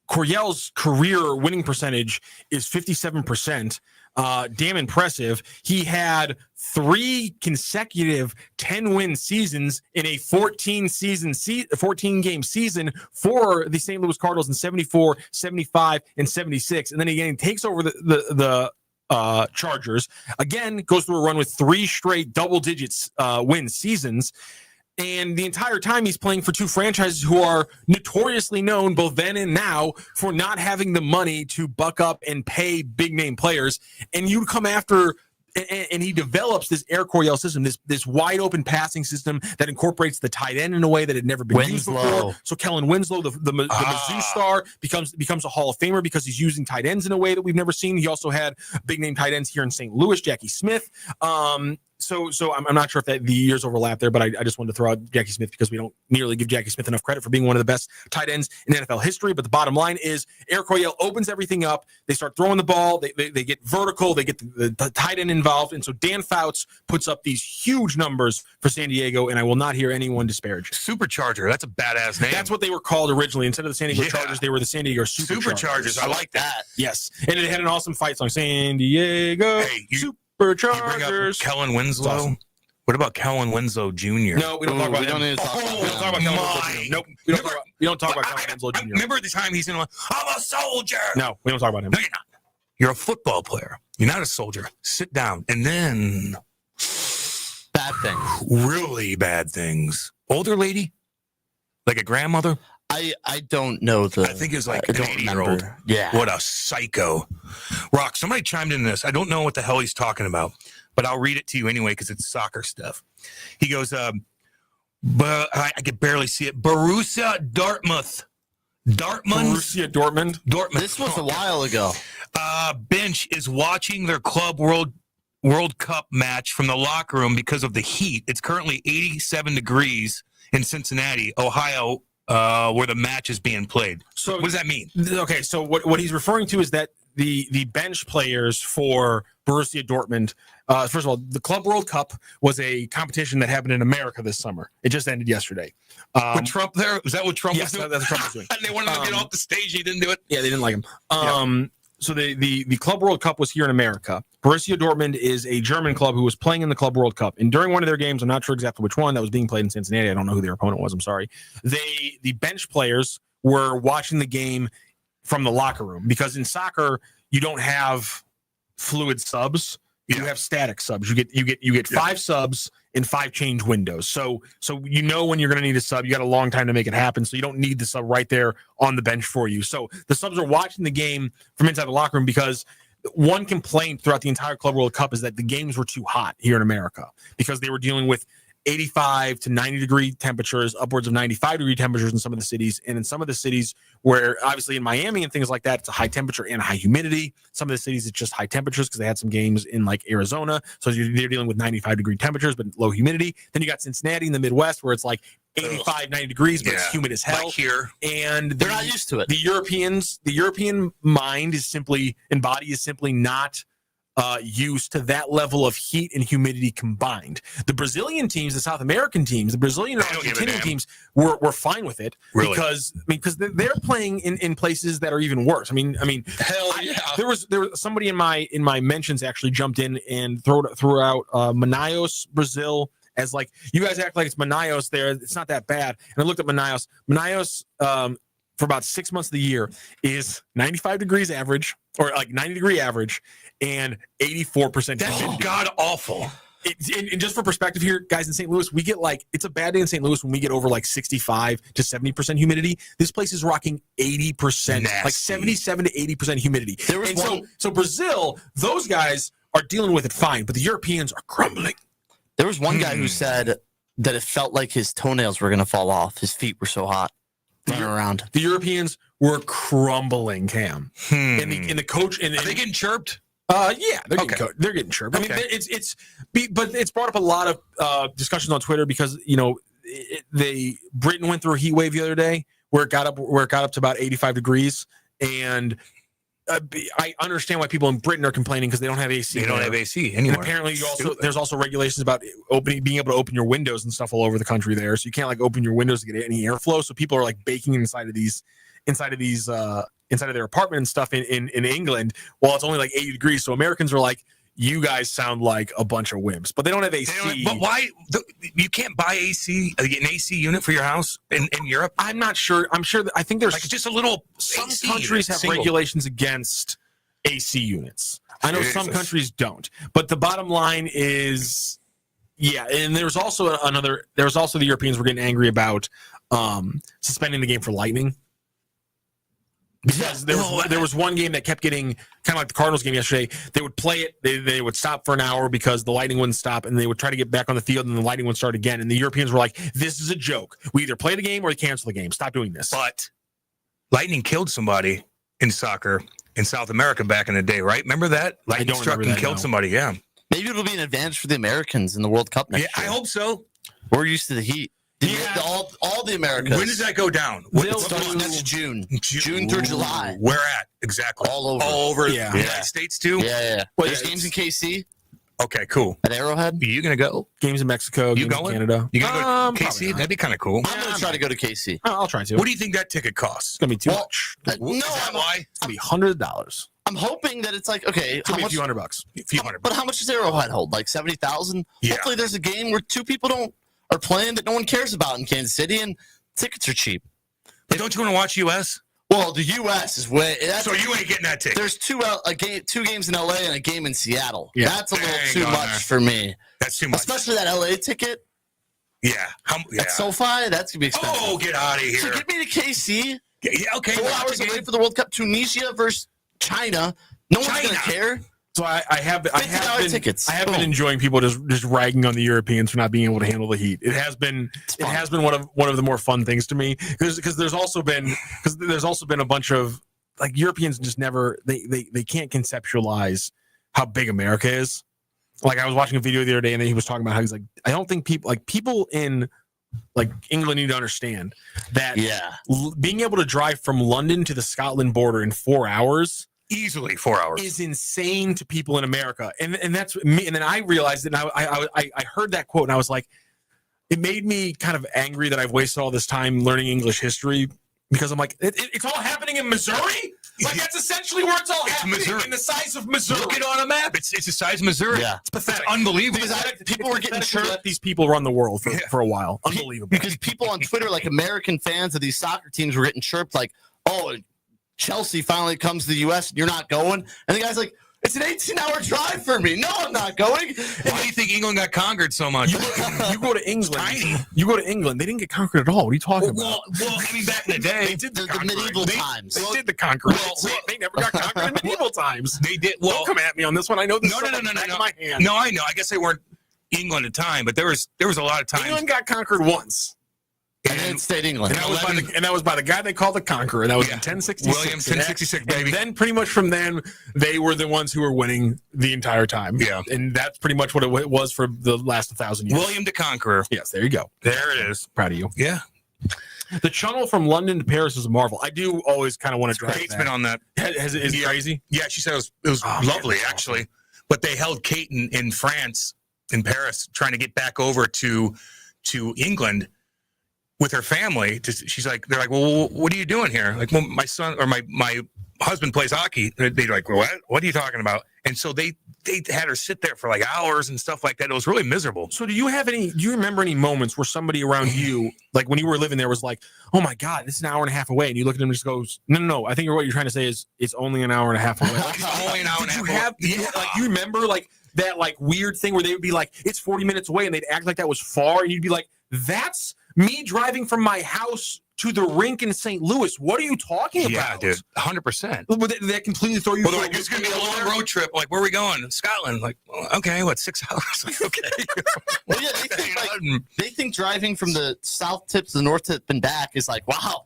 Speaker 11: Coryell's career winning percentage is 57%. Damn impressive. He had 3 consecutive 10-win seasons in a 14-game season for the St. Louis Cardinals in 74, 75, and 76. And then again, he takes over the Chargers. Again, goes through a run with 3 straight double-digit win seasons. And the entire time he's playing for 2 franchises who are notoriously known, both then and now, for not having the money to buck up and pay big name players. And you come after, and he develops this Air Coryell system, this wide open passing system that incorporates the tight end in a way that had never been used before. So Kellen Winslow, the Mizzou star, becomes a Hall of Famer because he's using tight ends in a way that we've never seen. He also had big name tight ends here in St. Louis, Jackie Smith. So I'm not sure if the years overlap there, but I just wanted to throw out Jackie Smith because we don't nearly give Jackie Smith enough credit for being one of the best tight ends in NFL history. But the bottom line is Air Coryell opens everything up. They start throwing the ball. They get vertical. They get the tight end involved. And so Dan Fouts puts up these huge numbers for San Diego, and I will not hear anyone disparage.
Speaker 8: Supercharger. That's a badass name.
Speaker 11: That's what they were called originally. Instead of the San Diego Chargers, they were the San Diego Superchargers.
Speaker 8: I like that.
Speaker 11: Yes. And it had an awesome fight song, San Diego Superchargers.
Speaker 8: Kellen Winslow.
Speaker 11: Awesome.
Speaker 8: What about Kellen Winslow Jr.?
Speaker 11: No, we don't talk about him.
Speaker 10: We don't talk about
Speaker 11: Kellen Winslow Jr. Nope. We don't talk about Kellen Winslow Jr.
Speaker 8: Remember the time he's in I'm a soldier.
Speaker 11: No, we don't talk about him.
Speaker 8: No, you're not. You're a football player. You're not a soldier. Sit down. And then
Speaker 10: bad things.
Speaker 8: Really bad things. Older lady? Like a grandmother?
Speaker 10: I don't know I
Speaker 8: think it was like an 80-year-old.
Speaker 10: Yeah.
Speaker 8: What a psycho. Rock, somebody chimed in this. I don't know what the hell he's talking about, but I'll read it to you anyway because it's soccer stuff. He goes, but I could barely see it. Borussia Dortmund.
Speaker 11: Borussia Dortmund?
Speaker 10: This was a while ago.
Speaker 8: Bench is watching their club World Cup match from the locker room because of the heat. It's currently 87 degrees in Cincinnati, Ohio, where the match is being played. So what does that mean?
Speaker 11: Okay, so what he's referring to is that the bench players for Borussia Dortmund. First of all, the Club World Cup was a competition that happened in America this summer. It just ended yesterday.
Speaker 8: With Trump there? Was that what Trump was doing?
Speaker 11: That's what Trump was doing.
Speaker 8: And they wanted him to get off the stage. He didn't do it.
Speaker 11: Yeah, they didn't like him. So the Club World Cup was here in America. Borussia Dortmund is a German club who was playing in the Club World Cup. And during one of their games, I'm not sure exactly which one, that was being played in Cincinnati. I don't know who their opponent was. I'm sorry. The bench players were watching the game from the locker room, because in soccer you don't have fluid subs. You have static subs. You get 5 subs in 5 change windows. So you know when you're going to need a sub. You got a long time to make it happen. So you don't need the sub right there on the bench for you. So the subs are watching the game from inside the locker room, because one complaint throughout the entire Club World Cup is that the games were too hot here in America, because they were dealing with 85 to 90 degree temperatures, upwards of 95 degree temperatures in some of the cities. And in some of the cities where, obviously in Miami and things like that, it's a high temperature and high humidity. Some of the cities, it's just high temperatures, because they had some games in like Arizona. So they're dealing with 95 degree temperatures, but low humidity. Then you got Cincinnati in the Midwest, where it's like 85, 90 degrees, but it's humid as hell.
Speaker 8: Like here.
Speaker 11: And
Speaker 10: they're not used to it.
Speaker 11: The European mind is simply, and body is simply not used to that level of heat and humidity combined. The Brazilian teams, the South American teams, the Brazilian and Argentinian teams were fine with it, because they're playing in places that are even worse. I mean,
Speaker 8: hell yeah.
Speaker 11: There was somebody in my mentions actually jumped in and threw out Manaus, Brazil, as like, you guys act like it's Manaus there. It's not that bad. And I looked at Manaus. Manaus, for about 6 months of the year, is 95 degrees average, or like 90 degree average, and 84%.
Speaker 8: That's god awful.
Speaker 11: And just for perspective here, guys, in St. Louis, we get like, it's a bad day in St. Louis when we get over like 65 to 70% humidity. This place is rocking 80%, like 77 to 80% humidity. So Brazil, those guys are dealing with it fine, but the Europeans are crumbling.
Speaker 10: There was one guy who said that it felt like his toenails were going to fall off. His feet were so hot. Running around.
Speaker 11: The Europeans were crumbling, Cam. And the coach, and
Speaker 8: are they getting chirped?
Speaker 11: Yeah, they're getting chirped. I mean, but it's brought up a lot of discussions on Twitter, because Britain went through a heat wave the other day where it got up to about 85 degrees, and I understand why people in Britain are complaining, because they don't have AC.
Speaker 8: They don't have AC anymore.
Speaker 11: And apparently, there's also regulations about being able to open your windows and stuff all over the country there. So you can't like open your windows to get any airflow. So people are like baking inside of their apartment and stuff in England, while it's only like 80 degrees. So Americans are like, you guys sound like a bunch of wimps, but they don't have AC.
Speaker 8: But why? You can't buy AC, an AC unit for your house in Europe?
Speaker 11: I'm not sure. I think there's
Speaker 8: like just a little.
Speaker 11: Some
Speaker 8: AC
Speaker 11: countries have regulations against AC units. I know some countries don't, but the bottom line is, yeah. And there's also the Europeans were getting angry about suspending the game for lightning. Because there was one game that kept getting, kind of like the Cardinals game yesterday. They would play it, they would stop for an hour because the lightning wouldn't stop, and they would try to get back on the field, and the lightning would start again. And the Europeans were like, "This is a joke. We either play the game or we cancel the game. Stop doing this."
Speaker 8: But lightning killed somebody in soccer in South America back in the day, right? Remember that? Lightning struck and killed somebody. Yeah.
Speaker 10: Maybe it'll be an advantage for the Americans in the World Cup next year.
Speaker 8: I hope so.
Speaker 10: We're used to the heat. All the Americas.
Speaker 8: When does that go down?
Speaker 10: That's June through July.
Speaker 8: Where at exactly?
Speaker 10: All over.
Speaker 8: All over the United States too.
Speaker 10: Yeah. Well, there's games in KC.
Speaker 8: Okay, cool.
Speaker 10: At Arrowhead.
Speaker 8: Are you gonna go?
Speaker 11: Games in Mexico.
Speaker 8: You
Speaker 11: games
Speaker 8: going?
Speaker 11: in Canada.
Speaker 8: You gonna go to KC? That'd be kind of cool.
Speaker 10: I'm gonna try to go to KC.
Speaker 11: I'll try to.
Speaker 8: What do you think that ticket costs?
Speaker 11: It's gonna be too much.
Speaker 10: No,
Speaker 8: is that why?
Speaker 11: It's gonna be $100.
Speaker 10: I'm hoping that it's like, okay,
Speaker 11: It's gonna be a few $100.
Speaker 10: But how much does Arrowhead hold? Like 70,000?
Speaker 8: Yeah.
Speaker 10: Hopefully there's a game where two people are playing that no one cares about in Kansas City, and tickets are cheap.
Speaker 8: But don't you want to watch US?
Speaker 10: Well, the US is way.
Speaker 8: So you ain't getting that ticket.
Speaker 10: There's two games in LA and a game in Seattle.
Speaker 11: Yeah.
Speaker 10: That's a little too much for me.
Speaker 8: That's too much.
Speaker 10: Especially that LA ticket.
Speaker 8: Yeah.
Speaker 10: At SoFi, that's gonna be expensive.
Speaker 8: Oh, get out of here.
Speaker 10: So get me to KC.
Speaker 8: Yeah, okay.
Speaker 10: 4 hours away for the World Cup. Tunisia versus China. No one's gonna care.
Speaker 11: So I have
Speaker 10: tickets.
Speaker 11: I have been enjoying people just ragging on the Europeans for not being able to handle the heat. It has been one of the more fun things to me, because there's also been a bunch of like Europeans just never they can't conceptualize how big America is. Like I was watching a video the other day, and then he was talking about how he's like, I don't think people in like England need to understand that being able to drive from London to the Scotland border in 4 hours
Speaker 8: Easily 4 hours.
Speaker 11: Is insane to people in America. And that's me. And then I realized it, and I heard that quote, and I was like, it made me kind of angry that I've wasted all this time learning English history, because I'm like, it's all happening in Missouri? Like, that's essentially where it's all happening.
Speaker 8: Missouri.
Speaker 11: In the size of Missouri.
Speaker 8: Look it on a map. It's the size of Missouri.
Speaker 10: Yeah.
Speaker 8: It's pathetic. Unbelievable.
Speaker 10: Because people were getting chirped.
Speaker 11: Let these people run the world for a while. Unbelievable.
Speaker 10: Because people on Twitter, like American fans of these soccer teams, were getting chirped like, oh, Chelsea finally comes to the U.S. and you're not going. And the guy's like, it's an 18-hour drive for me. No, I'm not going.
Speaker 8: Why do you think England got conquered so much?
Speaker 11: You go to England. You go to England. They didn't get conquered at all. What are you talking about?
Speaker 8: Well, I mean, back in the day,
Speaker 10: they did the medieval times.
Speaker 11: They did the conquering. They never got conquered in medieval times.
Speaker 8: They did. Well,
Speaker 11: don't come at me on this one. I know this.
Speaker 8: No.
Speaker 11: My hand.
Speaker 8: No, I know. I guess they weren't England at the time, but there was a lot of times.
Speaker 11: England got conquered once.
Speaker 10: And then it stayed England.
Speaker 11: And that was by the guy they called the Conqueror. That was in 1066.
Speaker 8: William, 1066, baby.
Speaker 11: And then pretty much from then, they were the ones who were winning the entire time.
Speaker 8: Yeah.
Speaker 11: And that's pretty much what it was for the last 1,000 years.
Speaker 8: William the Conqueror.
Speaker 11: Yes, there you go.
Speaker 8: There it is.
Speaker 11: Proud of you.
Speaker 8: Yeah.
Speaker 11: The tunnel from London to Paris is a marvel. I do always kind of want to drive
Speaker 8: Kate's been on that.
Speaker 11: Is it crazy?
Speaker 8: Yeah, she said it was lovely, actually. But they held Kate in France, in Paris, trying to get back over to England with her family. They're like, well, what are you doing here? Like, well, my son or my husband plays hockey. They're like, well, what are you talking about? And so they had her sit there for like hours and stuff like that. It was really miserable.
Speaker 11: So do you remember any moments where somebody around you, like when you were living there, was like, oh my God, this is an hour and a half away, and you look at them and just goes, no, I think what you're trying to say is it's only an hour and a half away.
Speaker 8: It's only an hour and a half away.
Speaker 11: You remember like that like weird thing where they would be like, it's 40 minutes away, and they'd act like that was far, and you'd be like, that's me driving from my house to the rink in St. Louis. What are you talking about?
Speaker 8: Yeah, dude, 100%.
Speaker 11: That completely throw you.
Speaker 8: Well, like, it's going to be a long road trip. Like, where are we going? Scotland. Like, well, okay, 6 hours? Like, okay.
Speaker 10: Well, yeah, they think driving from the south tip to the north tip and back is like, wow.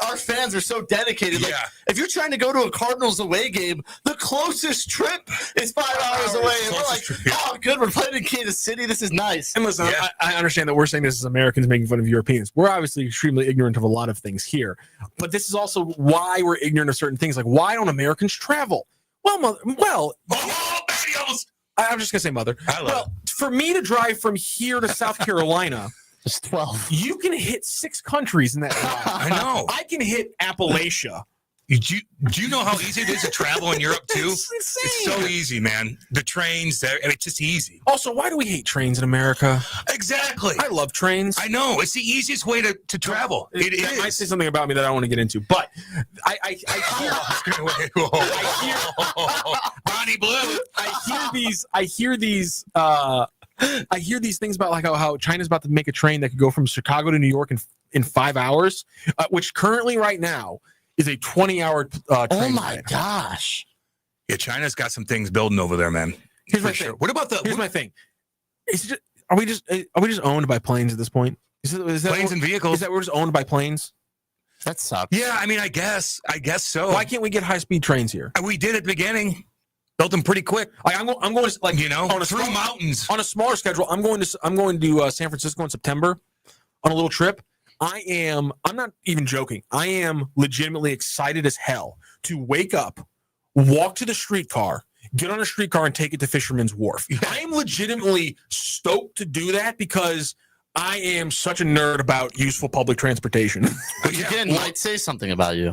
Speaker 10: Our fans are so dedicated. Like, if you're trying to go to a Cardinals away game, the closest trip is 5 hours away. And we're like, oh, good, we're playing in Kansas City. This is nice.
Speaker 11: And listen, I understand that we're saying this as Americans making fun of Europeans. We're obviously extremely ignorant of a lot of things here. But this is also why we're ignorant of certain things. Like, why don't Americans travel? Well, I'm just going to say mother. For me to drive from here to South Carolina,
Speaker 10: it's 12.
Speaker 11: You can hit 6 countries in that drive.
Speaker 8: I know.
Speaker 11: I can hit Appalachia.
Speaker 8: Do you know how easy it is to travel in Europe too?
Speaker 11: It's insane.
Speaker 8: It's so easy, man. The trains, it's just easy.
Speaker 11: Also, why do we hate trains in America?
Speaker 8: Exactly.
Speaker 11: I love trains.
Speaker 8: I know. It's the easiest way to travel.
Speaker 11: It might say something about me that I don't want to get into, but I hear
Speaker 8: Bonnie Blue.
Speaker 11: I hear these things about like how China's about to make a train that could go from Chicago to New York in 5 hours, which currently right now is a 20-hour train.
Speaker 10: Oh my gosh!
Speaker 8: Yeah, China's got some things building over there, man.
Speaker 11: Here's my thing.
Speaker 8: What about
Speaker 11: Here's my thing. Are we just owned by planes at this point? Is that
Speaker 8: planes and vehicles?
Speaker 11: Is that we're just owned by planes?
Speaker 10: That sucks.
Speaker 8: Yeah, I mean, I guess so.
Speaker 11: Why can't we get high-speed trains here?
Speaker 8: We did at the beginning. Built them pretty quick.
Speaker 11: Like I'm going to, like,
Speaker 8: through mountains
Speaker 11: on a smaller schedule. I'm going to San Francisco in September on a little trip. I'm not even joking. I am legitimately excited as hell to wake up, walk to the streetcar, get on a streetcar, and take it to Fisherman's Wharf. Yeah. I am legitimately stoked to do that because I am such a nerd about useful public transportation.
Speaker 10: Which again might say something about you.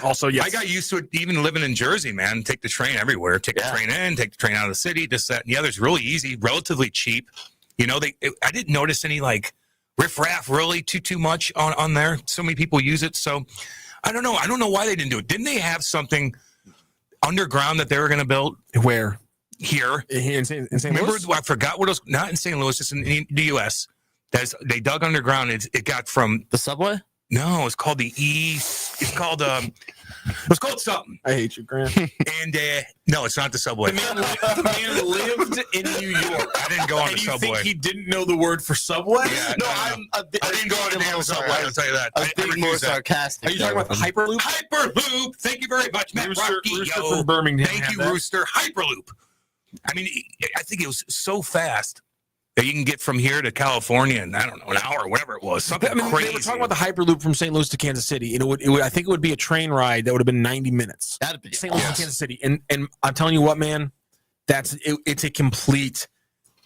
Speaker 11: Also, yes.
Speaker 8: I got used to it even living in Jersey, man. Take the train everywhere. Take the train in, take the train out of the city, this, that, and the other. It's really easy, relatively cheap. You know, I didn't notice any like riffraff really too much on there. So many people use it. So I don't know. I don't know why they didn't do it. Didn't they have something underground that they were going to build?
Speaker 11: Where?
Speaker 8: Here.
Speaker 11: In St.
Speaker 8: Remember,
Speaker 11: Louis?
Speaker 8: I forgot what it was. Not in St. Louis. It's in the U.S. They dug underground. It got from
Speaker 10: the subway.
Speaker 8: No, it's called the E. It's called something.
Speaker 11: I hate you, Grant.
Speaker 8: And no, it's not the subway.
Speaker 11: The man lived in New York.
Speaker 8: I didn't go on the subway.
Speaker 11: Think he didn't know the word for subway?
Speaker 8: Yeah, no, I didn't go on the damn subway. I'll tell you that.
Speaker 10: I was more sarcastic.
Speaker 11: Are you talking about Hyperloop?
Speaker 8: Hyperloop. Thank you very much, Matt
Speaker 11: Rooster from Birmingham.
Speaker 8: Thank you, Rooster. Hyperloop. I mean, I think it was so fast. that you can get from here to California in, I don't know, an hour, whatever it was. Something crazy.
Speaker 11: They were talking about the Hyperloop from St. Louis to Kansas City, and I think it would be a train ride that would have been 90 minutes.
Speaker 10: That'd be
Speaker 11: St. Louis to Kansas City, and I'm telling you what, man, it's a complete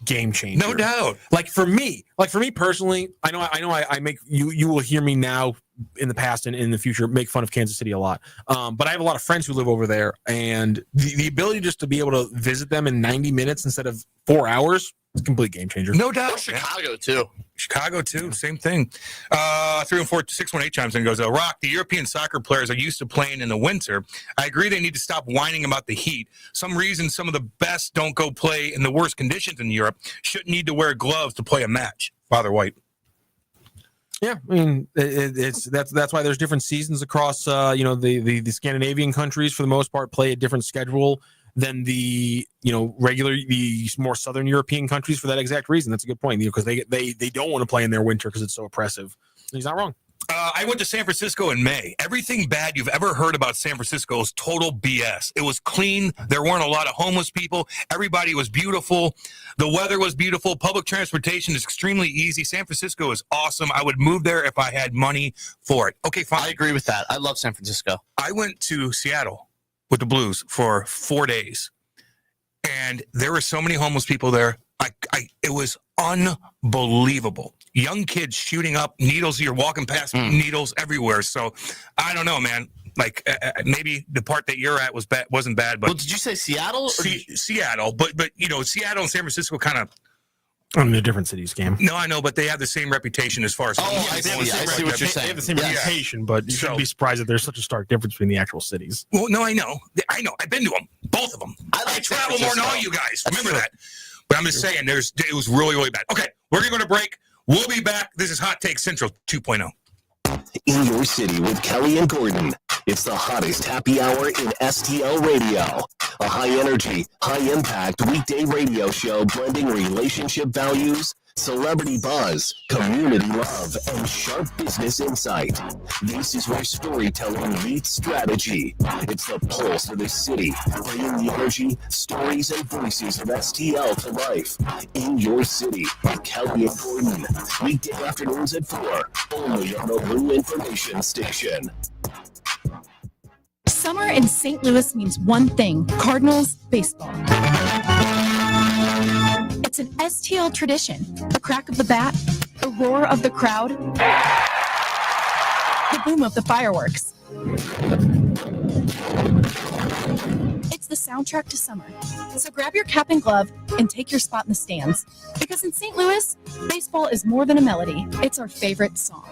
Speaker 11: game changer.
Speaker 8: No doubt.
Speaker 11: Like for me personally, I know I make you will hear me now in the past and in the future make fun of Kansas City a lot. But I have a lot of friends who live over there, and the ability just to be able to visit them in 90 minutes instead of 4 hours, it's a complete game changer.
Speaker 8: No doubt.
Speaker 10: Chicago too.
Speaker 8: Chicago too, same thing. 314-618 chimes in and goes, Rock, the European soccer players are used to playing in the winter. I agree they need to stop whining about the heat. Some reason some of the best don't go play in the worst conditions in Europe. Shouldn't need to wear gloves to play a match. Father White.
Speaker 11: Yeah, I mean that's why there's different seasons across the Scandinavian countries for the most part play a different schedule than the more southern European countries for that exact reason. That's a good point, because they don't want to play in their winter because it's so oppressive. He's not wrong.
Speaker 8: I went to San Francisco in May. Everything bad you've ever heard about San Francisco is total BS. It was clean. There weren't a lot of homeless people. Everybody was beautiful. The weather was beautiful. Public transportation is extremely easy. San Francisco is awesome. I would move there if I had money for it. Okay, fine.
Speaker 10: I agree with that. I love San Francisco.
Speaker 8: I went to Seattle with the Blues for 4 days, and there were so many homeless people there. It was unbelievable. Young kids shooting up needles. You're walking past needles everywhere. So I don't know, man. Like maybe the part that you're at wasn't bad. But
Speaker 10: did you say Seattle?
Speaker 8: Seattle, but Seattle and San Francisco kind of.
Speaker 11: They're different cities, Cam.
Speaker 8: No, I know, but they have the same reputation as far as.
Speaker 10: I see what you're saying.
Speaker 11: They have the same reputation, but you shouldn't be surprised that there's such a stark difference between the actual cities.
Speaker 8: Well, no, I know. I've been to them, both of them. I travel more than all you guys. Remember that. But I'm just saying, it was really, really bad. Okay, we're going to go to break. We'll be back. This is Hot Take Central 2.0.
Speaker 6: In your city with Kelly and Gordon. It's the hottest happy hour in STL radio. A high-energy, high-impact weekday radio show blending relationship values, celebrity buzz, community love, and sharp business insight. This is where storytelling meets strategy. It's the pulse of the city, bringing the energy, stories, and voices of STL to life. In your city with Kelly and Gordon. Weekday afternoons at 4, only on the Blue Information Station.
Speaker 1: Summer in St. Louis means one thing: Cardinals baseball. It's an STL tradition. The crack of the bat, the roar of the crowd, the boom of the fireworks. It's the soundtrack to summer. So grab your cap and glove and take your spot in the stands. Because in St. Louis, baseball is more than a melody. It's our favorite song.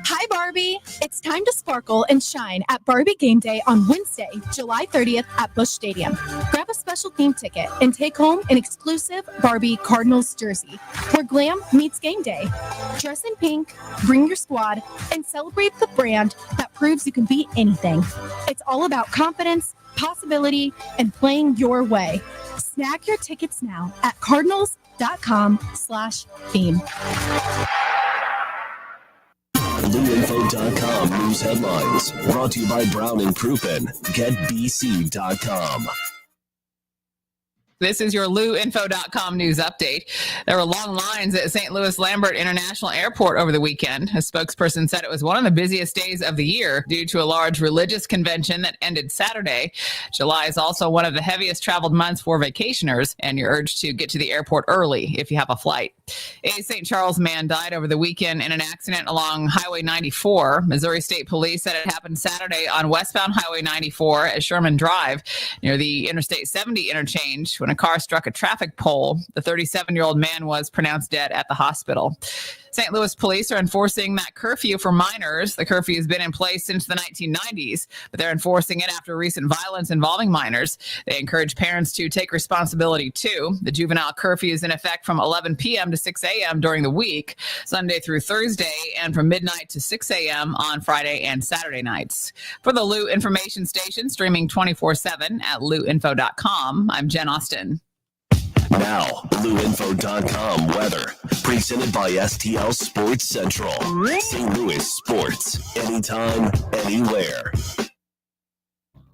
Speaker 1: Hi, Barbie. It's time to sparkle and shine at Barbie Game Day on Wednesday, July 30th at Busch Stadium. Grab a special theme ticket and take home an exclusive Barbie Cardinals jersey, where glam meets game day. Dress in pink, bring your squad, and celebrate the brand that proves you can beat anything. It's all about confidence, possibility, and playing your way. Snag your tickets now at cardinals.com/theme.
Speaker 6: BlueInfo.com news headlines brought to you by Brown and Crouppen. GetBC.com.
Speaker 17: This is your LouInfo.com news update. There were long lines at St. Louis Lambert International Airport over the weekend. A spokesperson said it was one of the busiest days of the year due to a large religious convention that ended Saturday. July is also one of the heaviest traveled months for vacationers, and you're urged to get to the airport early if you have a flight. A St. Charles man died over the weekend in an accident along Highway 94. Missouri State Police said it happened Saturday on westbound Highway 94 at Sherman Drive near the Interstate 70 interchange. When a car struck a traffic pole, the 37-year-old man was pronounced dead at the hospital. St. Louis police are enforcing that curfew for minors. The curfew has been in place since the 1990s, but they're enforcing it after recent violence involving minors. They encourage parents to take responsibility too. The juvenile curfew is in effect from 11 p.m. to 6 a.m. during the week, Sunday through Thursday, and from midnight to 6 a.m. on Friday and Saturday nights. For the Lou Information Station, streaming 24/7 at LouInfo.com, I'm Jen Austin.
Speaker 6: Now, BlueInfo.com weather. Presented by STL Sports Central. St. Louis sports. Anytime, anywhere.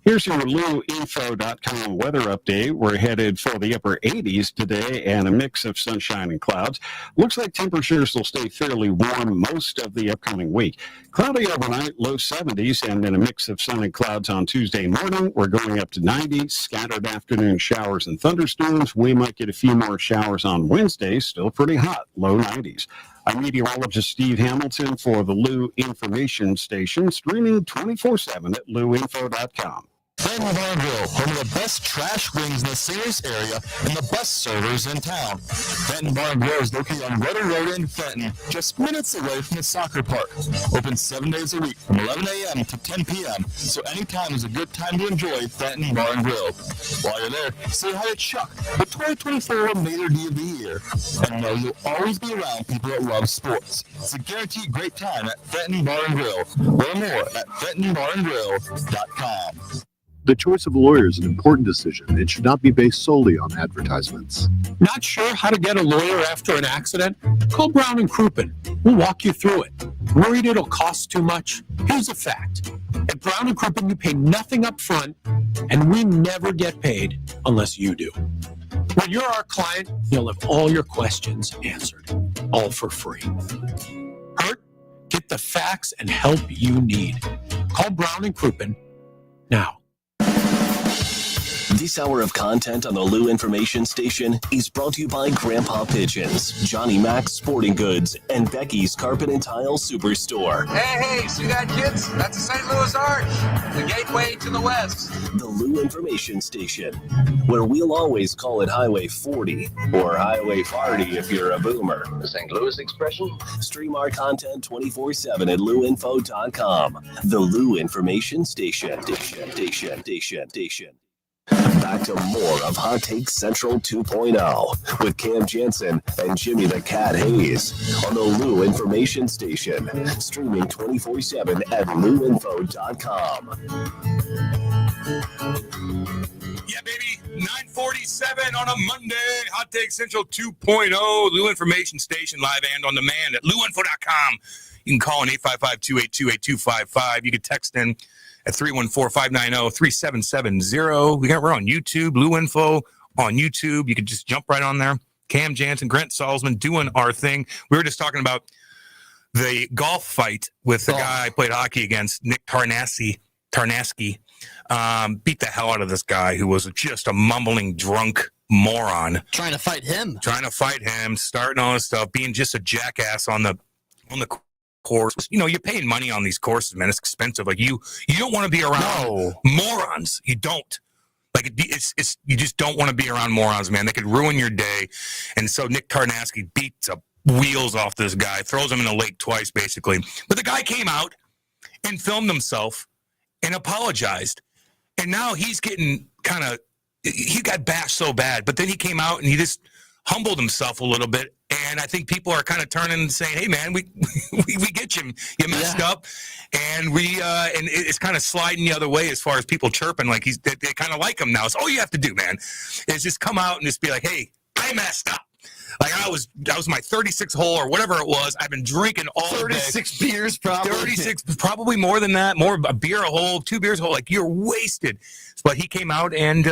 Speaker 18: Here's your LouInfo.com weather update. We're headed for the upper 80s today and a mix of sunshine and clouds. Looks like temperatures will stay fairly warm most of the upcoming week. Cloudy overnight, low 70s, and then a mix of sun and clouds on Tuesday morning. We're going up to 90, scattered afternoon showers and thunderstorms. We might get a few more showers on Wednesday, still pretty hot, low 90s. I'm meteorologist Steve Hamilton for the Lou Information Station, streaming 24/7 at louinfo.com.
Speaker 2: Fenton Bar and Grill, home of the best trash wings in the Sirius area and the best servers in town. Fenton Bar and Grill is located on Rudder Road in Fenton, just minutes away from the soccer park. Open 7 days a week from 11 a.m. to 10 p.m., so anytime is a good time to enjoy Fenton Bar and Grill. While you're there, say hi to Chuck, the 2024 Maitre D' of the Year, and know you'll always be around people that love sports. It's a guaranteed great time at Fenton Bar and Grill. Learn more at FentonBarandGrill.com.
Speaker 13: The choice of a lawyer is an important decision. It should not be based solely on advertisements.
Speaker 14: Not sure how to get a lawyer after an accident? Call Brown and Crouppen. We'll walk you through it. Worried it'll cost too much? Here's a fact. At Brown and Crouppen, you pay nothing up front, and we never get paid unless you do. When you're our client, you'll have all your questions answered, all for free. Hurt? Get the facts and help you need. Call Brown and Crouppen now.
Speaker 6: This hour of content on the Lou Information Station is brought to you by Grandpa Pigeons, Johnny Mac's Sporting Goods, and Becky's Carpet and Tile Superstore.
Speaker 15: Hey, see that, kids? That's the St. Louis Arch, the gateway to the west.
Speaker 6: The Lou Information Station, where we'll always call it Highway 40 or Highway 40 if you're a boomer.
Speaker 15: The St. Louis expression?
Speaker 6: Stream our content 24/7 at louinfo.com. The Lou Information Station. Back to more of Hot Take Central 2.0 with Cam Janssen and Jimmy the Cat Hayes on the Lou Information Station, streaming 24/7 at louinfo.com.
Speaker 8: Yeah, baby, 9:47 on a Monday, Hot Take Central 2.0, Lou Information Station, live and on demand at louinfo.com. You can call in 855-282-8255. You can text in at 314-590-3770. We're on YouTube, Lou Info on YouTube. You can just jump right on there. Cam Janssen, Grant Salzman doing our thing. We were just talking about the golf fight with the guy I played hockey against, Nick Tarnasky. Beat the hell out of this guy who was just a mumbling drunk moron.
Speaker 10: Trying to fight him,
Speaker 8: starting all this stuff, being just a jackass on the course. You know, you're paying money on these courses, man. It's expensive. Like you don't want to be around morons. You don't. Like it's you just don't want to be around morons, man. They could ruin your day. And so Nick Tarnasky beats the wheels off this guy, throws him in the lake twice, basically. But the guy came out and filmed himself and apologized. And now he's getting he got bashed so bad. But then he came out and he just humbled himself a little bit. And I think people are kind of turning and saying, "Hey, man, we get you. You messed up," and and it's kind of sliding the other way as far as people chirping like they kind of like him now. So all you have to do, man, is just come out and just be like, "Hey, I messed up. Like that was my 36th hole or whatever it was. I've been drinking all
Speaker 10: 36 beers, probably
Speaker 8: 36, probably more than that. More a beer a hole, 2 beers a hole. Like you're wasted." But he came out and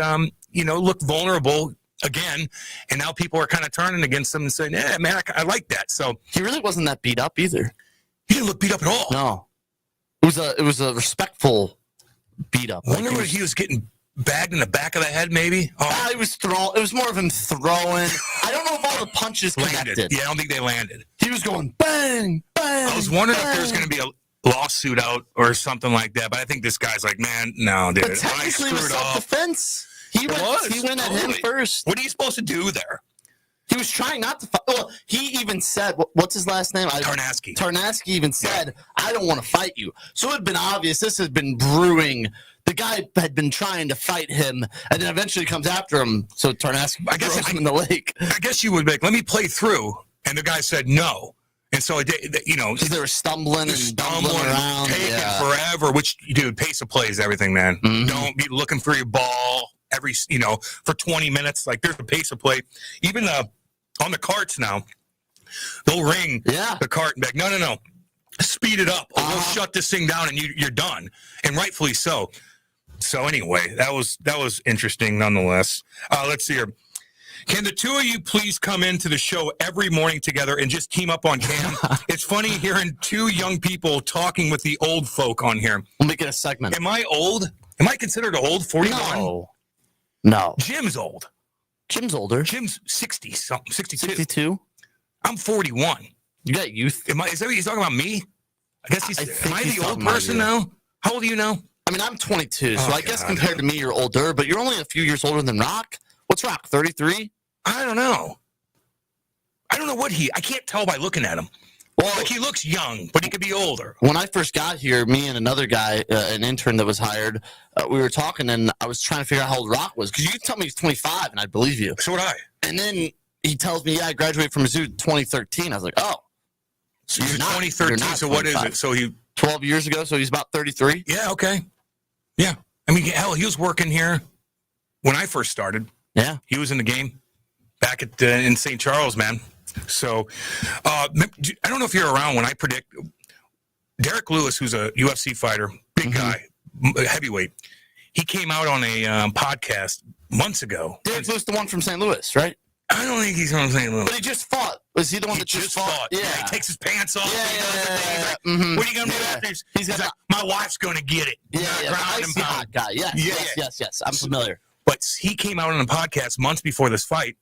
Speaker 8: looked vulnerable again, and now people are kind of turning against him and saying, "Yeah, man, I like that." So
Speaker 10: he really wasn't that beat up either.
Speaker 8: He didn't look beat up at all.
Speaker 10: No, it was a respectful beat up.
Speaker 8: I wonder what he was getting bagged in the back of the head, maybe.
Speaker 10: It was it was more of him throwing. I don't know if all the punches connected.
Speaker 8: Yeah, I don't think they landed.
Speaker 10: He was going bang, bang.
Speaker 8: I was wondering if there was going to be a lawsuit out or something like that, but I think this guy's like, "Man, no, dude,
Speaker 10: but technically, it was self-defense. He went at him first.
Speaker 8: What are you supposed to do there?
Speaker 10: He was trying not to fight. Well, he even said, what's his last name?
Speaker 8: Tarnasky.
Speaker 10: Tarnasky even said, "I don't want to fight you." So it had been obvious. This had been brewing. The guy had been trying to fight him, and then eventually comes after him. So Tarnasky throws him in the lake.
Speaker 8: I guess you would be like, "Let me play through." And the guy said no. And so,
Speaker 10: because they were stumbling around.
Speaker 8: Taking forever, which, dude, pace of play is everything, man. Mm-hmm. Don't be looking for your ball for 20 minutes. Like, there's a pace of play. Even on the carts now, they'll ring the cart and be like, no, speed it up. Or we'll shut this thing down and you're done. And rightfully so. So anyway, that was interesting nonetheless. Let's see here. Can the two of you please come into the show every morning together and just team up on Cam? It's funny hearing two young people talking with the old folk on here.
Speaker 10: We'll make it a segment.
Speaker 8: Am I old? Am I considered old? 41?
Speaker 10: No.
Speaker 8: Jim's old.
Speaker 10: Jim's older.
Speaker 8: Jim's 60 something, 62.
Speaker 10: 62.
Speaker 8: I'm 41.
Speaker 10: You got youth.
Speaker 8: Is that what he's talking about me? I guess am I
Speaker 10: he's
Speaker 8: the old
Speaker 10: talking about
Speaker 8: person
Speaker 10: you.
Speaker 8: now? How old are you now?
Speaker 10: I mean, I'm 22, so I guess compared to me, you're older, but you're only a few years older than Rock. What's Rock, 33?
Speaker 8: I don't know. I don't know I can't tell by looking at him. Well, like he looks young, but he could be older.
Speaker 10: When I first got here, me and another guy, an intern that was hired, we were talking, and I was trying to figure out how old Rock was, because you could tell me he's 25, and I'd believe you.
Speaker 8: So would I.
Speaker 10: And then he tells me, I graduated from Mizzou in 2013. I was like, oh.
Speaker 8: So you're 2013, so what is it? So he
Speaker 10: 12 years ago, so he's about 33?
Speaker 8: Yeah, okay. Yeah. I mean, hell, he was working here when I first started.
Speaker 10: Yeah.
Speaker 8: He was in the game back at in St. Charles, man. So I don't know if you're around when I predict Derek Lewis, who's a UFC fighter, big guy, heavyweight. He came out on a podcast months ago.
Speaker 10: Derek Lewis, the one from St. Louis, right?
Speaker 8: I don't think he's from St. Louis.
Speaker 10: But he just fought. Was he the one that
Speaker 8: just fought? Yeah. He takes his pants off.
Speaker 10: Yeah.
Speaker 8: What are you going to do after this? He's like, my wife's going to get it.
Speaker 10: Yeah. The icy hot guy. Yes. I'm familiar.
Speaker 8: But he came out on a podcast months before this fight,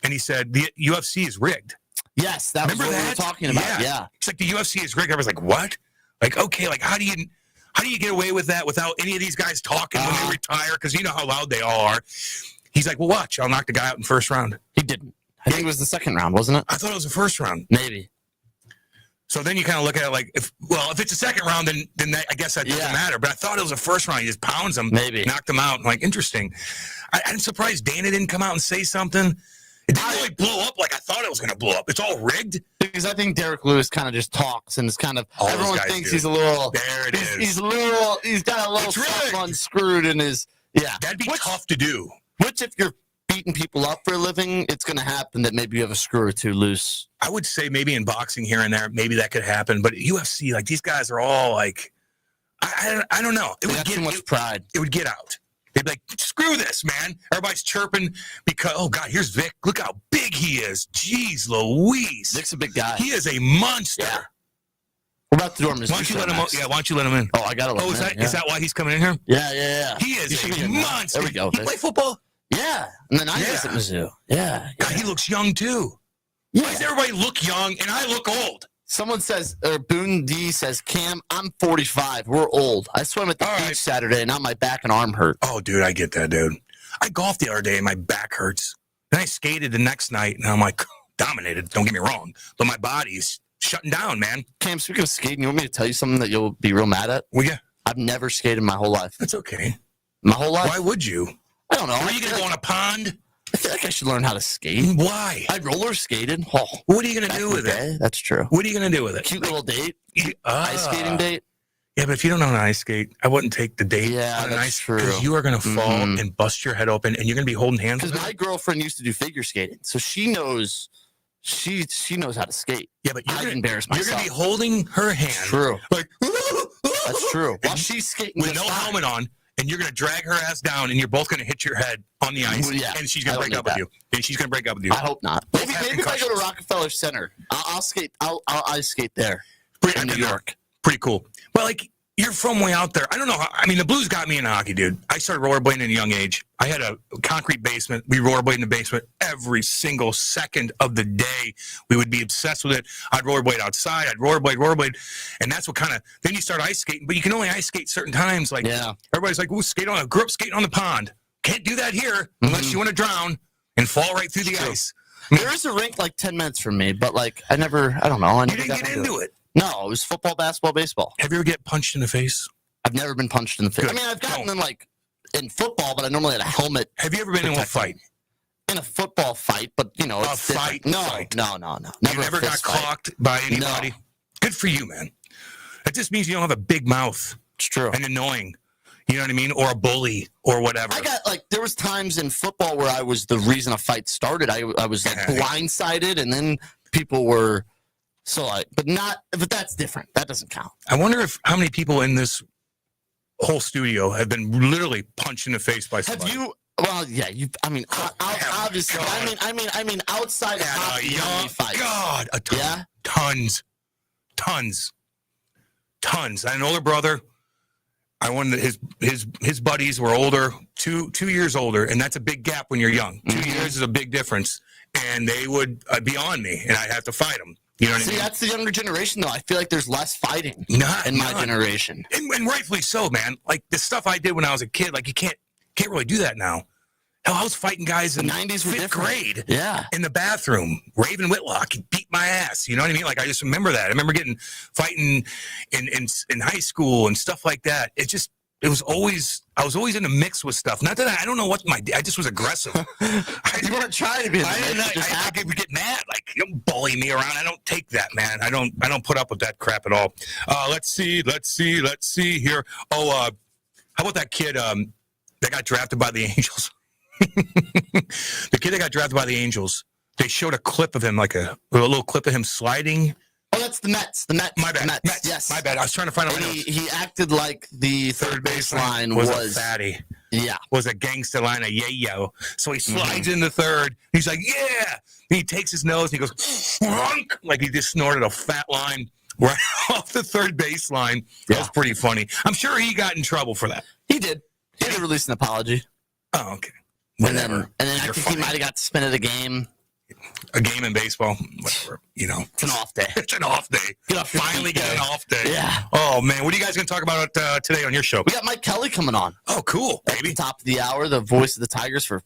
Speaker 8: and he said the UFC is rigged.
Speaker 10: Yes, that was what we were talking about. Yeah.
Speaker 8: It's like the UFC is rigged. I was like, what? Like, okay, like how do you get away with that without any of these guys talking when they retire? Because you know how loud they all are. He's like, well, watch. I'll knock the guy out in the first round.
Speaker 10: He didn't. I think it was the second round, wasn't it?
Speaker 8: I thought it was the first round.
Speaker 10: Maybe.
Speaker 8: So then you kind of look at it like, if it's a second round, then I guess that doesn't matter. But I thought it was the first round. He just pounds him, knocked him out. I'm like, interesting. I'm surprised Dana didn't come out and say something. It didn't really blow up like I thought it was going to blow up. It's all rigged.
Speaker 10: Because I think Derek Lewis kind of just talks and it's kind of everyone thinks he's a little.
Speaker 8: There it is.
Speaker 10: He's got a little something unscrewed in his. Yeah,
Speaker 8: that'd be tough to do.
Speaker 10: Which, if you're beating people up for a living, it's going to happen that maybe you have a screw or two loose.
Speaker 8: I would say maybe in boxing here and there, maybe that could happen. But UFC, like these guys are all like, I don't know. It would get
Speaker 10: too much pride.
Speaker 8: It would get out. They'd be like, screw this, man. Everybody's chirping because, oh, God, here's Vic. Look how big he is. Jeez Louise.
Speaker 10: Vic's a big guy.
Speaker 8: He is a monster.
Speaker 10: Yeah. We're about to do our Mizzou.
Speaker 8: Why don't you let him? Why don't you let him in?
Speaker 10: Oh, I got to let him in.
Speaker 8: Is that why he's coming in here?
Speaker 10: Yeah.
Speaker 8: He is a monster.
Speaker 10: There we go.
Speaker 8: He play football?
Speaker 10: Yeah. And then I was at Mizzou. Yeah.
Speaker 8: God, he looks young, too.
Speaker 10: Yeah.
Speaker 8: Why does everybody look young and I look old?
Speaker 10: Someone says, or Boone D says, Cam, I'm 45. We're old. I swam at the beach Saturday, and now my back and arm hurt.
Speaker 8: Oh, dude, I get that, dude. I golfed the other day, and my back hurts. Then I skated the next night, and I'm like, dominated. Don't get me wrong. But my body's shutting down, man.
Speaker 10: Cam, speaking of skating, you want me to tell you something that you'll be real mad at?
Speaker 8: Well, yeah.
Speaker 10: I've never skated my whole life.
Speaker 8: That's okay.
Speaker 10: My whole life?
Speaker 8: Why would you?
Speaker 10: I don't know.
Speaker 8: Are you going to go on a pond?
Speaker 10: I feel like I should learn how to skate.
Speaker 8: Why?
Speaker 10: I roller skated. Oh,
Speaker 8: what are you going to do with it?
Speaker 10: That's true.
Speaker 8: What are you going to do with it?
Speaker 10: Cute little date. Ice skating date.
Speaker 8: Yeah, but if you don't know how to ice skate, I wouldn't take the date on an
Speaker 10: that's
Speaker 8: ice
Speaker 10: true.
Speaker 8: because you are going to fall and bust your head open, and you're going to be holding hands.
Speaker 10: Because my girlfriend used to do figure skating, so she knows. She knows how to skate.
Speaker 8: Yeah, but
Speaker 10: I'd embarrass myself.
Speaker 8: You're going to be holding her hand.
Speaker 10: True.
Speaker 8: Like
Speaker 10: that's true. While she's skating
Speaker 8: with no helmet on. And you're going to drag her ass down, and you're both going to hit your head on the ice, and she's going to break up with you. And she's going to break up with you.
Speaker 10: I hope not. Maybe if I go to Rockefeller Center, I'll skate. I'll ice skate there in New York.
Speaker 8: Pretty cool. But, like, you're from way out there. I don't know. The Blues got me into hockey, dude. I started rollerblading at a young age. I had a concrete basement. We rollerblade in the basement every single second of the day. We would be obsessed with it. I'd rollerblade outside. I'd rollerblade. And that's what kind of, then you start ice skating. But you can only ice skate certain times. Like, everybody's like, I grew up skating on the pond. Can't do that here unless you want to drown and fall right through the ice.
Speaker 10: There is a rink like 10 minutes from me, but, like, I don't know.
Speaker 8: You didn't get into it.
Speaker 10: No, it was football, basketball, baseball.
Speaker 8: Have you ever get punched in the face?
Speaker 10: I've never been punched in the face.
Speaker 8: Good.
Speaker 10: I mean, I've gotten them like in football, but I normally had a helmet.
Speaker 8: Have you ever been in a fight?
Speaker 10: In a football fight, but it's
Speaker 8: a fight.
Speaker 10: No.
Speaker 8: You never got clocked by anybody.
Speaker 10: No.
Speaker 8: Good for you, man. That just means you don't have a big mouth.
Speaker 10: It's true.
Speaker 8: And annoying. You know what I mean? Or a bully or whatever.
Speaker 10: I got there was times in football where I was the reason a fight started. I was like blindsided, and then people were. So but that's different. That doesn't count.
Speaker 8: I wonder how many people in this whole studio have been literally punched in the face by somebody.
Speaker 10: Have you? Well, yeah. Obviously. I mean, outside of hockey, how many fights?
Speaker 8: God, tons. I had an older brother. I wanted his buddies were older, 2 years older, and that's a big gap when you're young. 2 years is a big difference, and they would be on me, and I'd have to fight them. You know what I mean?
Speaker 10: That's the younger generation, though. I feel like there's less fighting in my generation,
Speaker 8: and rightfully so, man. Like the stuff I did when I was a kid, like you can't really do that now. Hell, I was fighting guys in the 90s, 5th grade.
Speaker 10: Yeah.
Speaker 8: In the bathroom. Raven Whitlock, he beat my ass. You know what I mean? Like, I just remember that. I remember fighting in high school and stuff like that. I was always in a mix with stuff. Not that I don't know what I just was aggressive.
Speaker 10: You weren't trying to be.
Speaker 8: I would get mad. Like, you don't bully me around. I don't take that, man. I don't put up with that crap at all. Let's see here. Oh, how about that kid that got drafted by the Angels? The kid that got drafted by the Angels, they showed a clip of him, like a little clip of him sliding.
Speaker 10: Oh, that's the Mets. My bad. Mets. Yes.
Speaker 8: My bad. I was trying to find out.
Speaker 10: He acted like the third baseline
Speaker 8: was a fatty.
Speaker 10: Yeah.
Speaker 8: Was a gangster line, a yayo. So he slides in the third. He's like, yeah. And he takes his nose and he goes, like he just snorted a fat line right off the third baseline. That was pretty funny. I'm sure he got in trouble for that.
Speaker 10: He did. He did release an apology.
Speaker 8: Oh, okay.
Speaker 10: Whatever. And then I think he might have got suspended a game.
Speaker 8: A game in baseball, whatever, you know.
Speaker 10: It's an off day.
Speaker 8: It's an off day. Finally get an off day.
Speaker 10: Yeah.
Speaker 8: Oh, man. What are you guys going to talk about today on your show?
Speaker 10: We got Mike Kelly coming on.
Speaker 8: Oh, cool, baby.
Speaker 10: Top of the hour, the voice of the Tigers for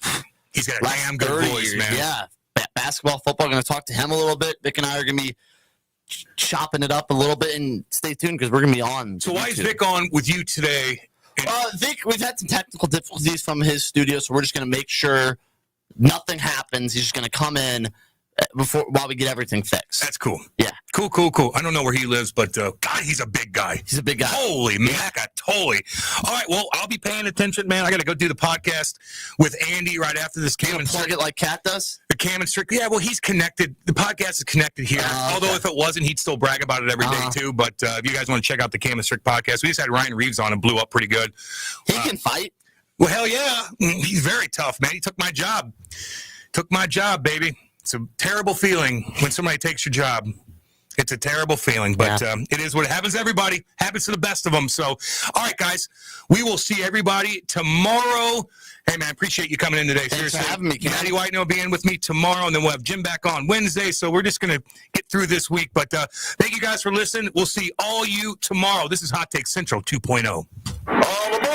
Speaker 8: He's got a damn good voice, man.
Speaker 10: Yeah. Basketball, football, going to talk to him a little bit. Vic and I are going to be chopping it up a little bit, and stay tuned because we're going to be on.
Speaker 8: So why is Vic on with you today?
Speaker 10: Vic, we've had some technical difficulties from his studio, so we're just going to make sure nothing happens. He's just going to come in while we get everything fixed.
Speaker 8: That's cool.
Speaker 10: Yeah.
Speaker 8: Cool. I don't know where he lives, but God, he's a big guy.
Speaker 10: He's a big guy.
Speaker 8: Holy macca, totally. All right, well, I'll be paying attention, man. I got to go do the podcast with Andy right after this.
Speaker 10: Cam and plug it like Cat does?
Speaker 8: The Cam and Strick. Yeah, well, he's connected. The podcast is connected here. Although if it wasn't, he'd still brag about it every day too. But if you guys want to check out the Cam and Strick podcast, we just had Ryan Reeves on and blew up pretty good.
Speaker 10: He can fight.
Speaker 8: Well, hell yeah. He's very tough, man. He took my job. Took my job, baby. It's a terrible feeling when somebody takes your job. It's a terrible feeling, but it is what happens to everybody. Happens to the best of them. So, all right, guys, we will see everybody tomorrow. Hey, man, appreciate you coming in today.
Speaker 10: Thanks for having me, Cam.
Speaker 8: Maddie White will be in with me tomorrow, and then we'll have Jim back on Wednesday. So we're just going to get through this week. But thank you guys for listening. We'll see all you tomorrow. This is Hot Take Central 2.0. All aboard!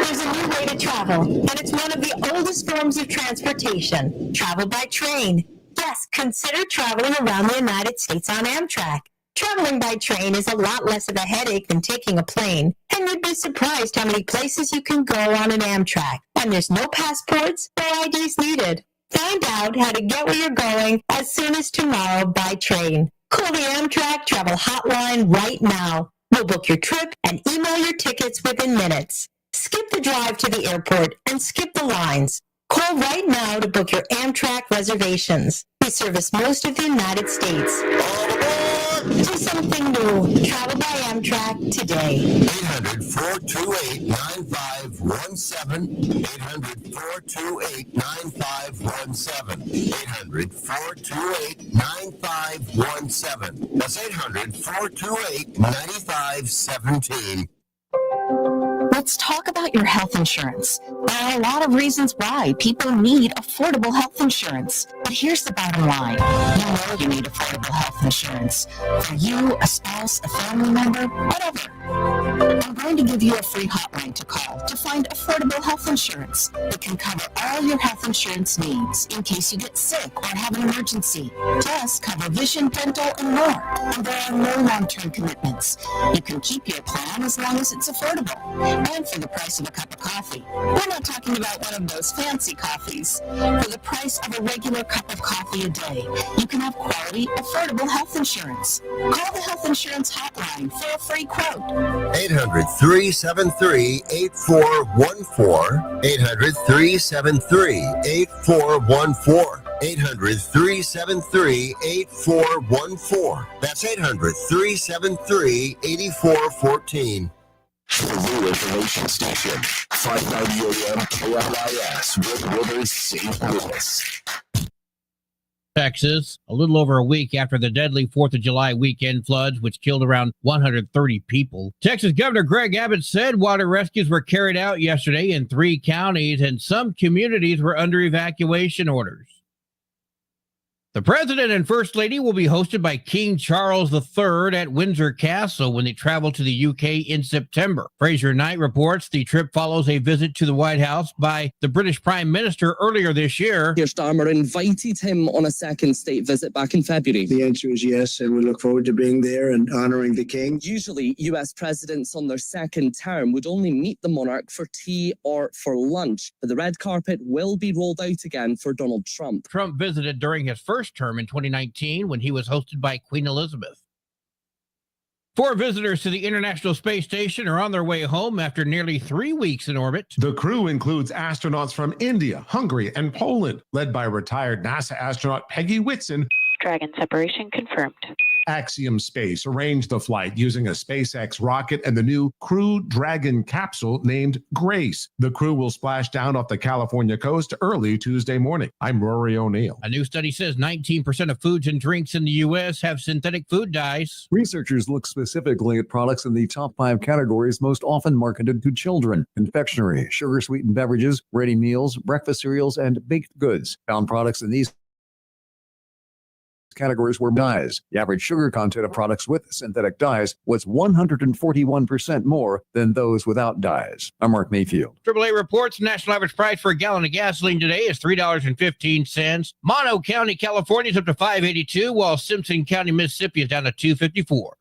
Speaker 21: There's a new way to travel, and it's one of the oldest forms of transportation. Travel by train. Yes, consider traveling around the United States on Amtrak. Traveling by train is a lot less of a headache than taking a plane, and you'd be surprised how many places you can go on an Amtrak. And there's no passports or IDs needed. Find out how to get where you're going as soon as tomorrow by train. Call the Amtrak Travel Hotline right now. We'll book your trip and email your tickets within minutes. Skip the drive to the airport and skip the lines. Call right now to book your Amtrak reservations. We service most of the United States. Do something new. Travel by Amtrak today.
Speaker 3: 800-428-9517. 800-428-9517. 800-428-9517. That's 800-428-9517.
Speaker 7: Let's talk about your health insurance. There are a lot of reasons why people need affordable health insurance. But here's the bottom line. You know you need affordable health insurance. For you, a spouse, a family member, whatever. I'm going to give you a free hotline to call to find affordable health insurance that can cover all your health insurance needs in case you get sick or have an emergency. Plus, cover vision, dental, and more. And there are no long-term commitments. You can keep your plan as long as it's affordable. And for the price of a cup of coffee. We're not talking about one of those fancy coffees. For the price of a regular cup of coffee a day, you can have quality, affordable health insurance. Call the health insurance hotline for a free quote.
Speaker 3: 800-373-8414. 800-373-8414. 800-373-8414. That's 800-373-8414.
Speaker 6: The Lou Information Station, 590 AM KLIS, Wood River, St. Louis.
Speaker 22: Texas, a little over a week after the deadly 4th of July weekend floods, which killed around 130 people. Texas Governor Greg Abbott said water rescues were carried out yesterday in 3 counties, and some communities were under evacuation orders. The President and First Lady will be hosted by King Charles III at Windsor Castle when they travel to the UK in September. Fraser Knight reports the trip follows a visit to the White House by the British Prime Minister earlier this year.
Speaker 12: Keir Starmer invited him on a second state visit back in February.
Speaker 16: The answer is yes, and we look forward to being there and honouring the King.
Speaker 12: Usually, US presidents on their second term would only meet the monarch for tea or for lunch, but the red carpet will be rolled out again for Donald Trump.
Speaker 22: Trump visited during his first term in 2019 when he was hosted by Queen Elizabeth. 4 visitors to the International Space Station are on their way home after nearly 3 weeks in orbit.
Speaker 19: The crew includes astronauts from India, Hungary, and Poland, led by retired NASA astronaut Peggy Whitson.
Speaker 20: Dragon separation confirmed.
Speaker 19: Axiom Space arranged the flight using a SpaceX rocket and the new Crew Dragon capsule named Grace. The crew will splash down off the California coast early Tuesday morning. I'm Rory O'Neill.
Speaker 22: A new study says 19% of foods and drinks in the U.S. have synthetic food dyes.
Speaker 23: Researchers look specifically at products in the top 5 categories most often marketed to children: confectionery, sugar-sweetened beverages, ready meals, breakfast cereals, and baked goods. Found products in these categories were dyes. The average sugar content of products with synthetic dyes was 141% more than those without dyes. I'm Mark Mayfield.
Speaker 22: AAA reports the national average price for a gallon of gasoline today is $3.15. Mono County, California is up to $5.82, while Simpson County, Mississippi is down to $2.54.